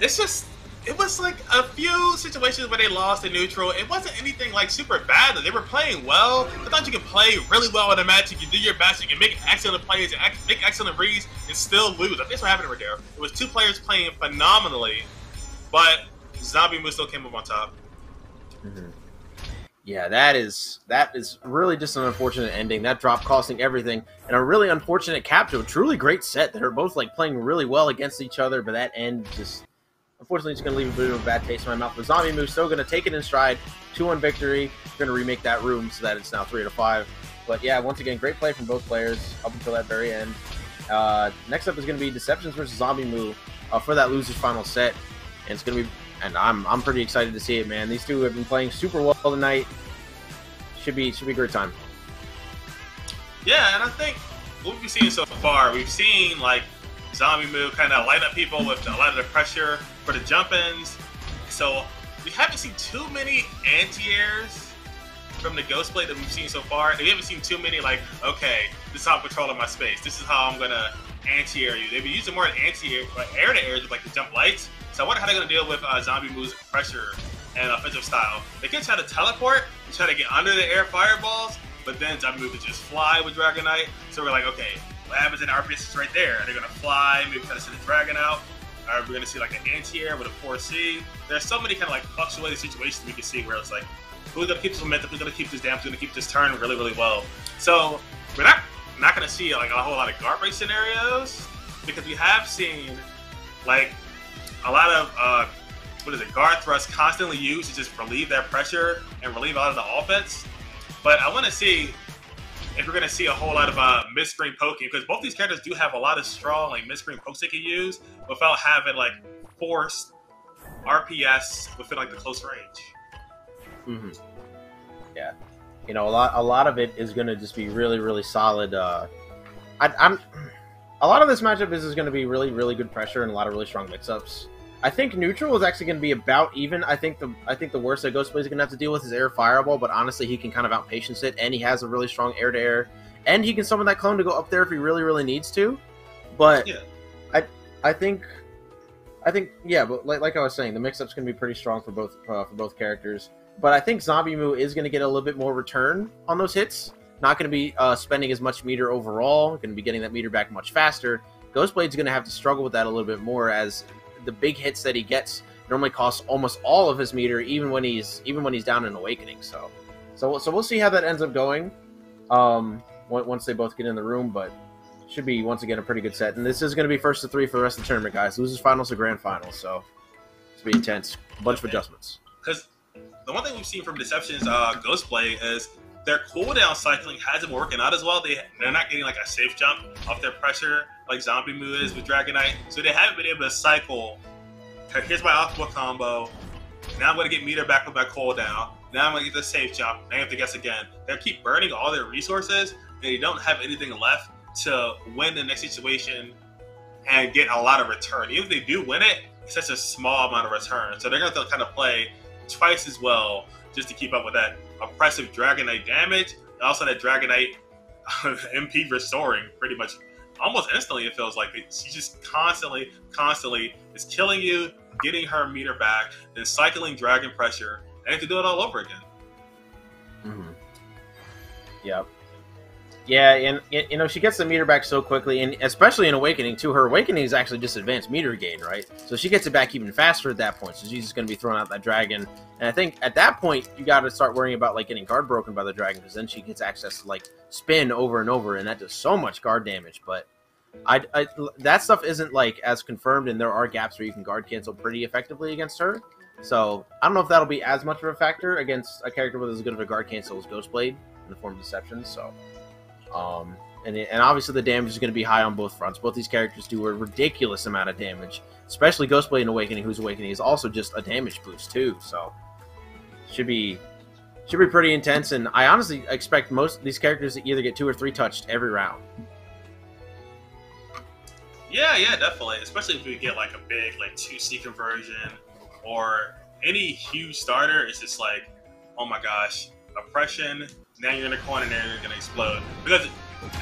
It's just. It was like a few situations where they lost in neutral. It wasn't anything like super bad. They were playing well. I thought you could play really well in a match. You can do your best. You can make excellent plays, make excellent reads, and still lose. I think that's what happened right there. It was two players playing phenomenally, but ZomBmu still came up on top. Yeah, that is really just an unfortunate ending. That drop costing everything, and a really unfortunate cap to a truly great set. They were both like playing really well against each other, but that end just. Unfortunately, it's going to leave a bit of a bad taste in my mouth. But ZomBmu still going to take it in stride. 2-1 victory. Going to remake that room so that it's now 3-5. But yeah, once again, great play from both players up until that very end. Next up is going to be Deceptionz versus ZomBmu for that loser's final set. And it's going to be, and I'm pretty excited to see it, man. These two have been playing super well tonight. Should be a great time. Yeah, and I think what we've seen so far, we've seen like ZomBmu kind of light up people with a lot of the pressure for the jump-ins. So we haven't seen too many anti-airs from the Ghost Blade that we've seen so far. We haven't seen too many like, okay, this is how I'm controlling my space. This is how I'm going to anti-air you. They've been using more anti-air, like air-to-airs with like the jump lights. So I wonder how they're going to deal with ZomBmu's pressure and offensive style. They can try to teleport and try to get under the air fireballs, but then ZomBmu can just fly with Dragonite. So we're like, okay, what happens in RPS is right there. They're going to fly, maybe try to send the dragon out. We're going to see like an anti-air with a 4C. There's so many kind of like fluctuating situations we can see where it's like, who's going to keep this momentum, who's going to keep this damage, who's going to keep this turn really, really well. So we're not going to see like a whole lot of guard break scenarios because we have seen like a lot of, guard thrusts constantly used to just relieve that pressure and relieve a lot of the offense. But I want to see if we're going to see a whole lot of mid-screen poking, because both these characters do have a lot of strong like mid-screen pokes they can use without having like forced RPS within like the close range. Yeah, you know, a lot of it is going to just be really, really solid. A lot of this matchup is going to be really, really good pressure and a lot of really strong mix-ups. I think neutral is actually going to be about even. I think the worst that Ghostblade is going to have to deal with is air fireball, but honestly, he can kind of out-patience it, and he has a really strong air-to-air, and he can summon that clone to go up there if he really, really needs to. But yeah. I think yeah, but like I was saying, the mix-up's going to be pretty strong for both characters. But I think ZomBmu is going to get a little bit more return on those hits. Not going to be spending as much meter overall. Going to be getting that meter back much faster. Ghostblade's going to have to struggle with that a little bit more, as the big hits that he gets normally cost almost all of his meter, even when he's down in Awakening. So we'll see how that ends up going once they both get in the room. But should be once again a pretty good set, and this is going to be first to 3 for the rest of the tournament, guys. Losers finals to grand finals, so it's gonna be intense. A bunch of adjustments. Because the one thing we've seen from Deceptionz Ghostblade is their cooldown cycling hasn't been working out as well. They're not getting like a safe jump off their pressure like ZomBmu is with Dragonite. So they haven't been able to cycle. Here's my Aqua combo. Now I'm going to get meter back with my cooldown. Now I'm going to get the safe jump. Now I have to guess again. They keep burning all their resources, and they don't have anything left to win the next situation and get a lot of return. Even if they do win it, it's such a small amount of return. So they're going to have to kind of play twice as well just to keep up with that oppressive Dragonite damage, and also that Dragonite MP restoring pretty much almost instantly. It feels like she's just constantly is killing you, getting her meter back, then cycling dragon pressure, and have to do it all over again. Yep. Yeah, and you know, she gets the meter back so quickly, and especially in Awakening too. Her Awakening is actually just advanced meter gain, right? So she gets it back even faster at that point. So she's just going to be throwing out that dragon, and I think at that point you got to start worrying about like getting guard broken by the dragon, because then she gets access to like spin over and over, and that does so much guard damage. But that stuff isn't like as confirmed, and there are gaps where you can guard cancel pretty effectively against her. So I don't know if that'll be as much of a factor against a character with as good of a guard cancel as Ghostblade in the form of Deceptionz. So, and obviously the damage is going to be high on both fronts. Both these characters do a ridiculous amount of damage, especially Ghostblade in Awakening, whose Awakening is also just a damage boost too. So should be pretty intense. And I honestly expect most of these characters to either get 2 or 3 touched every round. Yeah, definitely. Especially if we get like a big like 2C conversion or any huge starter. It's just like, oh my gosh, oppression. Now you're in a corner, and you're gonna explode. Because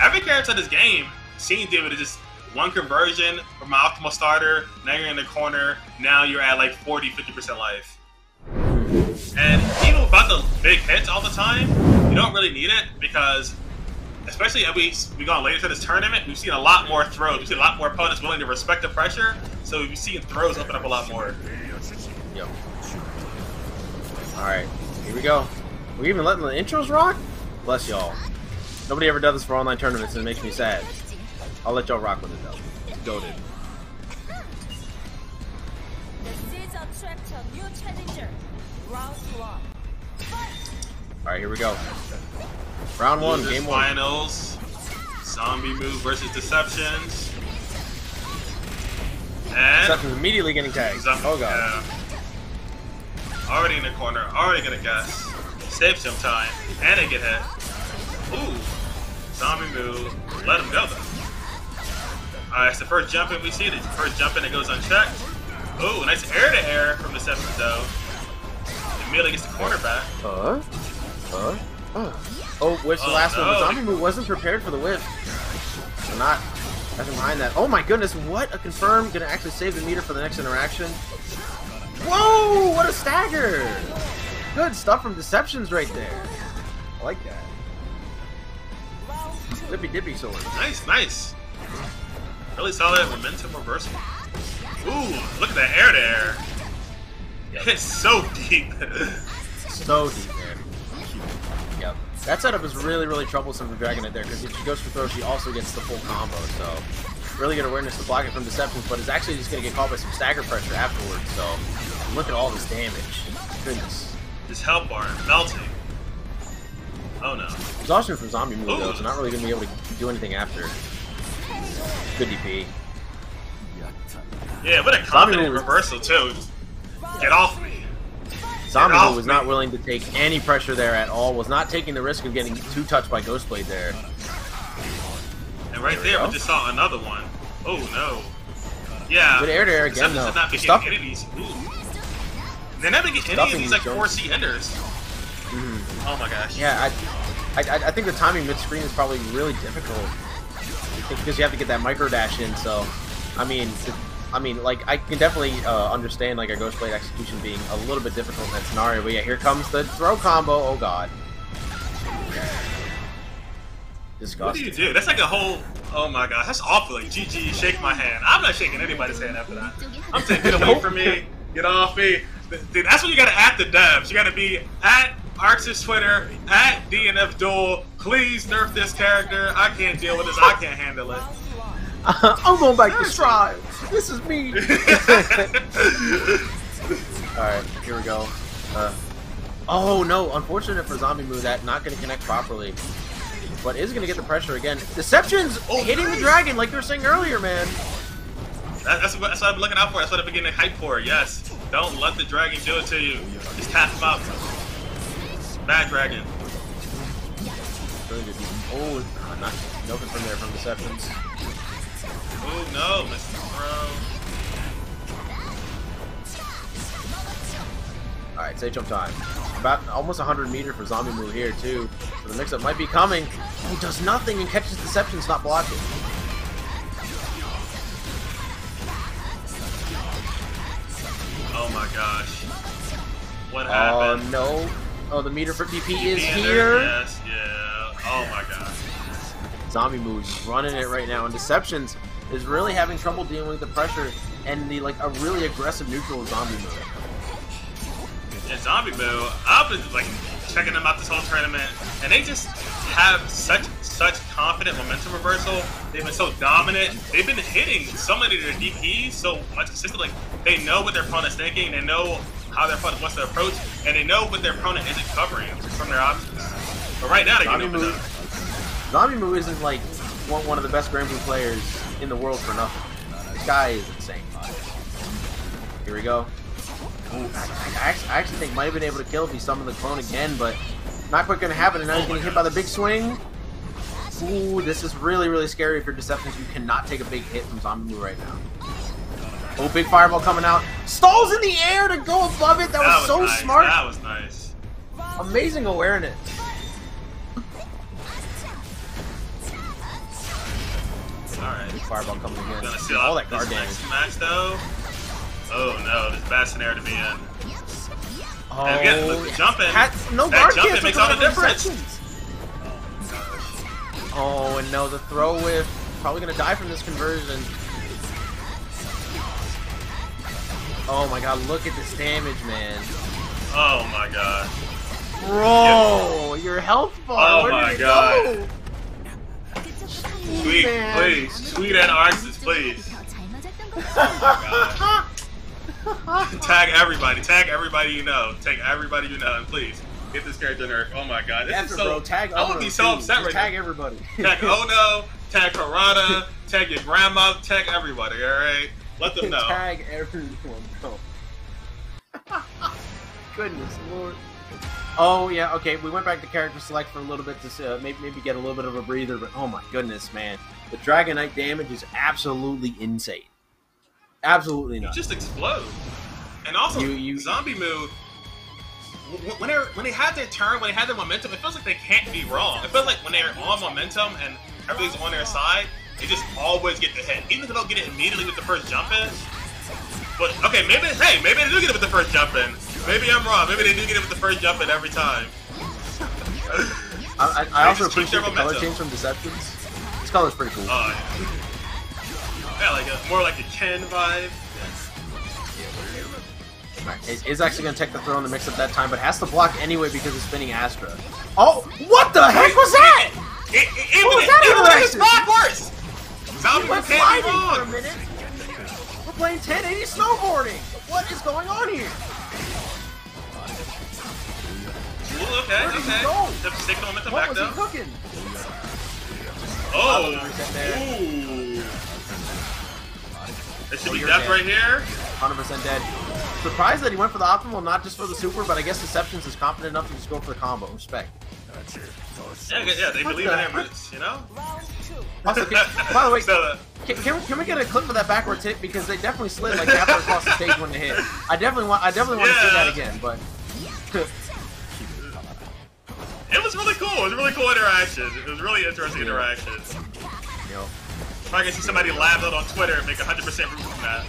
every character in this game seems to be just one conversion from my optimal starter. Now you're in the corner. Now you're at like 40-50% life. And even without the big hits all the time, you don't really need it because. Especially as we go on later to this tournament, we've seen a lot more throws. We've seen a lot more opponents willing to respect the pressure, so we've seen throws open up a lot more. Yep. Alright, here we go. We're even letting the intros rock? Bless y'all. Nobody ever does this for online tournaments, and it makes me sad. I'll let y'all rock with it, though. It's goated. Alright, here we go. Round 1, game 1. Finals. ZomBmu versus Deceptionz. And Deceptionz immediately getting tagged. Oh god. Yeah. Already in the corner. Already gonna guess. Save some time. And they get hit. Ooh. ZomBmu. Let him go though. Alright, it's the first jump in we see. It's the first jump in that goes unchecked. Ooh, nice air to air from Deceptionz though. Immediately gets the corner back. Oh, whiff's the last one. But ZomBmu wasn't prepared for the whiff. So not nothing behind that. Oh my goodness, what a confirm. Gonna actually save the meter for the next interaction. Whoa, what a stagger. Good stuff from Deceptionz right there. I like that. Flippy dippy sword. Nice. Really solid momentum reversal. Ooh, look at that air there. Yep. It's so deep. So deep there. Yep. That setup is really troublesome for Dragonite there, because if she goes for throw, she also gets the full combo, so really good awareness to block it from Deceptionz, but it's actually just going to get caught by some stagger pressure afterwards, so look at all this damage. Goodness. This health bar melting. Oh no. Exhaustion from ZomBmu though, so not really going to be able to do anything after. Good DP. Yeah, what a confident reversal too. Get off me. ZomBmu was not willing to take any pressure there at all, was not taking the risk of getting too touched by Ghostblade there. And right there, we just saw another one. Oh no. Yeah. Good air to air again though. Not be getting any of these. They're never getting any of these like 4C enders. Oh my gosh. Yeah, I think the timing mid-screen is probably really difficult. Because you have to get that micro dash in, so I mean, like, I can definitely understand, like, a Ghostblade execution being a little bit difficult in that scenario, but yeah, here comes the throw combo. Oh, God. Disgusting. What do you do? That's like a whole... Oh, my gosh. That's awful. Like, GG, shake my hand. I'm not shaking anybody's hand after that. I'm saying, get away from me. Get off me. Dude, that's when you gotta at the devs. You gotta be at Arx's Twitter, at dnfduel. Please nerf this character. I can't deal with this. I can't handle it. I'm going back to Strive. This is me. Alright, here we go. Oh no, unfortunate for ZomBmu that not going to connect properly. But is going to get the pressure again. Deceptionz hitting the dragon like you were saying earlier, man. That's what I've been looking out for. That's what I've been getting hype for. Yes. Don't let the dragon do it to you. Just tap him up. Bad dragon. Really good. Oh, not nothing from there from Deceptionz. Oh no, missed the throw. Alright, save jump time. About almost 100 meter for ZomBmu here too. So the mix-up might be coming. He does nothing and catches Deceptionz, not blocking. Oh my gosh. What happened? Oh no. Oh, the meter for DP is here. Yes, yeah. Oh my gosh. ZomBmu is running it right now, and Deceptionz is really having trouble dealing with the pressure and the a really aggressive neutral of ZomBmu. Yeah, ZomBmu, I've been like checking them out this whole tournament, and they just have such such confident momentum reversal. They've been so dominant. They've been hitting so many of their DPs so much consistently. Like, they know what their opponent's thinking. They know how their opponent wants to approach, and they know what their opponent isn't covering from their options. But right now, they get opened up. ZomBmu isn't like one of the best Grand Prix players in the world for nothing. This guy is insane. Here we go. Ooh, I actually think might have been able to kill if he summoned the clone again, but not quite going to happen, and now he's getting hit by the big swing. Ooh, this is really, really scary if you're Deceptionz. You cannot take a big hit from ZomBmu right now. Oh, big fireball coming out. Stalls in the air to go above it. That was so nice. smart. That was nice. Amazing awareness. Alright. Big fireball coming again. Gonna seal all up that guard this damage. next match, though. Oh no, this is a bad scenario to be in. Oh, and again, look, jumping. No that guard jumping makes all the difference. Oh, and no, the throw whiff. Probably gonna die from this conversion. Oh my god, look at this damage, man. Oh my god. Bro, your health bar. Oh where my did it god. go? Tweet, Man. please. Tweet and Arxis, please. Oh my god. Tag everybody you know. Tag everybody you know, and please get this character nerfed. Oh my god. This is so. Bro, tag I would be so upset right now. Tag everybody. Tag Ono, tag Harada, tag your grandma, tag everybody, alright? Let them know. Tag everyone, bro. Goodness lord. Oh yeah, okay. We went back to character select for a little bit to maybe get a little bit of a breather, but oh my goodness, man, the Dragon Knight damage is absolutely insane. Absolutely nuts. You just explode. And also, ZomBmu, when they have their turn, when they have their momentum, it feels like they can't be wrong. It feels like when they're on momentum and everything's on their side, they just always get the hit, even if they don't get it immediately with the first jump in. But okay, maybe they do get it with the first jump in. Maybe I'm wrong. Maybe they do get it with the first jump in every time. I also appreciate the color change from Deceptionz. This color's pretty cool. Yeah, like more like a Ken vibe. Right. Is actually going to take the throw in the mix-up that time, but has to block anyway because of spinning Astra. Oh, what the heck was that? Even it's backwards! ZomBmu can't be wrong! For a minute. We're playing 1080 snowboarding! What is going on here? Ooh, okay. The signal momentum back though. What was he cooking? Oh! Ooh! It should be death right here. 100% dead. Surprised that he went for the optimal, not just for the super, but I guess Deceptionz is confident enough to just go for the combo. Respect. Yeah, they believe in their roots, you know? Also, by the way, can we get a clip of that backwards hit? Because they definitely slid like halfway across the stage when they hit. I definitely want to see that again, but... It was really cool. It was a really cool interaction. It was really interesting interaction. Yo. If I can see somebody laugh out on Twitter and make 100% root from that.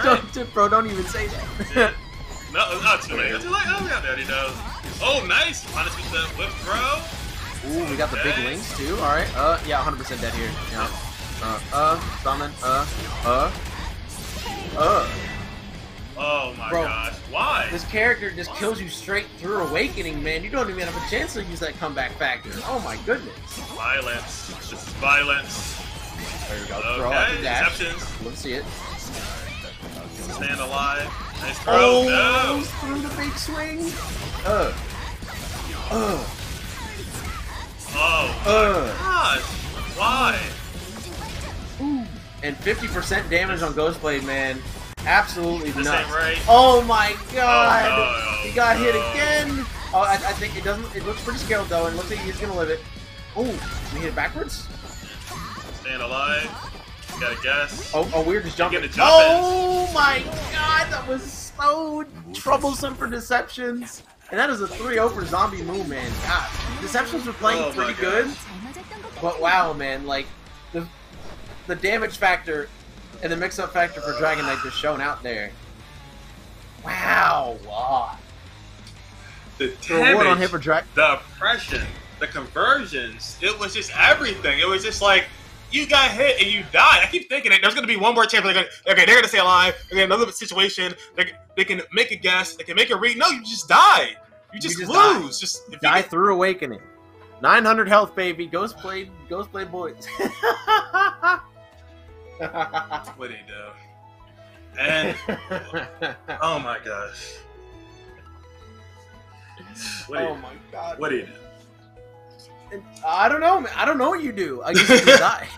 Right. Bro, don't even say that. No, not too late. Too late. Oh, yeah, there he knows. Oh, nice. Honest with the whip throw. Ooh, we got the big links too. All right. Yeah, 100% dead here. Yeah. Summon. Oh my gosh. Why? This character just kills you straight through Awakening, man. You don't even have a chance to use that comeback factor. Oh my goodness. Violence. This is violence. There we go. Okay, Throw out the dash. Deceptionz. Let's see it. Stand alive. Nice throw. No. Through the big swing. Oh gosh. Why? Ooh. And 50% damage on Ghostblade, man. Absolutely this nuts. Ain't right. Oh my god! Oh, no, he got hit again. Oh, I think it doesn't. It looks pretty scaled though, and looks like he's gonna live it. Oh, we hit it backwards. Stand alive. You gotta guess. Oh, we're just jumping. Oh my god, that was so troublesome for Deceptionz. And that is a 3-0 for ZomBmu, man. God, Deceptionz were playing pretty good, but wow, man, like the damage factor and the mix-up factor for Dragon Knight just shown out there. Wow. The damage, the oppression, the conversions, it was just everything. It was just like, you got hit and you died. I keep thinking there's going to be one more chance. Okay, they're going to stay alive. Okay, another situation. They can make a guess. They can make a read. No, you just die. You just lose. Die through Awakening. 900 health, baby. Ghost Blade boys. What do you do? And oh my gosh. Oh my god. What do you do? I don't know, man. I don't know what you do. I guess you just die.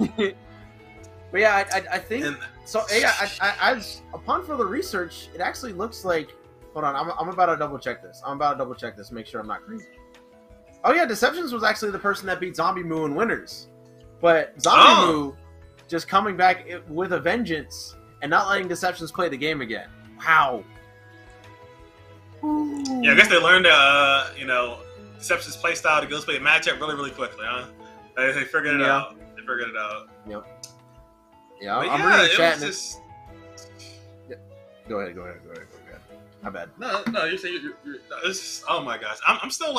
But yeah, I think so. Yeah, I upon further research, it actually looks like. Hold on, I'm about to double check this. Make sure I'm not crazy. Oh yeah, Deceptionz was actually the person that beat ZomBmu in winners, but ZomBmu just coming back with a vengeance and not letting Deceptionz play the game again. Wow. Ooh. Yeah, I guess they learned, Deceptionz playstyle to go play a matchup really quickly, huh? They figured it out. They figured it out. Yep. Yeah, but I'm reading the chat. Just... Yeah. Go ahead. My bad. No, you're saying you're oh my gosh, I'm still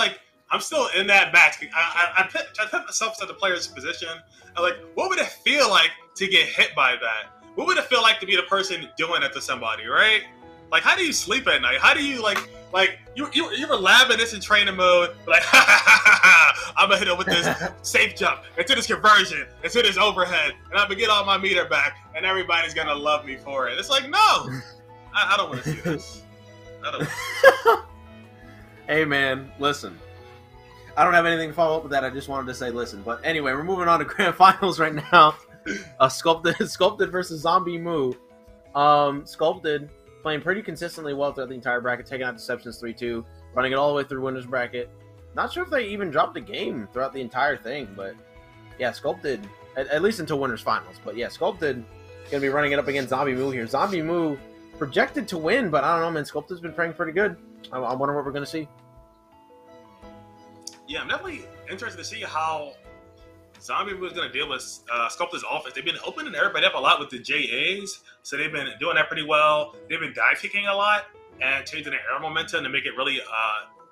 in that match. I put myself in the player's position. I'm like, what would it feel like to get hit by that? What would it feel like to be the person doing it to somebody, right? Like, how do you sleep at night? How do you like you were labbing this in training mode, like I'm gonna hit it with this safe jump into this conversion, into this overhead, and I'm gonna get all my meter back, and everybody's gonna love me for it. It's like, no, I don't want to see this. I don't. Hey man, listen. I don't have anything to follow up with that. I just wanted to say listen. But anyway, we're moving on to grand finals right now. Sculpted versus ZomBmu. Sculpted playing pretty consistently well throughout the entire bracket, taking out Deceptionz 3-2, running it all the way through winners bracket. Not sure if they even dropped a game throughout the entire thing, but yeah, Sculpted, at least until winners finals. But yeah, Sculpted gonna be running it up against ZomBmu here. ZomBmu projected to win, but I don't know, man. Sculpted's been playing pretty good. I wonder what we're gonna see. Yeah, I'm definitely interested to see how ZomBmu is going to deal with Sculpted's offense. They've been opening everybody up a lot with the JAs, so they've been doing that pretty well. They've been dive kicking a lot and changing their air momentum to make it really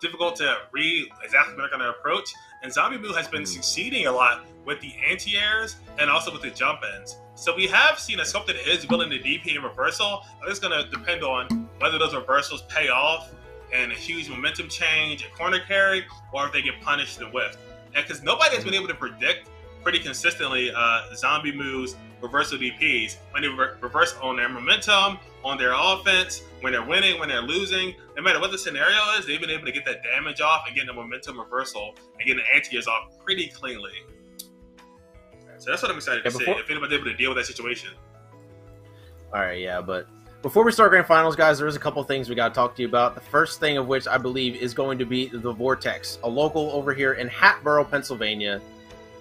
difficult to read exactly what they're going to approach. And ZomBmu has been succeeding a lot with the anti-airs and also with the jump-ins. So we have seen a Sculpted is willing to DP in reversal. It's going to depend on whether those reversals pay off and a huge momentum change, a corner carry, or if they get punished and whiffed. And because nobody has been able to predict pretty consistently ZomBmu's reversal DPs when they reverse on their momentum, on their offense, when they're winning, when they're losing. No matter what the scenario is, they've been able to get that damage off and get the momentum reversal and get the anti-airs off pretty cleanly. So that's what I'm excited to see, if anybody's able to deal with that situation. All right, yeah, but before we start grand finals, guys, there is a couple things we got to talk to you about. The first thing of which I believe is going to be the Vortex, a local over here in Hatboro, Pennsylvania,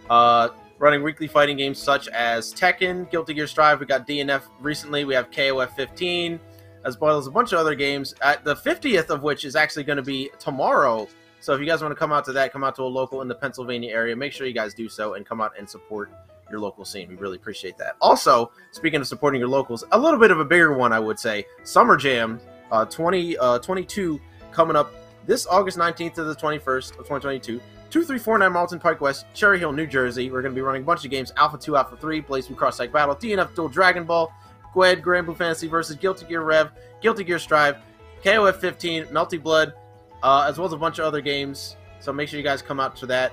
running weekly fighting games such as Tekken, Guilty Gear Strive. We got DNF recently. We have KOF 15, as well as a bunch of other games. The 50th of which is actually going to be tomorrow. So if you guys want to come out to that, come out to a local in the Pennsylvania area, make sure you guys do so and come out and support your local scene. We really appreciate that. Also, speaking of supporting your locals, a little bit of a bigger one, I would say. Summer Jam 2022 coming up this August 19th to the 21st of 2022. 2349 Marlton Pike West, Cherry Hill, New Jersey. We're going to be running a bunch of games. Alpha 2, Alpha 3, Blaze Blue Cross Psych Battle, DNF Duel, Dragon Ball, Gwed, Grand Blue Fantasy versus Guilty Gear Rev, Guilty Gear Strive, KOF 15, Melty Blood, as well as a bunch of other games. So make sure you guys come out to that.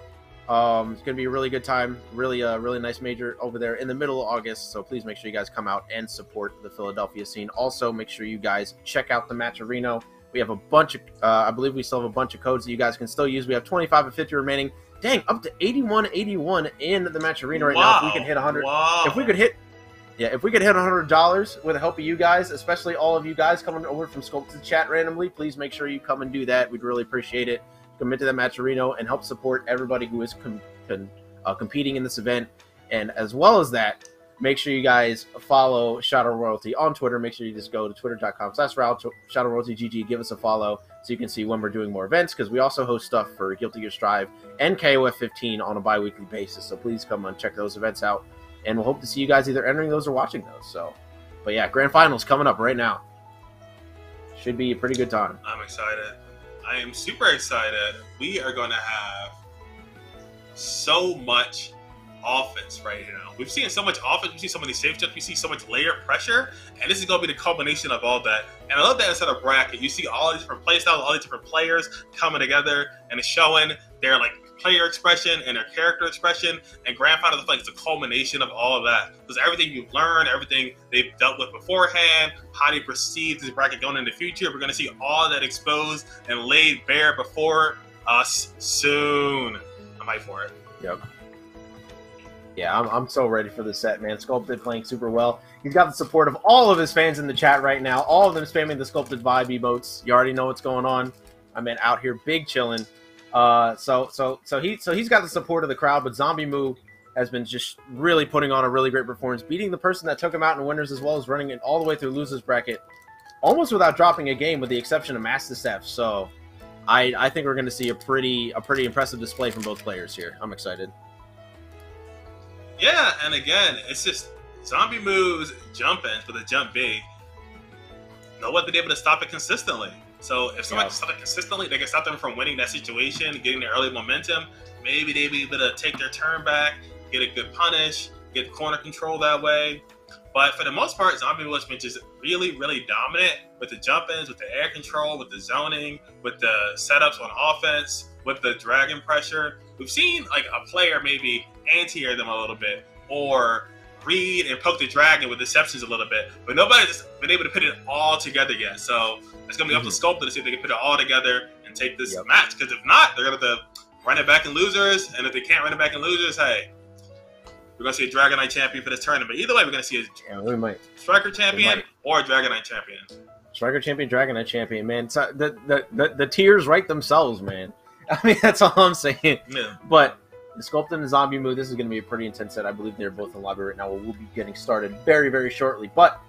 It's going to be a really good time. Really nice major over there in the middle of August. So please make sure you guys come out and support the Philadelphia scene. Also, make sure you guys check out the Match Arena. We have a bunch of, I believe we still have a bunch of codes that you guys can still use. We have 25 and 50 remaining. Dang, up to 81 in the Match Arena right now. If we can hit 100, if we could hit $100 with the help of you guys, especially all of you guys coming over from Sculpted chat randomly, please make sure you come and do that. We'd really appreciate it. Commit to that Match Arena and help support everybody who is competing in this event. And as well as that, make sure you guys follow Shadow Royalty on Twitter. Make sure you just go to twitter.com/ShadowRoyaltyGG. Give us a follow so you can see when we're doing more events, because we also host stuff for Guilty Gear Strive and KOF 15 on a bi-weekly basis. So please come and check those events out. And we'll hope to see you guys either entering those or watching those. So, but yeah, grand finals coming up right now. Should be a pretty good time. I'm excited. I am super excited. We are going to have so much offense right now. We've seen so much offense. We see so many safe jumps. We see so much layer pressure. And this is going to be the culmination of all that. And I love that inside of bracket, you see all these different play styles, all these different players coming together and showing their like player expression and their character expression. And Grand Finals, I feel like it's a culmination of all of that. Because everything you've learned, everything they've dealt with beforehand, how they perceive this bracket going in the future, we're going to see all that exposed and laid bare before us soon. I'm hyped for it. Yep. Yeah, I'm so ready for this set, man. Sculpted playing super well. He's got the support of all of his fans in the chat right now. All of them spamming the Sculpted vibe emotes. You already know what's going on. I mean, out here big chilling. So he's got the support of the crowd, but ZomBmu has been just really putting on a really great performance, beating the person that took him out in winners as well as running it all the way through losers bracket, almost without dropping a game, with the exception of Mastastef. So I think we're going to see a pretty impressive display from both players here. I'm excited. Yeah, and again, it's just ZomBmu's jumping for the jump big. No one's been able to stop it consistently. So if someone can stop it consistently, they can stop them from winning that situation, getting the early momentum. Maybe they'll be able to take their turn back, get a good punish, get corner control that way. But for the most part, ZomBmu has been just really, really dominant with the jump-ins, with the air control, with the zoning, with the setups on offense, with the dragon pressure. We've seen like a player maybe anti-air them a little bit, or read and poke the dragon with Deceptionz a little bit, but nobody's been able to put it all together yet. So it's going to be up to Sculpted to see if they can put it all together and take this match. Because if not, they're going to have to run it back in losers, and if they can't run it back in losers, hey, we're going to see a Dragon Knight champion for this tournament. Either way, we're going to see a Striker champion or a Dragon Knight champion. Striker champion, Dragon Knight champion, man. So the tiers write themselves, man. I mean, that's all I'm saying. Yeah. But Sculpted and ZomBmu, this is going to be a pretty intense set. I believe they're both in the lobby right now. We'll be getting started very, very shortly. But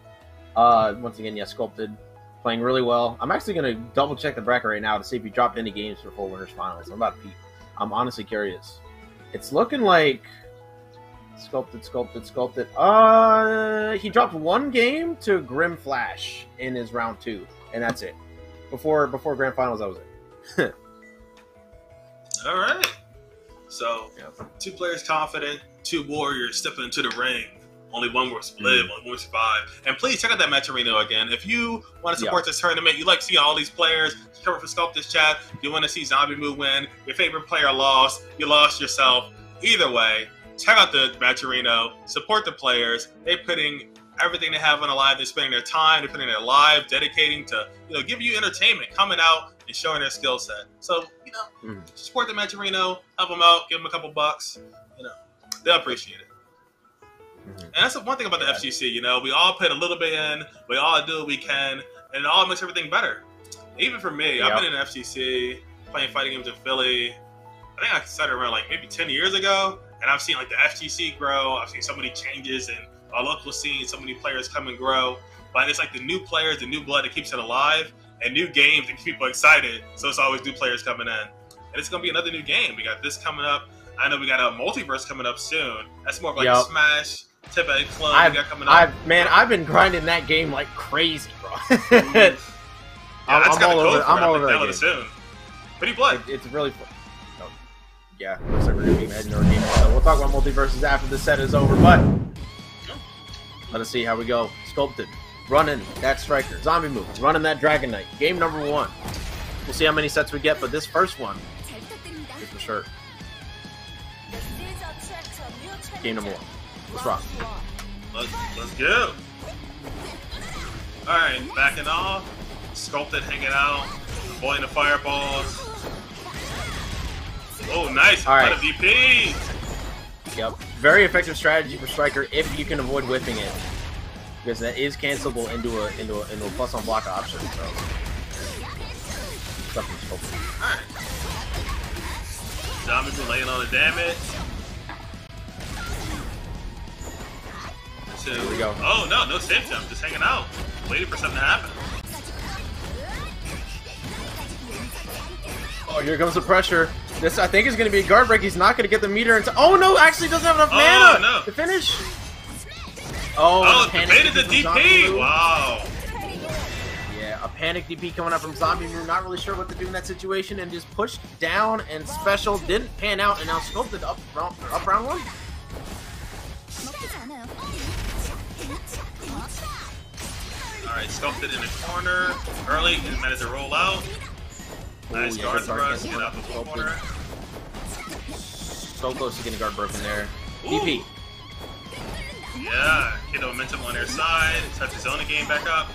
once again, yeah, Sculpted playing really well. I'm actually going to double check the bracket right now to see if he dropped any games before winners finals. I'm about to peep. I'm honestly curious. It's looking like Sculpted. He dropped one game to Grim Flash in his round 2, and that's it. Before grand finals, that was it. All right. So, 2 players confident, 2 warriors stepping into the ring. Only one will live, only one will survive. And please check out that match arena again. If you want to support this tournament, you like to see all these players cover for Sculpted's chat, you want to see ZomBmu win, your favorite player lost, you lost yourself. Either way, check out the match arena, support the players. They're putting everything they have on the line. They're spending their time, they're putting their life, dedicating to, give you entertainment, coming out and showing their skill set. So, support the match arena, help them out, give them a couple bucks. They'll appreciate it. And that's the one thing about the FGC, we all put a little bit in, we all do what we can, and it all makes everything better. Even for me, I've been in the FGC, playing fighting games in Philly. I think I started around like maybe 10 years ago, and I've seen like the FGC grow. I've seen so many changes in our local scene, so many players come and grow. But it's like the new players, the new blood that keeps it alive, and new games that keep people excited. So it's always new players coming in. And it's going to be another new game. We got this coming up. I know we got a multiverse coming up soon. That's more of like a Smash type of clone we got coming up. I've been grinding that game like crazy, bro. I'm all over that soon. Pretty blood. It's really fun. Oh, yeah, looks like we're going to be heading to our game. So we'll talk about multiverses after the set is over, but let us see how we go. Sculpted, running that Striker. ZomBmu, running that Dragon Knight. Game number 1. We'll see how many sets we get, but this first one is for sure. Game number 1. Let's rock. Let's go. Alright, backing off. Sculpted hanging out. Avoiding the fireballs. Oh, nice. All right. A VP. Yep. Very effective strategy for Striker if you can avoid whipping it, because that is cancelable into a plus on block option. So, alright. ZomBmu laying all the damage. Here we go. Oh no save jump, just hanging out, waiting for something to happen. Oh, here comes the pressure. This, I think, is going to be a guard break. He's not going to get the meter into. Oh no, actually doesn't have enough mana to finish. Debated the DP. Wow. Yeah, a panic DP coming up from ZomBmu. Not really sure what to do in that situation, and just pushed down and special didn't pan out, and now Sculpted up round 1. Alright, Sculpted in the corner. Early, and managed to roll out. Nice guard thrust, get out the corner. so close to getting guard broken there. Ooh. DP. Yeah, get the momentum on their side. Touch his own game back up.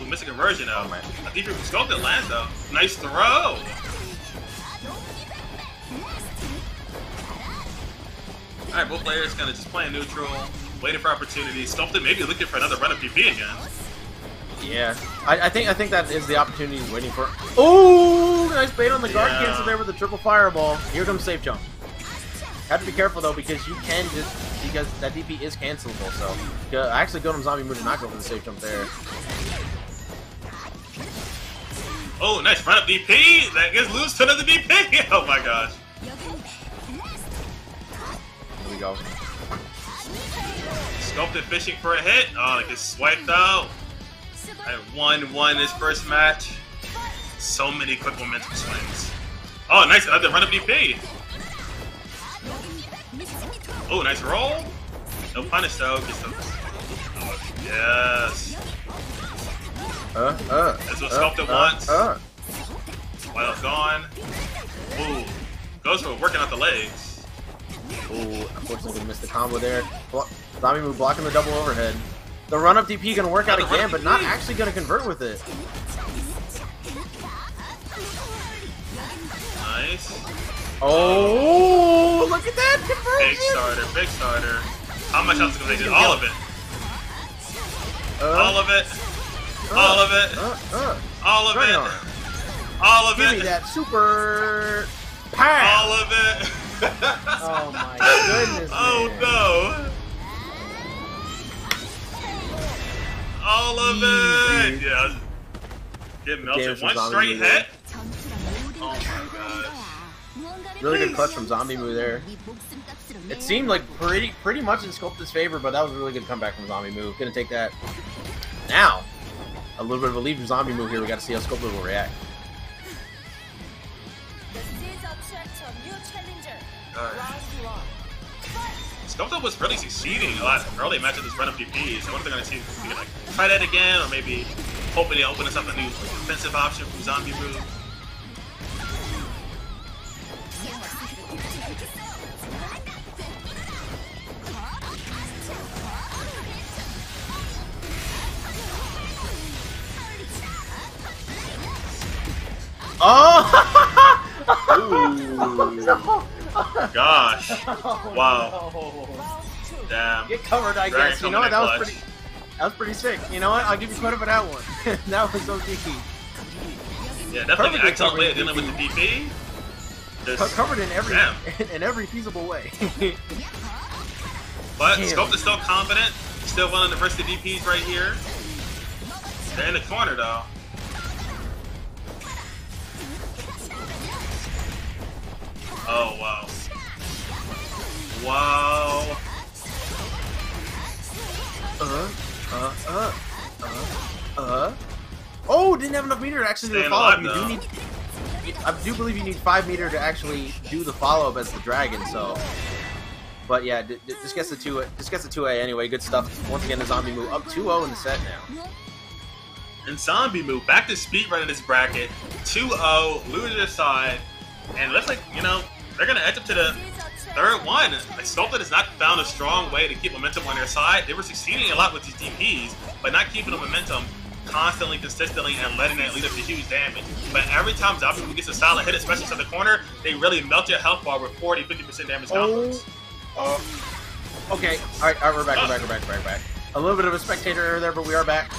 Ooh, missing conversion though. Oh, man. A DP from Sculpted lands though. Nice throw. Alright, both players kind of just playing neutral, waiting for opportunities. Sculpted maybe looking for another run of DP again. Yeah, I think that is the opportunity he's waiting for. Oh, nice bait on the guard cancel there with the triple fireball. Here comes safe jump. Have to be careful though because you can because that DP is cancelable. So I actually go to ZomBmu to not go for the safe jump there. Oh, nice run up DP. That gets loose to another DP. Oh my gosh. Here we go. Sculpted fishing for a hit. Oh, it gets swiped out. I 1-1 this first match. So many quick momentum swings. Oh, nice. Another run up DP. Oh, nice roll. No punish though. Just oh, yes. That's what Sculpted wants. While it's gone. Ooh. Goes for working out the legs. Ooh, unfortunately we missed the combo there. ZomBmu blocking the double overhead. The run up DP gonna work out again, but not actually gonna convert with it. Nice. Oh, look at that conversion! Big starter, big starter. How much else is gonna make it? All of it. All of it. All of it. All of it. All of it. Give me that super power. All of it. Oh my goodness. Oh man. no. All of it. Yeah. Get melted. One straight hit. Oh my gosh. Really good clutch from ZomBmu there. It seemed like pretty much in Sculpted's favor, but that was a really good comeback from ZomBmu. Gonna take that. Now, a little bit of a lead from ZomBmu here. We got to see how Sculpted will react. Sculpted was really succeeding a lot early matches this run of DPs. I wonder if they're going to see if we can like try that again, or maybe hoping to open us up a new defensive option from ZomBmu. Oh! Ooh. Gosh. Wow. No. Damn. Get covered, I Dragon guess. You know what? coming in That was pretty sick. You know what? I'll give you credit for that one. That was so cheeky. Yeah, definitely an excellent way of dealing with the DP. Just, covered in every feasible way. But Sculpt is still confident. Still willing to verse the DPs right here. They're in the corner though. Oh wow. Wow. Oh, didn't have enough meter to actually do the follow-up. I do believe you need 5 meter to actually do the follow-up as the dragon, so. But yeah, just gets the 2A anyway. Good stuff. Once again, the ZomBmu up 2-0 in the set now. And ZomBmu back to speedrun in this bracket. 2-0, lose their side. And it looks like, you know, they're going to edge up to the third one. Like, Sculpted has not found a strong way to keep momentum on their side. They were succeeding a lot with these DPs, but not keeping the momentum constantly, consistently, and letting that lead up to huge damage. But every time ZomBmu gets a solid hit, especially to the corner, they really melt your health bar with 40-50% damage combos. Okay, alright, we're back, we're back. A little bit of a spectator error there, but we are back.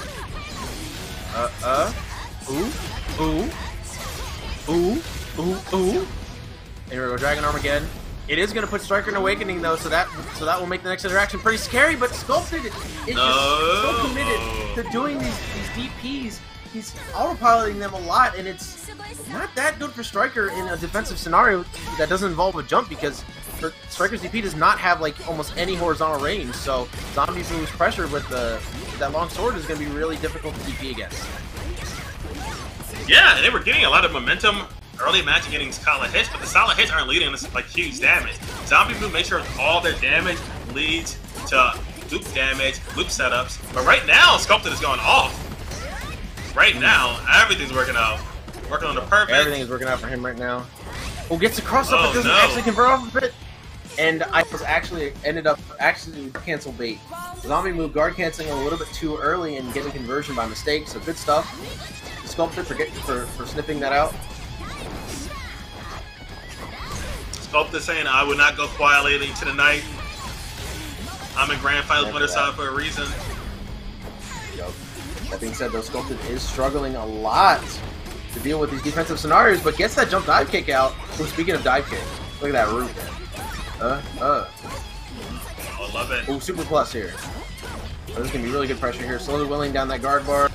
Ooh. And here we go, Dragon Arm again. It is going to put Striker in Awakening though, so that will make the next interaction pretty scary. But Sculpted is just so committed to doing these DPs. He's autopiloting them a lot, and it's not that good for Striker in a defensive scenario that doesn't involve a jump because Striker's DP does not have like almost any horizontal range. So ZomBmu's pressure with that long sword is going to be really difficult to DP against. Yeah, and they were getting a lot of momentum early match and getting solid hits, but the solid hits aren't leading to like huge damage. ZomBmu makes sure all their damage leads to loop damage, loop setups. But right now, Sculpted is going off. Right now, everything's working out. Working on the perfect. Everything is working out for him right now. Oh, gets the cross up, but doesn't actually convert off of it. And I was ended up cancel bait. ZomBmu guard canceling a little bit too early and getting conversion by mistake, so good stuff. Sculpted for snipping that out. Sculpted saying, I would not go quietly into the night. I'm in Grand Finals winner side for a reason. Yep. That being said, though, Sculpted is struggling a lot to deal with these defensive scenarios, but gets that jump dive kick out. Oh, speaking of dive kick, look at that root. Oh, love it. Oh, super plus here. Oh, this is going to be really good pressure here. Slowly willing down that guard bar.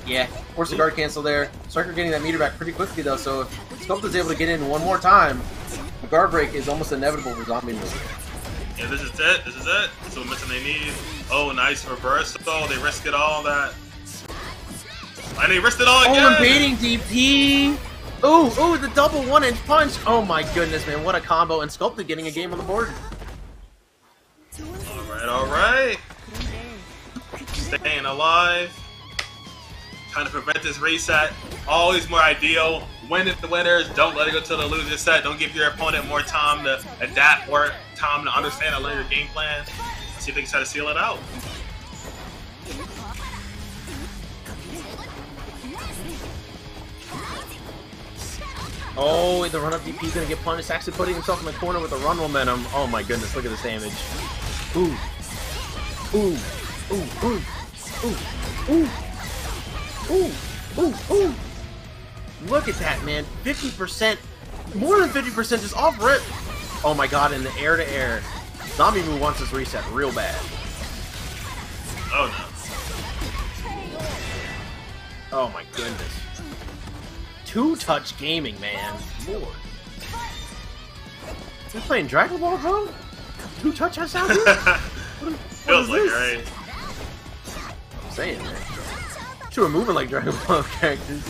Yeah, force the guard cancel there. Striker getting that meter back pretty quickly, though, so if Sculpted's able to get in one more time, the guard break is almost inevitable for ZomBmu. Yeah, this is it. This is it. This is what missing they need. Oh, nice reverse. Oh, they risk it all that. And they risked it all again. Oh, invading DP. Ooh, the double 1-inch punch. Oh my goodness, man, what a combo. And Sculpted getting a game on the board. All right. Staying alive. Trying to prevent this reset. Always more ideal. Win the winners. Don't let it go to the loser set. Don't give your opponent more time to adapt or time to understand and learn your game plan. See if they can try to seal it out. Oh, the run-up DP is going to get punished. Actually putting himself in the corner with the run momentum. Oh my goodness, look at this damage. Ooh. Ooh. Ooh. Ooh. Ooh. Ooh. Ooh. Ooh. Look at that, man. 50%. More than 50% just off rip. Oh my god, in the air-to-air. ZomBmu wants this reset real bad. Oh no. Oh my goodness. Two-touch gaming, man. Lord. You're playing Dragon Ball, bro? Two-touch, that sounds good? Feels like it, right? I'm saying, man. Two are moving like Dragon Ball characters.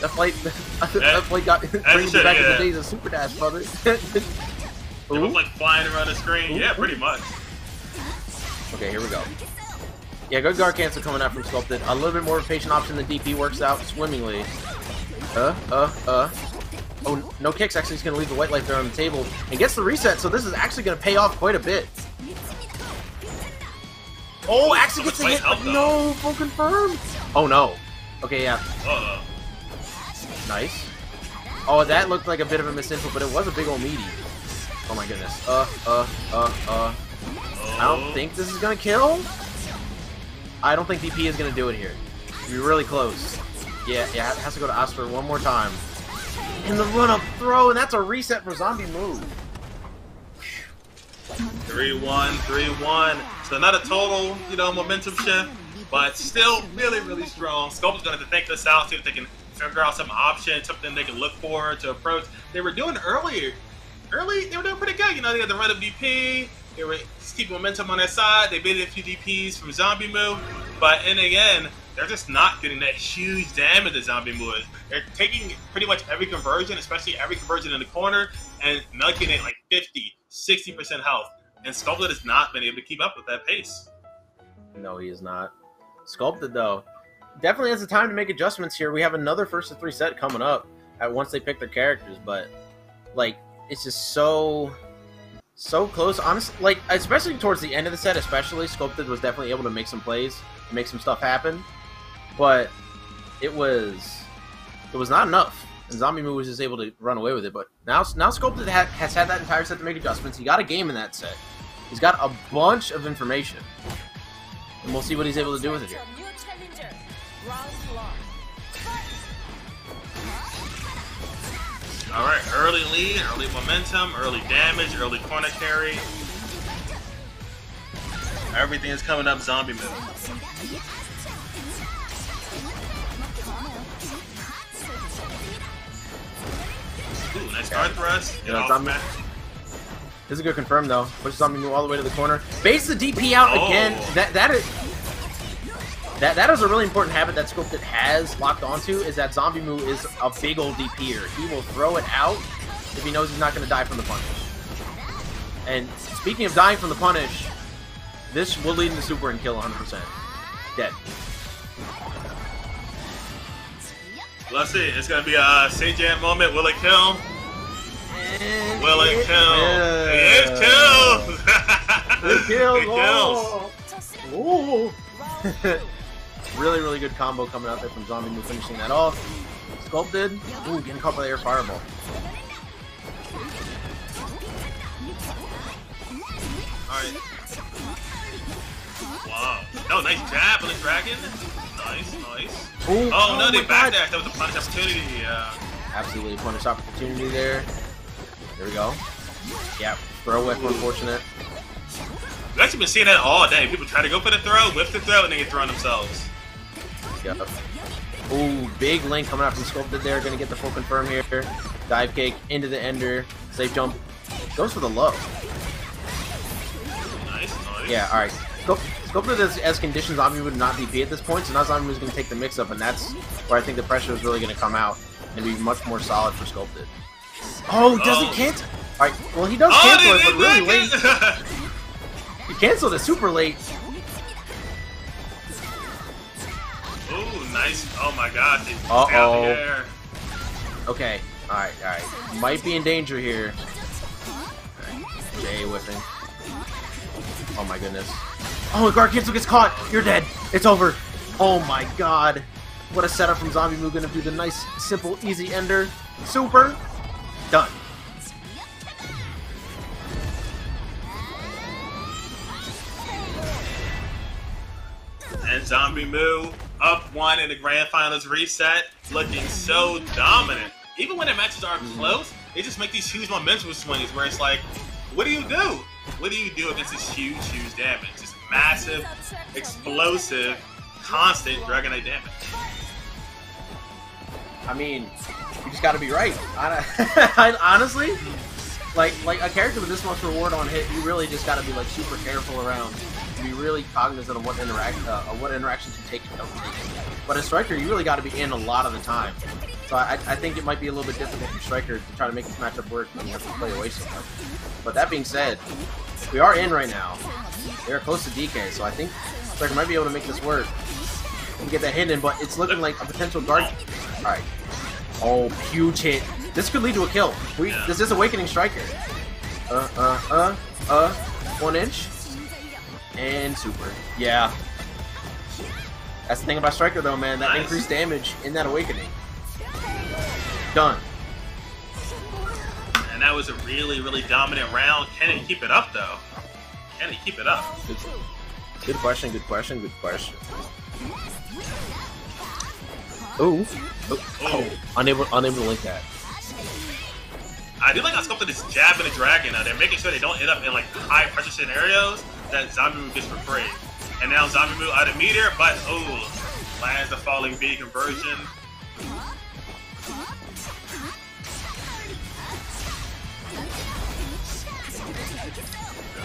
That flight got brings me back in the days of Super Dash, brother. They look like flying around the screen. Ooh. Yeah, pretty much. Okay, here we go. Yeah, good guard cancel coming out from Sculpted. A little bit more of a patient option. The DP works out swimmingly. Oh, no kicks. Actually, he's going to leave the white life there on the table. And gets the reset, so this is actually going to pay off quite a bit. Oh, actually gets the hit, but no, full confirm. Oh, no. Okay, yeah. Nice. Oh, that looked like a bit of a misinfo, but it was a big old meaty. Oh my goodness. I don't think this is going to kill. I don't think DP is going to do it here. You're really close. Yeah, it has to go to Oscar one more time. And the run-up throw, and that's a reset for ZomBmu. 3-1, 3-1. So not a total, momentum shift, but still really, really strong. Sculpted's going to think this out, see if they can figure out some option, something they can look for to approach. They were doing early, they were doing pretty good. They had the run-up DP. They were just keeping momentum on their side. They baited a few DPs from ZomBmu, but in the end, they're just not getting that huge damage that ZomBmu is. They're taking pretty much every conversion, especially every conversion in the corner, and milking it like 50, 60% health. And Sculpted has not been able to keep up with that pace. No, he is not. Sculpted, though, definitely has the time to make adjustments here. We have another first of 3 set coming up once they pick their characters, but, like, it's just so close. Honestly, like, especially towards the end of the set, especially, Sculpted was definitely able to make some plays, make some stuff happen. But it was not enough, and ZomBmu was just able to run away with it. But now Sculpted has had that entire set to make adjustments. He got a game in that set. He's got a bunch of information, and we'll see what he's able to do with it here. All right, early lead, early momentum, early damage, early corner carry. Everything is coming up ZomBmu. Ooh, nice guard thrust. This is a good confirm though. Pushes ZomBmu all the way to the corner. Baits the DP out again. That is a really important habit that Sculpted has locked onto, is that ZomBmu is a big old DPer. He will throw it out if he knows he's not going to die from the punish. And speaking of dying from the punish, this will lead into super and kill 100%. Dead. Let's see. It's gonna be a St. moment. Will it kill? And Will it kill? It kills. It kills. It kills. Oh. Really, really good combo coming out there from ZomBmu, finishing that off. Sculpted. Ooh, getting caught by the air fireball. Alright. Wow. Oh, nice jab on the dragon. Nice, nice. Ooh, oh no, they backdash. That was a punish opportunity. Yeah. Absolutely punish opportunity there. There we go. Yeah, throw whip, unfortunate. We've actually been seeing that all day. People try to go for the throw, whip the throw, and they get thrown themselves. Yep. Ooh, big link coming out from Sculpted there. Gonna get the full confirm here. Dive kick into the ender. Safe jump. Goes for the low. Nice, nice. Yeah, alright. Sculpted as conditions ZomBmu would not DP at this point, so now ZomBmu is going to take the mix-up, and that's where I think the pressure is really going to come out and be much more solid for Sculpted. Oh, does he cancel? Alright, well he does cancel it, but really late. He canceled it super late. Ooh, nice. Oh my god. Uh-oh. Okay, alright, alright. Might be in danger here. Right. J whipping. Oh my goodness. Oh, guard cancel gets caught. You're dead. It's over. Oh my god. What a setup from ZomBmu. Gonna do the nice, simple, easy ender. Super. Done. And ZomBmu up 1 in the grand finals reset, looking so dominant. Even when the matches are close, they just make these huge momentum swings where it's like, what do you do? What do you do against this huge, huge damage? Just massive, explosive, constant Dragonite damage. I mean, you just gotta be right. Honestly, like a character with this much reward on hit, you really just gotta be like super careful around. Be really cognizant of what interactions you take and don't take. But as Striker, you really got to be in a lot of the time. So I think it might be a little bit difficult for Striker to try to make this matchup work when you have to play away so much. But that being said, we are in right now. They are close to DK, so I think Striker might be able to make this work and get that hit in. But it's looking like a potential guard. All right. Oh, huge hit. This could lead to a kill. This is Awakening Striker. 1 inch. And super. Yeah. That's the thing about Striker though, man. That increased damage in that Awakening. Done. And that was a really, really dominant round. Can he keep it up though? Can he keep it up? Good question, good question, good question. Ooh. Oh. Unable to link that. I do like how Sculpted is jabbing the dragon now. They're making sure they don't end up in like high pressure scenarios that ZomBmu gets for free. And now ZomBmu out of meter, but lands the falling B conversion.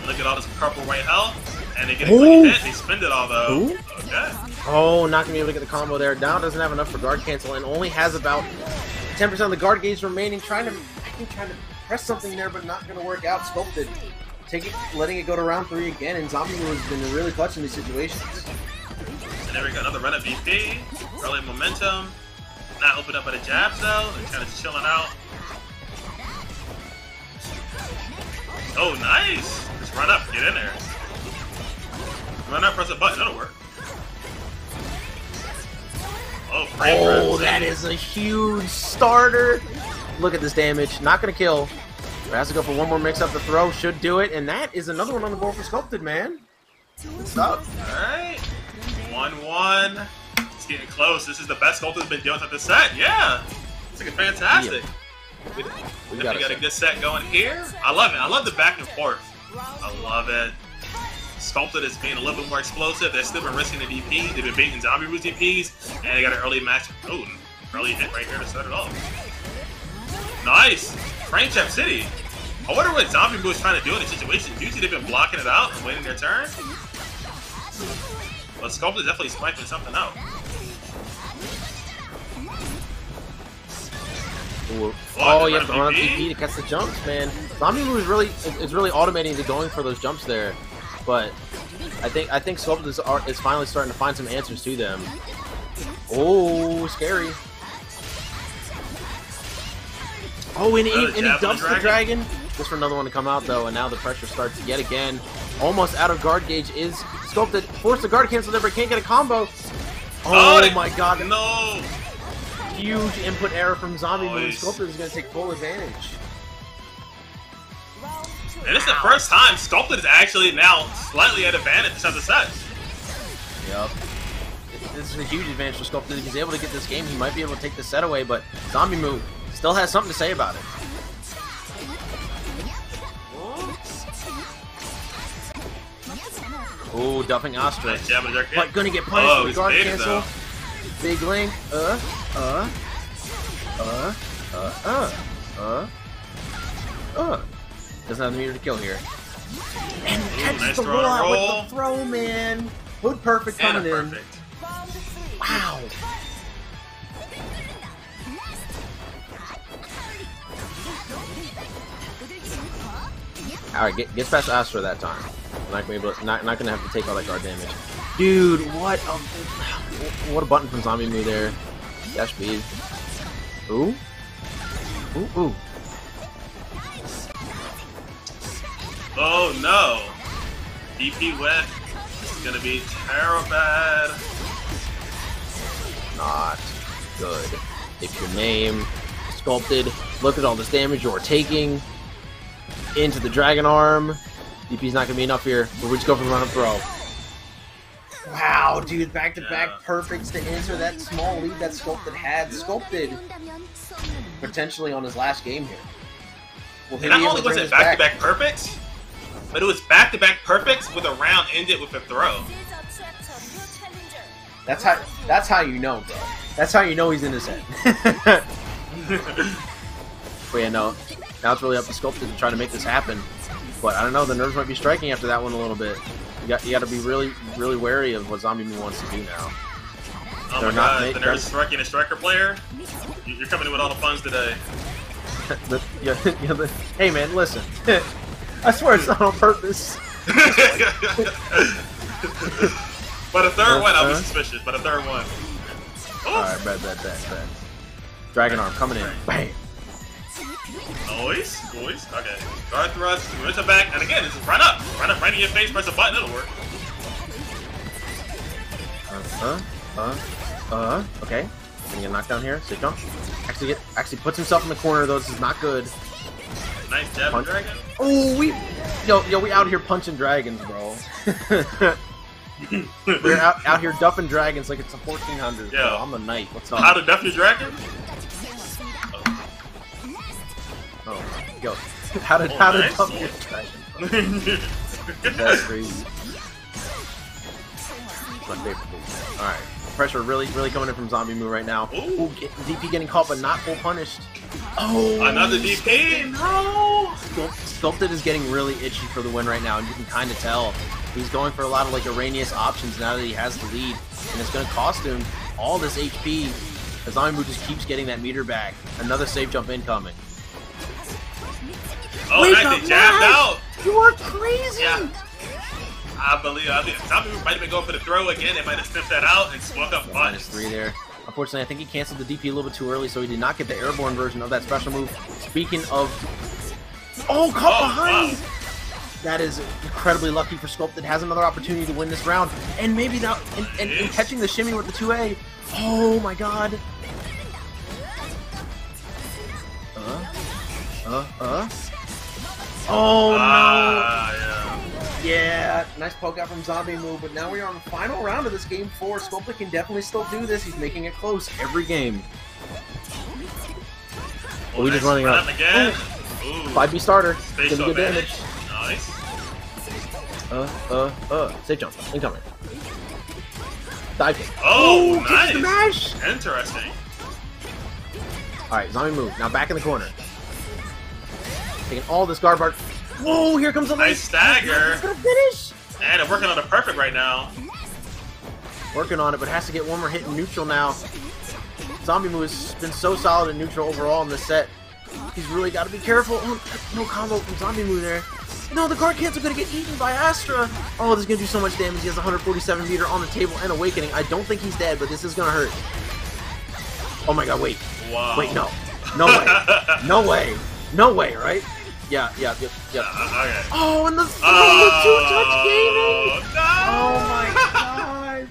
Look at all this purple white health, and they get a quick hit. They spend it all though. Ooh. Okay. Oh, not gonna be able to get the combo there. Down doesn't have enough for guard cancel, and only has about 10% of the guard gauge remaining. Trying to press something there, but not gonna work out. Sculpted. Letting it go to round 3 again, and ZomBmu has been really clutch in these situations. And there we go, another run of VP, early momentum, not opened up by the jabs though, they're kind of chilling out. Oh, nice! Just run up, get in there. Run up, press a button, that'll work. Oh, that is a huge starter! Look at this damage, not gonna kill. Has to go for one more mix up the throw, should do it, and that is another one on the board for Sculpted, man. Good stuff. Alright. 1-1. It's getting close. This is the best Sculpted's been doing at the set. Yeah. It's looking fantastic. We got a good set going here. I love it. I love the back and forth. I love it. Sculpted is being a little bit more explosive. They've still been risking the DP. They've been beating ZomBmu's DPs, and they got an early match. Oh, early hit right here to start it off. Nice. Frame Trap City. I wonder what ZomBmu is trying to do in this situation. Usually they've been blocking it out and waiting their turn. But Sculpted is definitely sniping something out. Oh, you have to run up DP to catch the jumps, man. ZomBmu is really automating the going for those jumps there. But I think Sculpted is finally starting to find some answers to them. Oh, scary. Oh, and he dumps the dragon. Just for another one to come out, though, and now the pressure starts yet again. Almost out of guard gauge is Sculpted. Force the guard cancel there, but can't get a combo. Oh my god. No! Huge input error from ZomBmu. Sculpted is going to take full advantage. And it's the first time Sculpted is actually now slightly at advantage in the sets. Yep. This is a huge advantage for Sculpted. If he's able to get this game, he might be able to take the set away, but ZomBmu still has something to say about it. Oh, dumping Astra. Nice but gonna get punished with guard cancel. Big link. Doesn't have the meter to kill here. And catches the rollout with the throw, man. Hood perfect coming in. Wow. All right, gets past Astra that time. Not gonna have to take all that guard damage. Dude, what a button from ZomBmu there. Dash speed. Ooh. Ooh. Oh no. DP wet. It's gonna be terrible bad. Not good. If your name Sculpted, look at all this damage you're taking. Into the Dragon Arm. DP's not gonna be enough here, but we just go for the run-up throw. Wow, dude, back-to-back perfects to answer that small lead that Sculpted had. Sculpted potentially on his last game here. And not only was it back-to-back perfects, but it was back-to-back perfects with a round ended with a throw. That's how you know, bro. That's how you know he's in his head. But yeah, no. Now it's really up to Sculpted to try to make this happen. But I don't know, the nerves might be striking after that one a little bit. You got to be really wary of what ZomBmu wants to do now. Oh my god, the nerves striking a striker player? You're coming in with all the puns today. Hey man, listen. I swear it's not on purpose. But a third one, I was suspicious. But a third one. Alright, bet. Dragon Arm coming in. Bam! Boys. Okay. Guard thrust, rinse it back, and again, this is run up right in your face, press a button, it'll work. Okay. Gonna get knocked down here. Sit jump. Actually puts himself in the corner though. This is not good. Nice jab, dragon. Oh, we out here punching dragons, bro. We're out here duffing dragons like it's a 1400. Yeah, I'm a knight. What's up? How to duff your dragon? Oh, yo, how to duff your dragon? That's crazy. My favorite move. All right, pressure really coming in from ZomBmu right now. Ooh, DP getting caught but not full punished. Oh, another DP! No! Sculpted is getting really itchy for the win right now, and you can kind of tell. He's going for a lot of like Arrhenius options now that he has the lead, and it's going to cost him all this HP as ZomBmu just keeps getting that meter back. Another safe jump incoming. Oh, nice, they jabbed out! You are crazy! Yeah. I believe ZomBmu might have been going for the throw again. They might have sniffed that out and swung up buttons. -3 there. Unfortunately, I think he canceled the DP a little bit too early, so he did not get the airborne version of that special move. Speaking of... Oh, caught behind! Wow. That is incredibly lucky for Sculpted. Has another opportunity to win this round. And maybe now, and catching the shimmy with the 2A. Oh my god. Oh no. Yeah, nice poke out from ZomBmu, but now we are on the final round of this game 4. Sculpted can definitely still do this. He's making it close every game. Oh, we just running up again. 5B starter. Gonna good damage. Nice. Safe jump. Incoming. Dive kick. Oh, ooh, nice. The mash. Interesting. Alright, ZomBmu. Now back in the corner. Taking all this guard bar. Whoa, here comes a nice stagger. It's gonna finish. And they're working on it perfect right now. Working on it, but has to get one more hit in neutral now. ZomBmu has been so solid in neutral overall in this set. He's really got to be careful. Oh, no combo from ZomBmu there. No, the guard cancel gonna get eaten by Astra. Oh, this is gonna do so much damage. He has 147 meter on the table and awakening. I don't think he's dead, but this is gonna hurt. Oh my god, wait. Wow. Wait, no. No way. No way. No way, right? Yeah. Okay. Oh, and the two-touch gaming! No! Oh my god!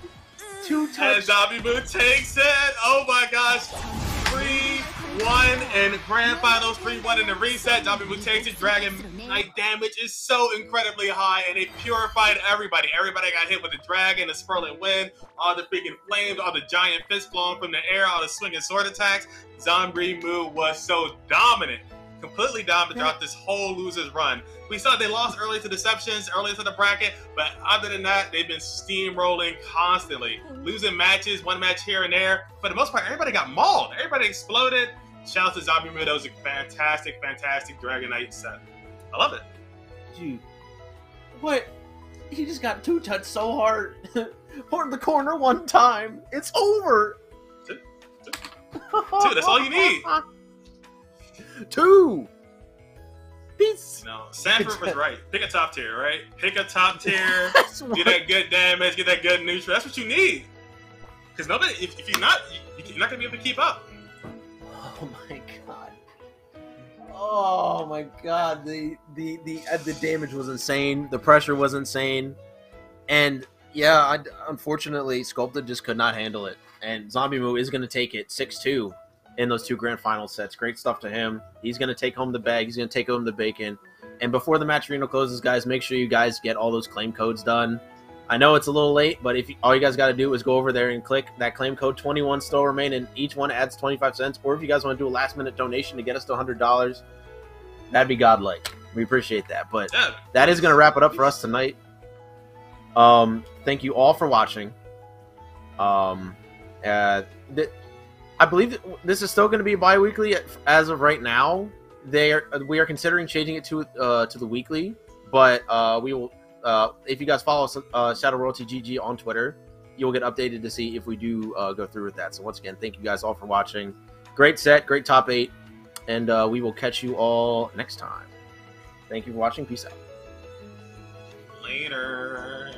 Two-touch. And ZomBmu takes it! Oh my gosh! 3-1 in Grand Finals, 3-1 in the reset. ZomBmu takes it. Dragon Knight damage is so incredibly high, and it purified everybody. Everybody got hit with the dragon, the swirling wind, all the freaking flames, all the giant fists blowing from the air, all the swinging sword attacks. ZomBmu was so dominant. Completely dominant throughout this whole losers run. We saw they lost early to Deceptionz, early to the bracket, but other than that, they've been steamrolling constantly. Losing matches, one match here and there. For the most part, everybody got mauled. Everybody exploded. Shout out to ZomBmu. That was a fantastic, fantastic Dragon Knight set. I love it. Dude, what? He just got two-touched so hard. Horn the corner one time. It's over. Dude, that's all you need. 2. Peace. No, Sanford was right. Pick a top tier, right? Pick a top tier. Get that good damage. Get that good neutral. That's what you need. Because nobody, if you're not gonna be able to keep up. Oh my god. Oh my god. The damage was insane. The pressure was insane. And yeah, unfortunately, Sculpted just could not handle it. And ZomBmu is going to take it 6-2 in those 2 grand final sets. Great stuff to him. He's going to take home the bag. He's going to take home the bacon. And before the match arena closes, guys, make sure you guys get all those claim codes done. I know it's a little late, but all you guys got to do is go over there and click that claim code. 21 still remain, and each one adds 25 cents. Or if you guys want to do a last-minute donation to get us to $100, that'd be godlike. We appreciate that. But yeah, that is going to wrap it up for us tonight. Thank you all for watching. I believe that this is still going to be bi-weekly as of right now. We are considering changing it to the weekly, but we will. If you guys follow us, Shadow Royalty GG on Twitter, you'll get updated to see if we do go through with that. So once again, thank you guys all for watching. Great set, great top 8, and we will catch you all next time. Thank you for watching. Peace out. Later.